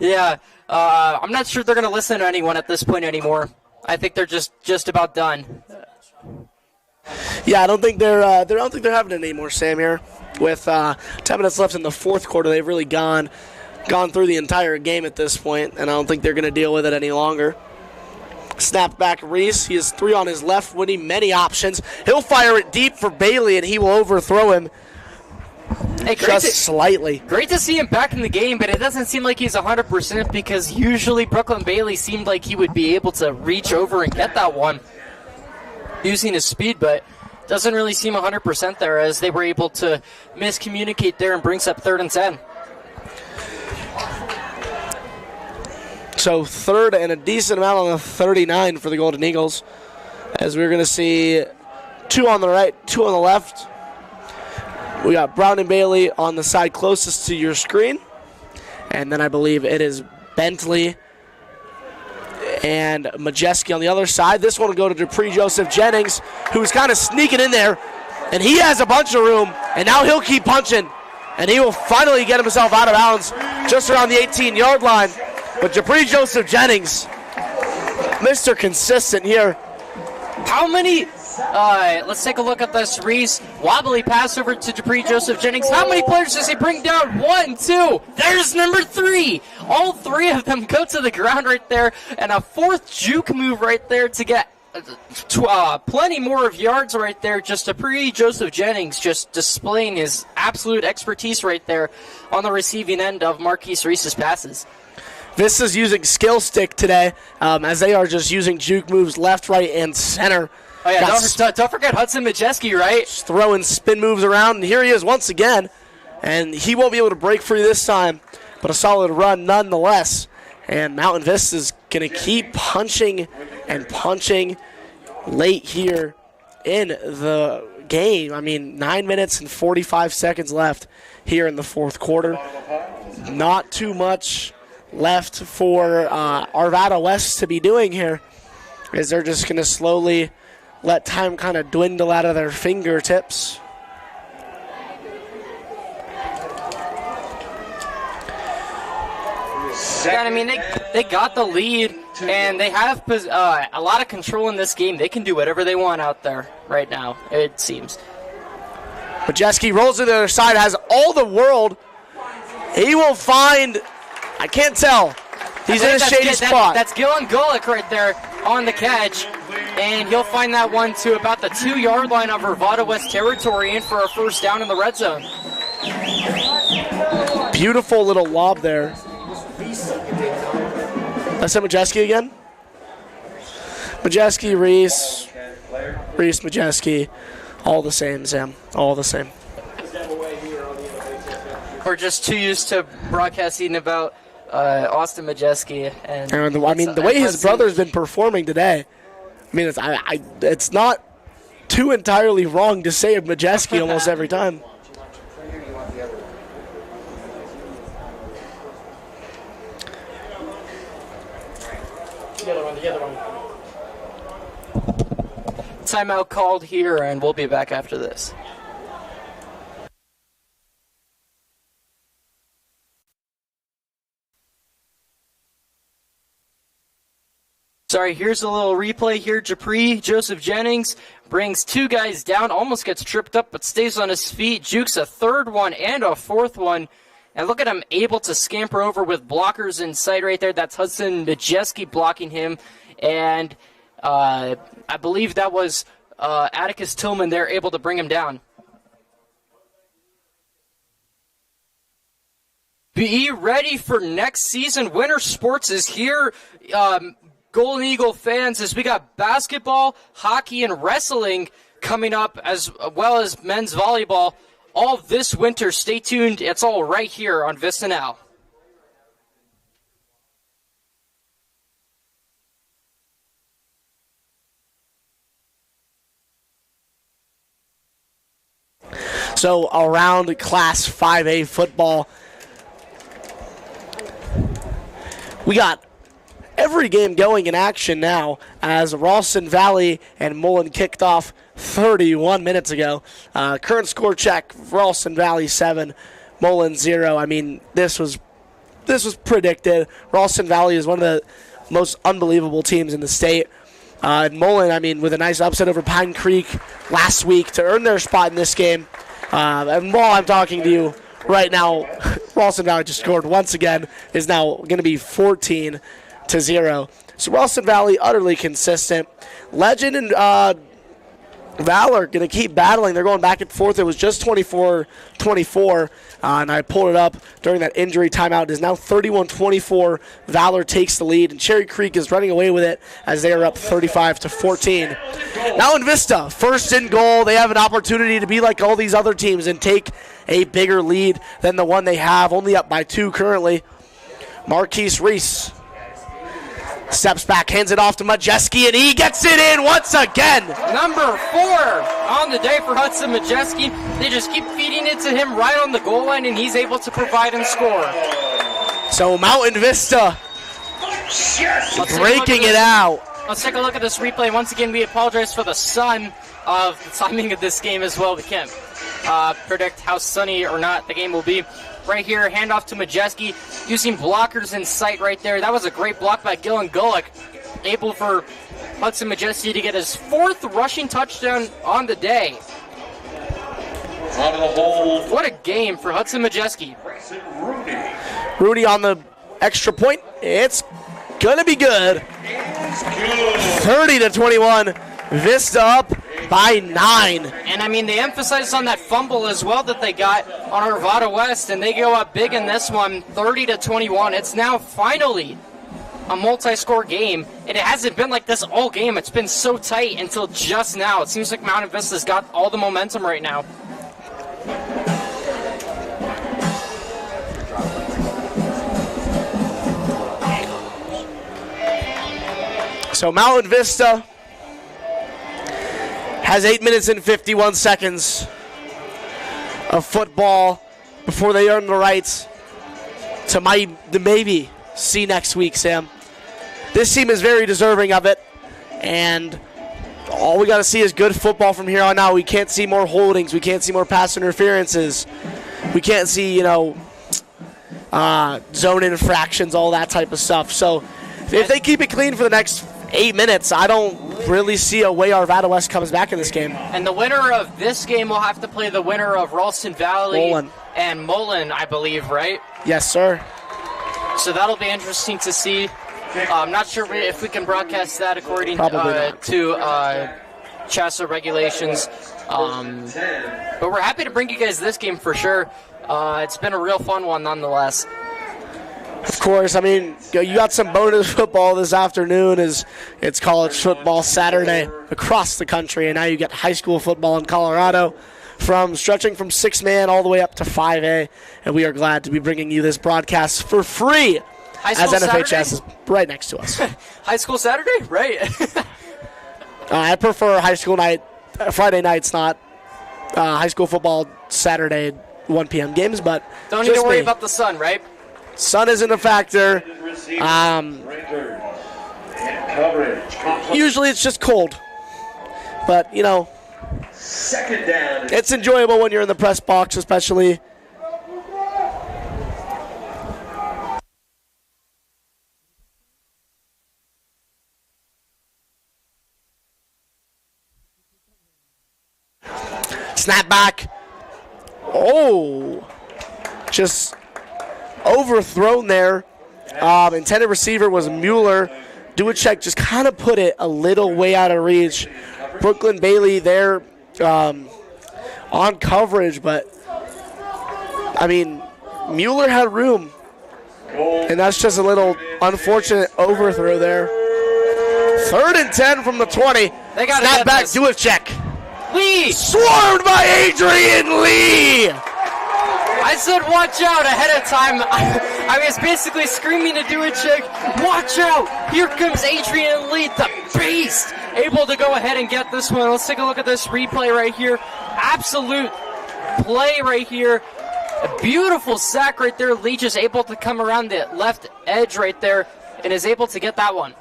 E: yeah, I'm not sure they're going to listen to anyone at this point anymore. I think they're just about done.
F: Yeah, I don't think they're having it anymore, Sam, here. With 10 minutes left in the fourth quarter, they've really gone through the entire game at this point, and I don't think they're going to deal with it any longer. Snap back Reese. He has 3 on his left, winning many options. He'll fire it deep for Bailey, and he will overthrow him slightly.
E: Great to see him back in the game, but it doesn't seem like he's 100% because usually Brooklyn Bailey seemed like he would be able to reach over and get that one using his speed, but doesn't really seem 100% there as they were able to miscommunicate there and brings up 3rd and 10.
F: So 3rd and a decent amount on the 39 for the Golden Eagles, as we're going to see 2 on the right, 2 on the left. We got Brown and Bailey on the side closest to your screen, and then I believe it is Bentley and Majeski on the other side. This one will go to Dupree Joseph Jennings, who's kind of sneaking in there, and he has a bunch of room, and now he'll keep punching, and he will finally get himself out of bounds just around the 18-yard line. But Dupree Joseph Jennings, Mr. Consistent here.
E: How many, let's take a look at this. Reese, wobbly pass over to Dupree Joseph Jennings. How many players does he bring down? 1, 2, there's number 3. All 3 of them go to the ground right there, and a 4th juke move right there to get plenty more of yards right there. Just Dupree Joseph Jennings just displaying his absolute expertise right there on the receiving end of Marquise Reese's passes.
F: Vista's using skill stick today, as they are just using juke moves left, right, and center.
E: Oh, yeah, don't forget Hudson Majeski, right?
F: Just throwing spin moves around, and here he is once again. And he won't be able to break free this time, but a solid run nonetheless. And Mountain Vista's going to keep punching and punching late here in the game. I mean, 9 minutes and 45 seconds left here in the fourth quarter. Not too much left for Arvada West to be doing here. Is they're just going to slowly let time kind of dwindle out of their fingertips.
E: Yeah, I mean, they got the lead, and they have a lot of control in this game. They can do whatever they want out there right now, it seems.
F: Majeski rolls to the other side, has all the world. He will find, I can't tell. He's in a shady spot.
E: That's Gillen Golick right there on the catch, and he'll find that one to about the 2-yard line of Arvada West territory in for a first down in the red zone.
F: Beautiful little lob there. That's it, Majeski again? Majeski, Reese, Majeski. All the same, Sam. All the same.
E: We're just too used to broadcasting about Austin Majeski. And
F: I mean, the way his brother's been performing today, I mean, it's not too entirely wrong to say Majeski almost every time.
G: The other one.
E: Timeout called here, and we'll be back after this. Sorry, here's a little replay here. Joseph Jennings brings 2 guys down, almost gets tripped up, but stays on his feet, jukes a 3rd one and a 4th one. And look at him able to scamper over with blockers in sight right there. That's Hudson Majeski blocking him. And I believe that was Atticus Tillman there able to bring him down. Be ready for next season. Winter Sports is here. Golden Eagle fans, as we got basketball, hockey, and wrestling coming up, as well as men's volleyball all this winter. Stay tuned. It's all right here on Vista Now.
F: So around Class 5A football, we got every game going in action now as Ralston Valley and Mullen kicked off 31 minutes ago. Current score check, Ralston Valley 7, Mullen 0. I mean, this was predicted. Ralston Valley is one of the most unbelievable teams in the state. And Mullen, I mean, with a nice upset over Pine Creek last week to earn their spot in this game. And while I'm talking to you right now, Ralston Valley just scored once again, is now going to be 14-0. So Ralston Valley utterly consistent. Legend and Valor going to keep battling. They're going back and forth. It was just 24-24, and I pulled it up during that injury timeout. It is now 31-24. Valor takes the lead, and Cherry Creek is running away with it as they are up 35-14. Now in Vista, first and goal. They have an opportunity to be like all these other teams and take a bigger lead than the one they have, only up by 2 currently. Marquise Reese steps back, hands it off to Majeski, and he gets it in once again.
E: Number 4 on the day for Hudson Majeski. They just keep feeding it to him right on the goal line, and he's able to provide and score.
F: So Mountain Vista breaking it out.
E: Let's take a look at this replay. Once again, we apologize for the sun of the timing of this game as well. We can't predict how sunny or not the game will be. Right here, handoff to Majeski, using blockers in sight right there. That was a great block by Gillen Golick, able for Hudson Majeski to get his 4th rushing touchdown on the day. What a game for Hudson Majeski.
F: Rudy on the extra point. It's going to be good. 30-21. Vista up by 9.
E: And I mean, they emphasized on that fumble as well that they got on Arvada West, and they go up big in this one, 30-21. It's now finally a multi-score game, and it hasn't been like this all game. It's been so tight until just now. It seems like Mountain Vista's got all the momentum right now.
F: So Mountain Vista has 8 minutes and 51 seconds of football before they earn the rights to maybe see next week, Sam. This team is very deserving of it, And all we got to see is good football from here on out. We can't see more holdings. We can't see more pass interferences. We can't see, zone infractions, all that type of stuff. So if they keep it clean for the next 8 minutes, I don't really see a way Arvada West comes back in this game.
E: And the winner of this game will have to play the winner of Ralston Valley and Mullen, I believe, right?
F: Yes, sir.
E: So that'll be interesting to see. I'm not sure if we can broadcast that according to CHSAA regulations. But we're happy to bring you guys this game for sure. It's been a real fun one nonetheless.
F: Of course, I mean, you got some bonus football this afternoon as it's college football Saturday across the country, and now you get high school football in Colorado stretching from 6-man all the way up to 5A, and we are glad to be bringing you this broadcast for free as NFHS Saturday? Is right next to us.
E: High school Saturday? Right.
F: I prefer high school night, Friday nights, not high school football Saturday 1 p.m. games, but
E: don't need to worry about the sun, right?
F: Sun isn't a factor. Usually it's just cold. But, it's enjoyable when you're in the press box, especially. Snap back. Oh, just overthrown there. Intended receiver was Mueller. Duacek just kind of put it a little way out of reach. Brooklyn Bailey there on coverage, but I mean, Mueller had room, and that's just a little unfortunate overthrow there. 3rd and 10 from the 20.
E: They got
F: snap back. Duacek.
E: Lee
F: swarmed by Adrian Lee.
E: I said watch out ahead of time. I was basically screaming to Duacek, watch out! Here comes Adrian Lee, the beast, able to go ahead and get this one. Let's take a look at this replay right here. Absolute play right here. A beautiful sack right there. Lee just able to come around the left edge right there and is able to get that one.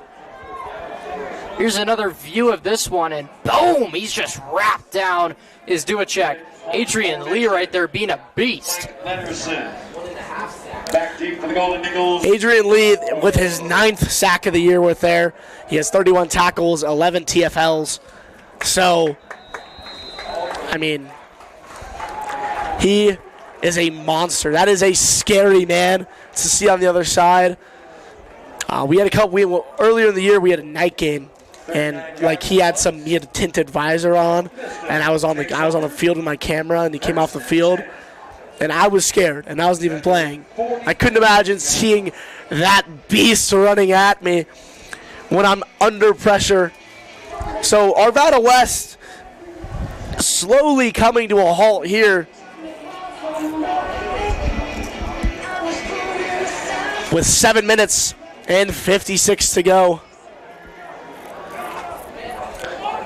E: Here's another view of this one, and boom, he's just wrapped down is Duacek. Adrian Lee right there being a beast.
C: Back deep for the Golden Eagles.
F: Adrian Lee with his 9th sack of the year with there. He has 31 tackles, 11 TFLs. So, I mean, he is a monster. That is a scary man to see on the other side. We had a couple. Earlier in the year, we had a night game, and he had a tinted visor on, and I was on the field with my camera, and he came off the field, and I was scared, and I wasn't even playing. I couldn't imagine seeing that beast running at me when I'm under pressure. So Arvada West slowly coming to a halt here with 7 minutes and 56 to go.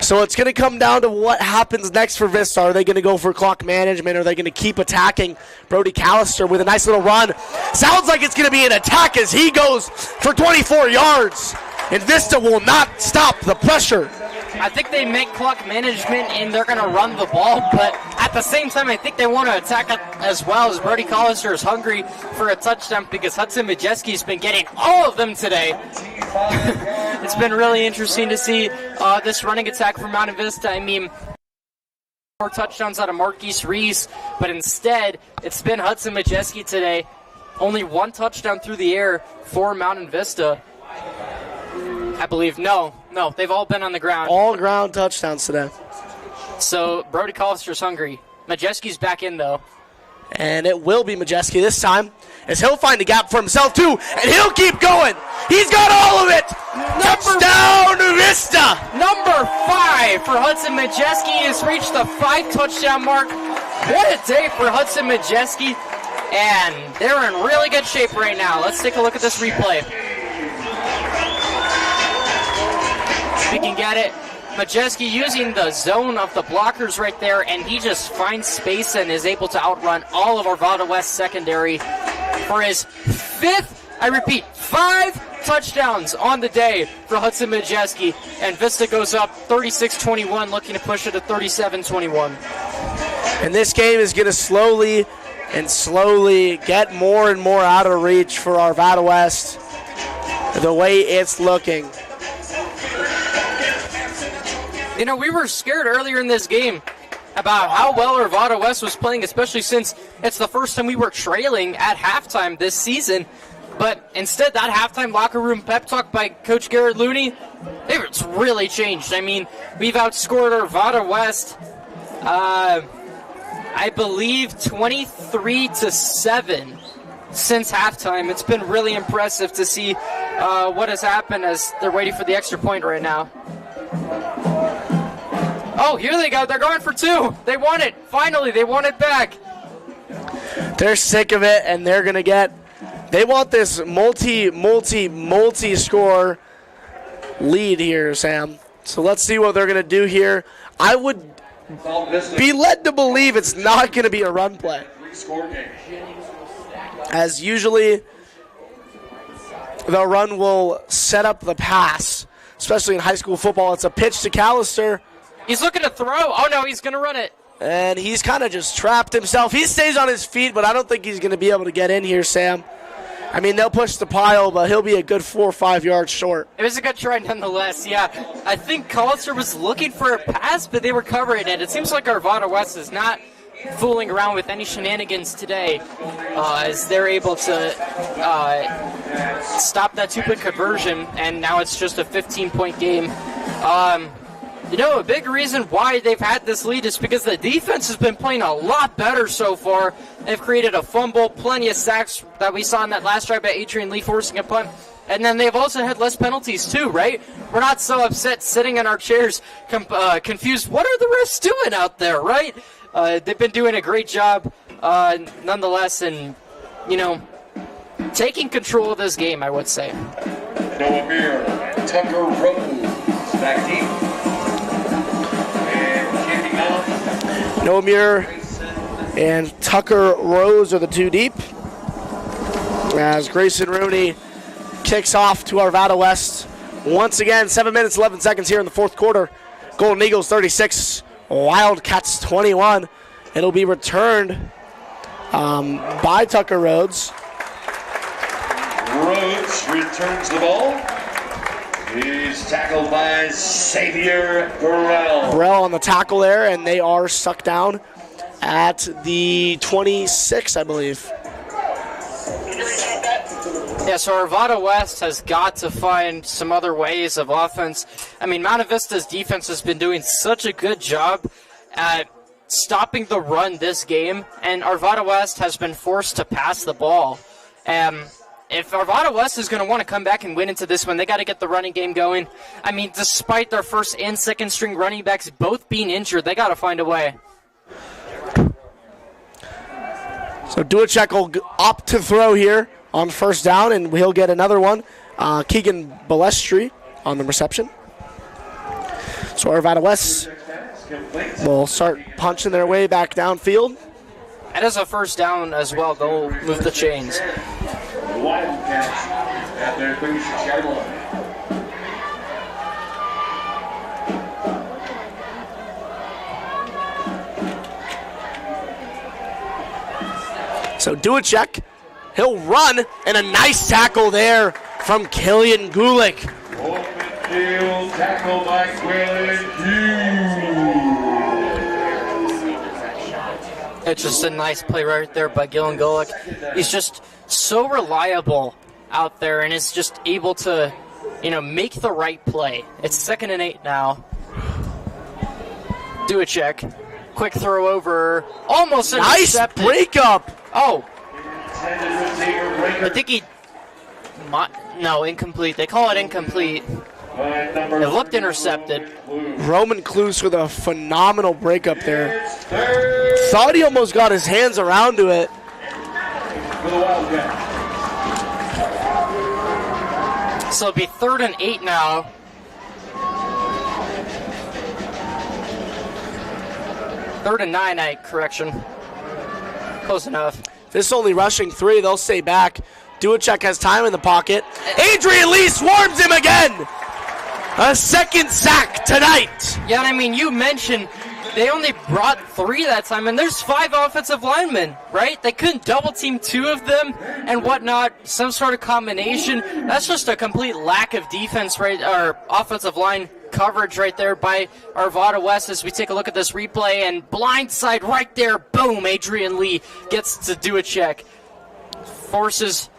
F: So it's going to come down to what happens next for Vista. Are they going to go for clock management? Are they going to keep attacking? Brody Callister with a nice little run. Sounds like it's going to be an attack as he goes for 24 yards. And Vista will not stop the pressure.
E: I think they make clock management and they're going to run the ball, but at the same time, I think they want to attack it as well, as Brody Callister is hungry for a touchdown because Hudson Majeski's been getting all of them today. It's been really interesting to see this running attack from Mountain Vista. I mean, more touchdowns out of Marquise Reese, but instead, it's been Hudson Majeski today. Only 1 touchdown through the air for Mountain Vista. I believe. No, they've all been on the ground.
F: All ground touchdowns today.
E: So Brody Callister's hungry. Majeski's back in, though.
F: And it will be Majeski this time, as he'll find a gap for himself, too, and he'll keep going. He's got all of it. Touchdown Vista.
E: Number 5 for Hudson Majeski has reached the 5-touchdown mark. What a day for Hudson Majeski. And they're in really good shape right now. Let's take a look at this replay. We can get it. Majeski using the zone of the blockers right there, and he just finds space and is able to outrun all of Arvada West secondary for his 5th touchdowns on the day for Hudson Majeski, and Vista goes up 36-21, looking to push it to 37-21.
F: And this game is going to slowly get more and more out of reach for Arvada West, the way it's looking.
E: You know, we were scared earlier in this game about how well Arvada West was playing, especially since it's the first time we were trailing at halftime this season. But instead, that halftime locker room pep talk by Coach Garrett Looney, it's really changed. I mean, we've outscored Arvada West, I believe, 23-7 since halftime. It's been really impressive to see what has happened as they're waiting for the extra point right now. Oh, here they go. They're going for two. They won it. Finally, they won it back.
F: They're sick of it, and they're going to they want this multi-score lead here, Sam. So let's see what they're going to do here. I would be led to believe it's not going to be a run play. As usually, the run will set up the pass, especially in high school football. It's a pitch to Callister.
E: He's looking to throw. Oh, no, he's going to run it.
F: And he's kind of just trapped himself. He stays on his feet, but I don't think he's going to be able to get in here, Sam. I mean, they'll push the pile, but he'll be a good 4 or 5 yards short.
E: It was a good try nonetheless, yeah. I think Callister was looking for a pass, but they were covering it. It seems like Arvada West is not fooling around with any shenanigans today, as they're able to stop that two-point conversion, and now it's just a 15-point game. You know, a big reason why they've had this lead is because the defense has been playing a lot better so far. They've created a fumble, plenty of sacks that we saw in that last drive by Adrian Lee forcing a punt. And then they've also had less penalties too, right? We're not so upset sitting in our chairs confused. What are the refs doing out there, right? They've been doing a great job nonetheless, and, you know, taking control of this game, I would say.
C: Noah Muir, Tucker Rose, back deep.
F: Noah Muir and Tucker Rose are the two deep. As Grayson Rooney kicks off to Arvada West. Once again, 7 minutes, 11 seconds here in the fourth quarter. Golden Eagles 36, Wildcats 21. It'll be returned by Tucker Rhodes.
C: Rhodes returns the ball. He's tackled by Xavier Burrell.
F: Burrell on the tackle there, and they are stuck down at the 26, I believe.
E: Yeah, so Arvada West has got to find some other ways of offense. I mean, Mount Vista's defense has been doing such a good job at stopping the run this game, and Arvada West has been forced to pass the ball. If Arvada West is going to want to come back and win into this one, they got to get the running game going. I mean, despite their first and second string running backs both being injured, they got to find a way.
F: So Duacek will opt to throw here on first down, and he'll get another one. Keegan Balestri on the reception. So Arvada West will start punching their way back downfield.
E: And as a first down as well, they'll move the chains.
C: Wildcats at their 36-yard line.
F: So Duacek, he'll run, and a nice tackle there from Killian Gulick.
C: Open field tackle by Quillen
E: It's just a nice play right there by Gillen Gulick. He's just so reliable out there and is just able to, you know, make the right play. It's 2nd and 8 now. Duacek, quick throw over, almost intercepted.
F: Nice breakup.
E: Oh, I think no, incomplete. They call it incomplete. It looked intercepted.
F: Roman Klus with a phenomenal breakup there. Thought he almost got his hands around to it.
E: So it'll be 3rd and 8 now. Third and 9, correction. Close enough.
F: This is only rushing 3. They'll stay back. Duacek has time in the pocket. Adrian Lee swarms him again. A second sack tonight.
E: Yeah, and I mean, you mentioned they only brought 3 that time, and there's 5 offensive linemen, right? They couldn't double team 2 of them and whatnot, some sort of combination. That's just a complete lack of defense, right, or offensive line coverage right there by Arvada West as we take a look at this replay, and blindside right there, boom, Adrian Lee gets to do a check. Forces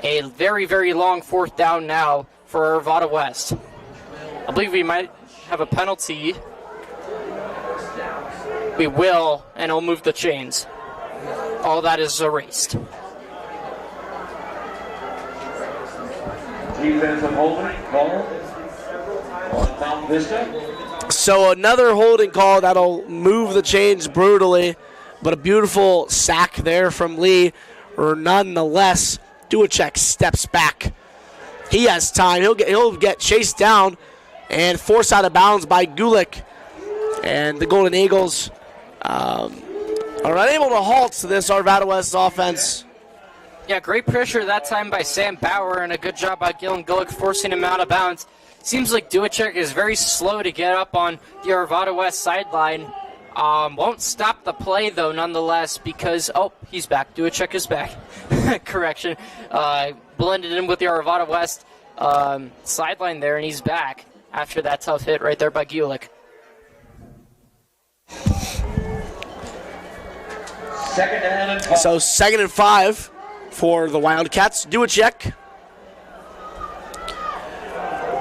E: a very, very long 4th down now for Arvada West. I believe we might have a penalty. We will, and it'll move the chains. All that is erased.
C: Defensive holding call on Mount Vista.
F: So another holding call that'll move the chains brutally, but a beautiful sack there from Lee. Or nonetheless, Duacek steps back. He has time. He'll get chased down and forced out of bounds by Gulick. And the Golden Eagles are unable to halt this Arvada West offense.
E: Yeah, great pressure that time by Sam Bauer, and a good job by Gillen Gulick forcing him out of bounds. Seems like Duacek is very slow to get up on the Arvada West sideline. Won't stop the play, though, nonetheless, because, oh, he's back. Duacek is back. Correction. Blended in with the Arvada West sideline there, and he's back after that tough hit right there by Gulick.
F: So 2nd and 5 for the Wildcats. Duacek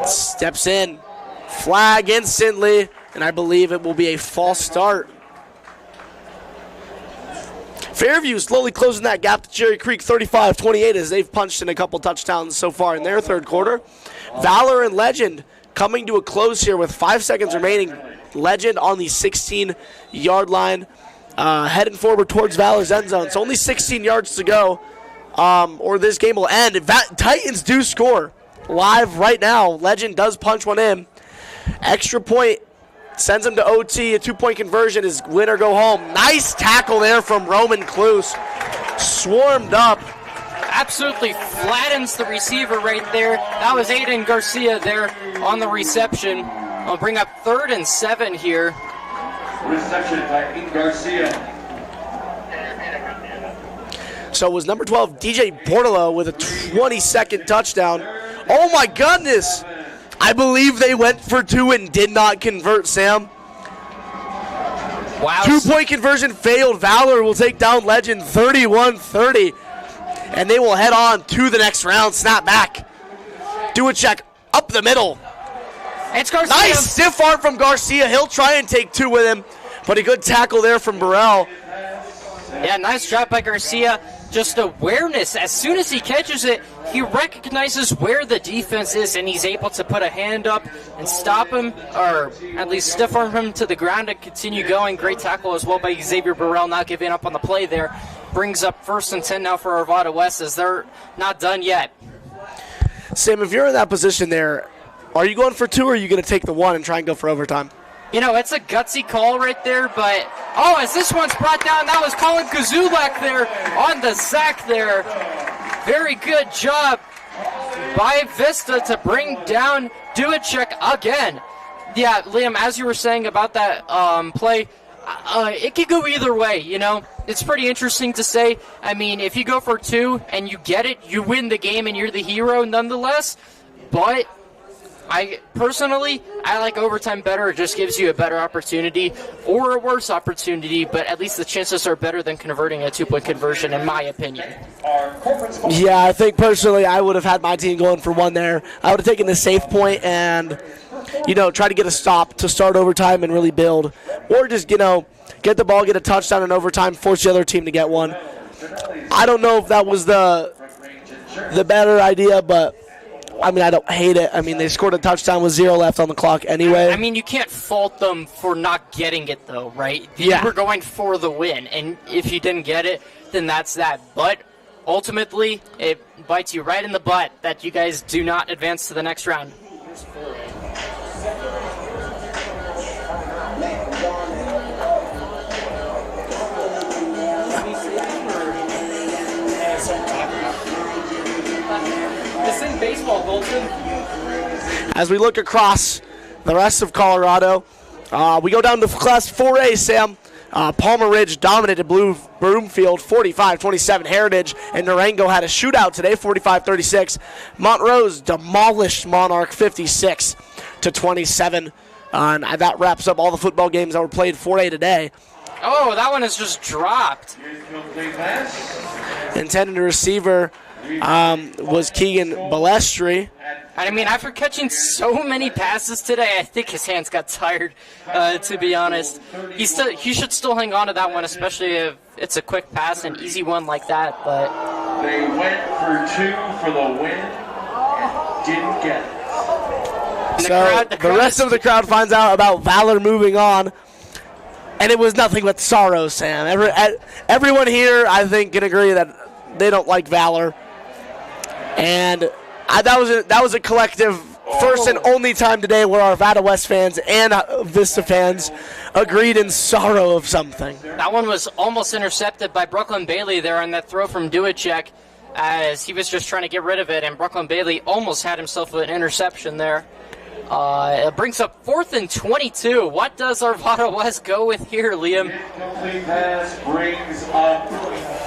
F: steps in. Flag instantly, and I believe it will be a false start. Fairview slowly closing that gap to Cherry Creek 35-28 as they've punched in a couple touchdowns so far in their 3rd quarter. Valor and Legend coming to a close here with 5 seconds remaining. Legend on the 16-yard line, heading forward towards Valor's end zone. So only 16 yards to go, or this game will end. Titans do score live right now. Legend does punch one in. Extra point sends him to OT. A 2-point conversion is win or go home. Nice tackle there from Roman Klus. Swarmed up.
E: Absolutely flattens the receiver right there. That was Aiden Garcia there on the reception. I'll bring up 3rd and 7 here.
C: Reception by Aiden Garcia.
F: So it was number 12, DJ Bordello, with a 22nd touchdown. Oh my goodness! I believe they went for 2 and did not convert, Sam.
E: Wow.
F: 2-point conversion failed. Valor will take down Legend 31-30. And they will head on to the next round. Snap back. Duacek up the middle.
E: It's Garcia.
F: Nice stiff arm from Garcia. He'll try and take 2 with him. But a good tackle there from Burrell.
E: Yeah, nice job by Garcia. Just awareness. As soon as he catches it, he recognizes where the defense is, and he's able to put a hand up and stop him, or at least stiff arm him to the ground and continue going. Great tackle as well by Xavier Burrell, not giving up on the play there. Brings up 1st and 10 now for Arvada West as they're not done yet.
F: Sam, if you're in that position there, are you going for 2 or are you going to take the 1 and try and go for overtime?
E: You know, it's a gutsy call right there, but, oh, as this one's brought down, that was Colin Kazulak there on the sack there. Very good job by Vista to bring down Duacek again. Yeah, Liam, as you were saying about that play, it could go either way, you know. It's pretty interesting to say. I mean, if you go for 2 and you get it, you win the game and you're the hero nonetheless. But I like overtime better. It just gives you a better opportunity or a worse opportunity, but at least the chances are better than converting a 2-point conversion, in my opinion.
F: Yeah, I think personally I would have had my team going for 1 there. I would have taken the safe point and, you know, try to get a stop to start overtime and really build. Or just, you know, get the ball, get a touchdown in overtime, force the other team to get 1. I don't know if that was the better idea, but I mean, I don't hate it. I mean, they scored a touchdown with 0 left on the clock anyway.
E: I mean, you can't fault them for not getting it, though, right?
F: Yeah.
E: You were going for the win, and if you didn't get it, then that's that. But ultimately, it bites you right in the butt that you guys do not advance to the next round.
F: As we look across the rest of Colorado, we go down to Class 4A, Sam. Palmer Ridge dominated Broomfield 45-27. Heritage and Durango had a shootout today, 45-36. Montrose demolished Monarch 56-27. And that wraps up all the football games that were played 4A today.
E: Oh, that one is just dropped.
F: Intended receiver was Keegan Balestri.
E: I mean, after catching so many passes today, I think his hands got tired, to be honest. He should still hang on to that one, especially if it's a quick pass, an easy one like that. But
C: they went for 2 for the win and didn't get it.
F: So the rest of the crowd finds out about Valor moving on, and it was nothing but sorrow, Sam. Everyone here, I think, can agree that they don't like Valor. And that was a collective first and only time today where our Arvada West fans and Vista fans agreed in sorrow of something.
E: That one was almost intercepted by Brooklyn Bailey there on that throw from Duacek, as he was just trying to get rid of it, and Brooklyn Bailey almost had himself an interception there. It brings up 4th and 22. What does Arvada West go with here, Liam?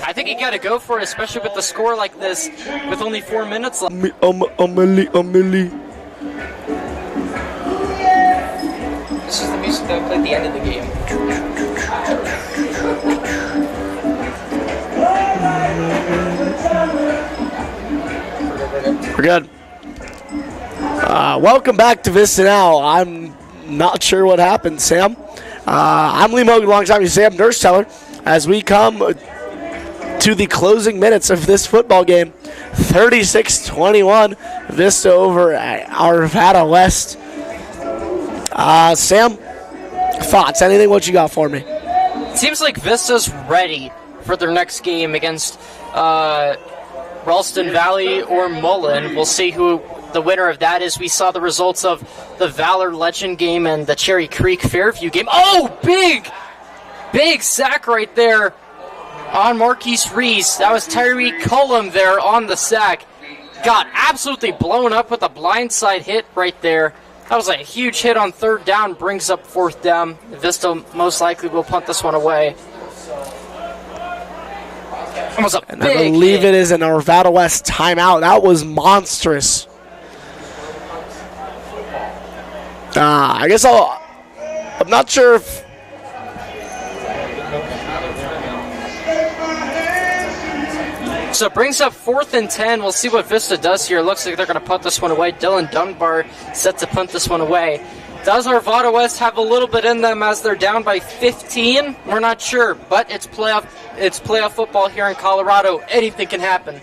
E: I think you got to go for it, especially with the score like this, with only 4 minutes left.
F: Amelie.
E: This is the music that played at the end of the game.
F: We're good. Welcome back to Vista Now. I'm not sure what happened, Sam. I'm Lee Mogan alongside me, Sam Nursteller, as we come to the closing minutes of this football game. 36-21, Vista over at Arvada West. Sam, thoughts? Anything? What you got for me?
E: Seems like Vista's ready for their next game against Ralston Valley or Mullen. We'll see who the winner of that is. We saw the results of the Valor Legend game and the Cherry Creek Fairview game. Oh, big sack right there on Marquise Reese. That was Tyree Cullum there on the sack. Got absolutely blown up with a blindside hit right there. That was a huge hit on 3rd down, brings up 4th down. Vista most likely will punt this one away. Almost a
F: and
E: big
F: I believe
E: hit.
F: it is an Arvada West timeout. That was monstrous. I guess I'm not sure if.
E: So it brings up 4th and 10. We'll see what Vista does here. Looks like they're going to punt this one away. Dylan Dunbar set to punt this one away. Does Arvada West have a little bit in them as they're down by 15? We're not sure, but it's playoff football here in Colorado. Anything can happen.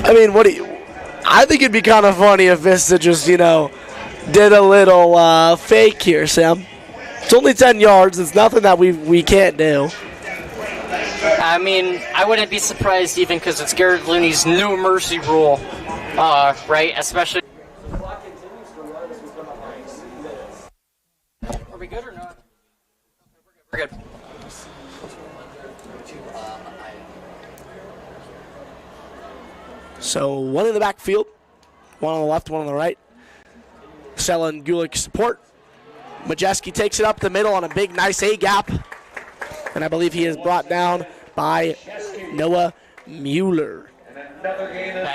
F: I mean, I think it'd be kind of funny if Vista just, did a little fake here, Sam. It's only 10 yards. It's nothing that we can't do.
E: I mean, I wouldn't be surprised even because it's Garrett Looney's no mercy rule, right? Especially. Are we good or not? We're good.
F: So one in the backfield, one on the left, one on the right. Selling Gulick support. Majeski takes it up the middle on a big, nice A-gap. And I believe he is brought down by Noah Mueller.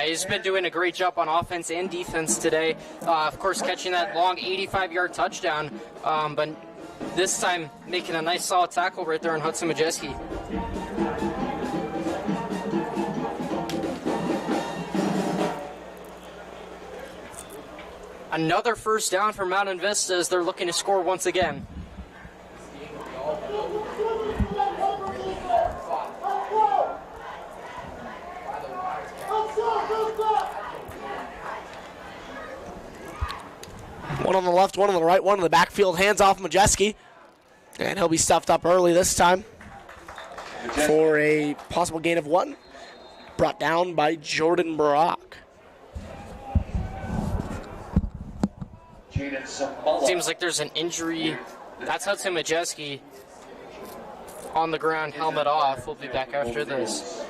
E: He's been doing a great job on offense and defense today. Of course, catching that long 85-yard touchdown. But this time, making a nice solid tackle right there on Hudson Majeski. Another first down for Mountain Vista as they're looking to score once again.
F: One on the left, one on the right, one in the backfield. Hands off Majeski. And he'll be stuffed up early this time for a possible gain of 1. brought down by Jordan Brock.
E: Seems like there's an injury. That's Hudson Majeski on the ground, helmet off. We'll be back after this.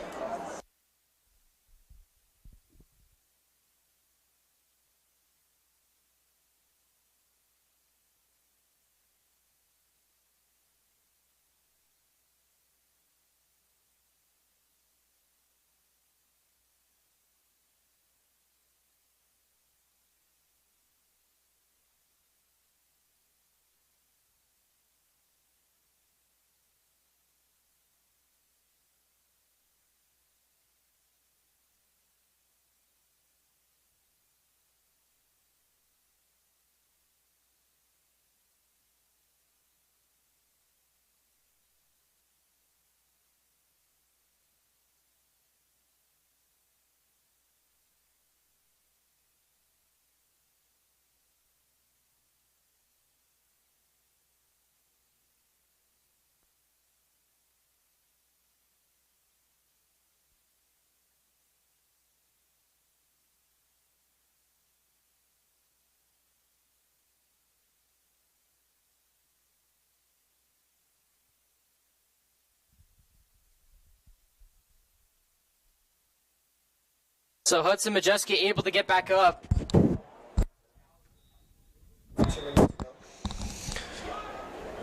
E: So Hudson Majeski able to get back up.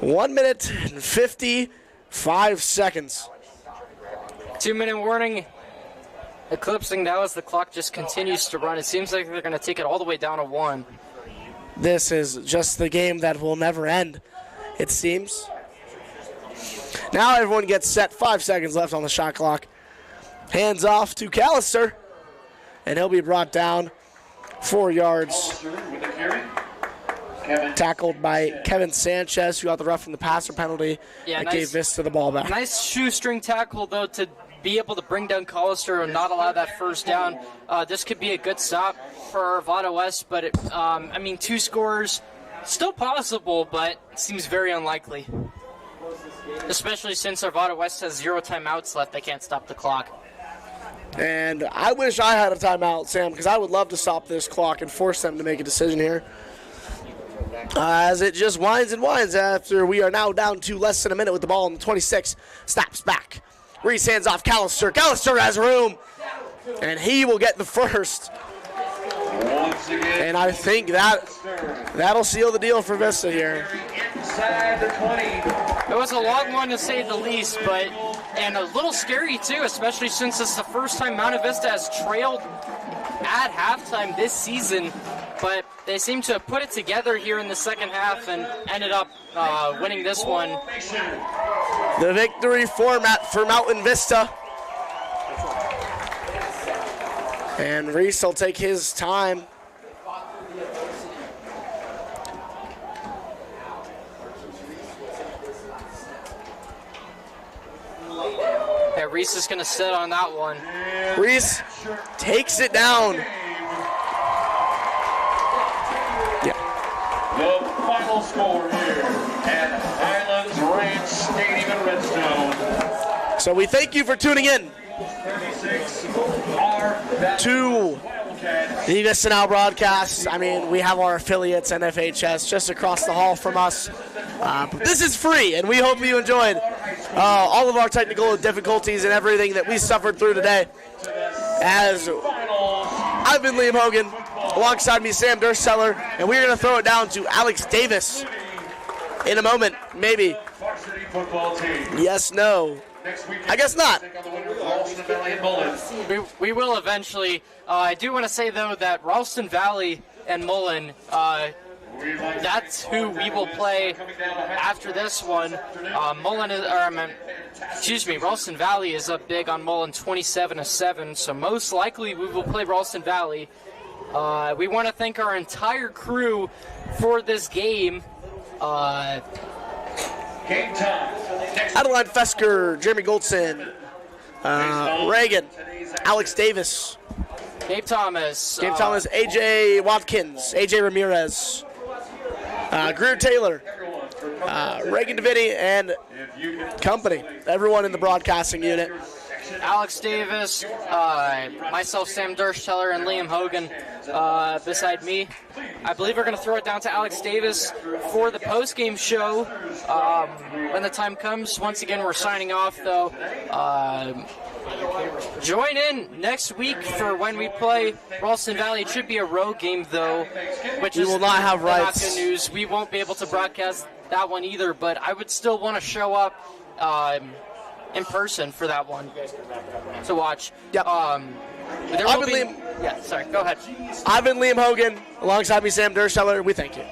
F: 1 minute and 55 seconds.
E: 2-minute warning. Eclipsing now as the clock just continues to run. It seems like they're going to take it all the way down to 1.
F: This is just the game that will never end, it seems. Now everyone gets set. 5 seconds left on the shot clock. Hands off to Callister, and he'll be brought down 4 yards. Tackled by Kevin Sanchez, who got the rough from the passer penalty and gave Vista the ball back.
E: Nice shoestring tackle, though, to be able to bring down Callister and not allow that first down. This could be a good stop for Arvada West, but, 2 scores, still possible, but seems very unlikely. Especially since Arvada West has 0 timeouts left, they can't stop the clock.
F: And I wish I had a timeout, Sam, because I would love to stop this clock and force them to make a decision here. As it just winds and winds after we are now down to less than a minute with the ball on the 26. Snaps back. Reese hands off Callister. Callister has room, and he will get the first. And I think that'll seal the deal for Vista here.
E: It was a long one to say the least, and a little scary too, especially since it's the first time Mount Vista has trailed at halftime this season. But they seem to have put it together here in the second half and ended up winning this one.
F: The victory format for Mountain Vista. And Reese will take his time.
E: Yeah, Reese is going to sit on that one.
F: Reese takes it down.
C: The final score here at Highlands Ranch Stadium in Redstone.
F: So we thank you for tuning in to the Vista Now broadcast. We have our affiliates and FHS just across the hall from us. But this is free, and we hope you enjoyed all of our technical difficulties and everything that we suffered through today. As I've been Liam Hogan, alongside me Sam Dursteller, and we're going to throw it down to Alex Davis in a moment, maybe. Yes, no. I guess not.
E: We will eventually. I do want to say, though, that Ralston Valley and Mullen, that's who we will play after this one. Ralston Valley is up big on Mullen 27-7, so most likely we will play Ralston Valley. We want to thank our entire crew for this game.
F: Adeline Fesker, Jeremy Goldson, Reagan, Alex Davis,
E: Gabe Thomas,
F: AJ Watkins, AJ Ramirez, Greer Taylor, Reagan DeVitti, and company. Everyone in the broadcasting unit.
E: Alex Davis, myself, Sam Dersteller, and Liam Hogan beside me. I believe we're going to throw it down to Alex Davis for the post-game show when the time comes. Once again, we're signing off, though. Join in next week for when we play Ralston Valley. It should be a road game, though, which
F: We will not have
E: not
F: rights.
E: good news. We won't be able to broadcast that one either, but I would still want to show up in person for that one to watch.
F: Yep.
E: There will be, yeah, sorry, go ahead.
F: I've been Liam Hogan, alongside me Sam Dersteller. We thank you.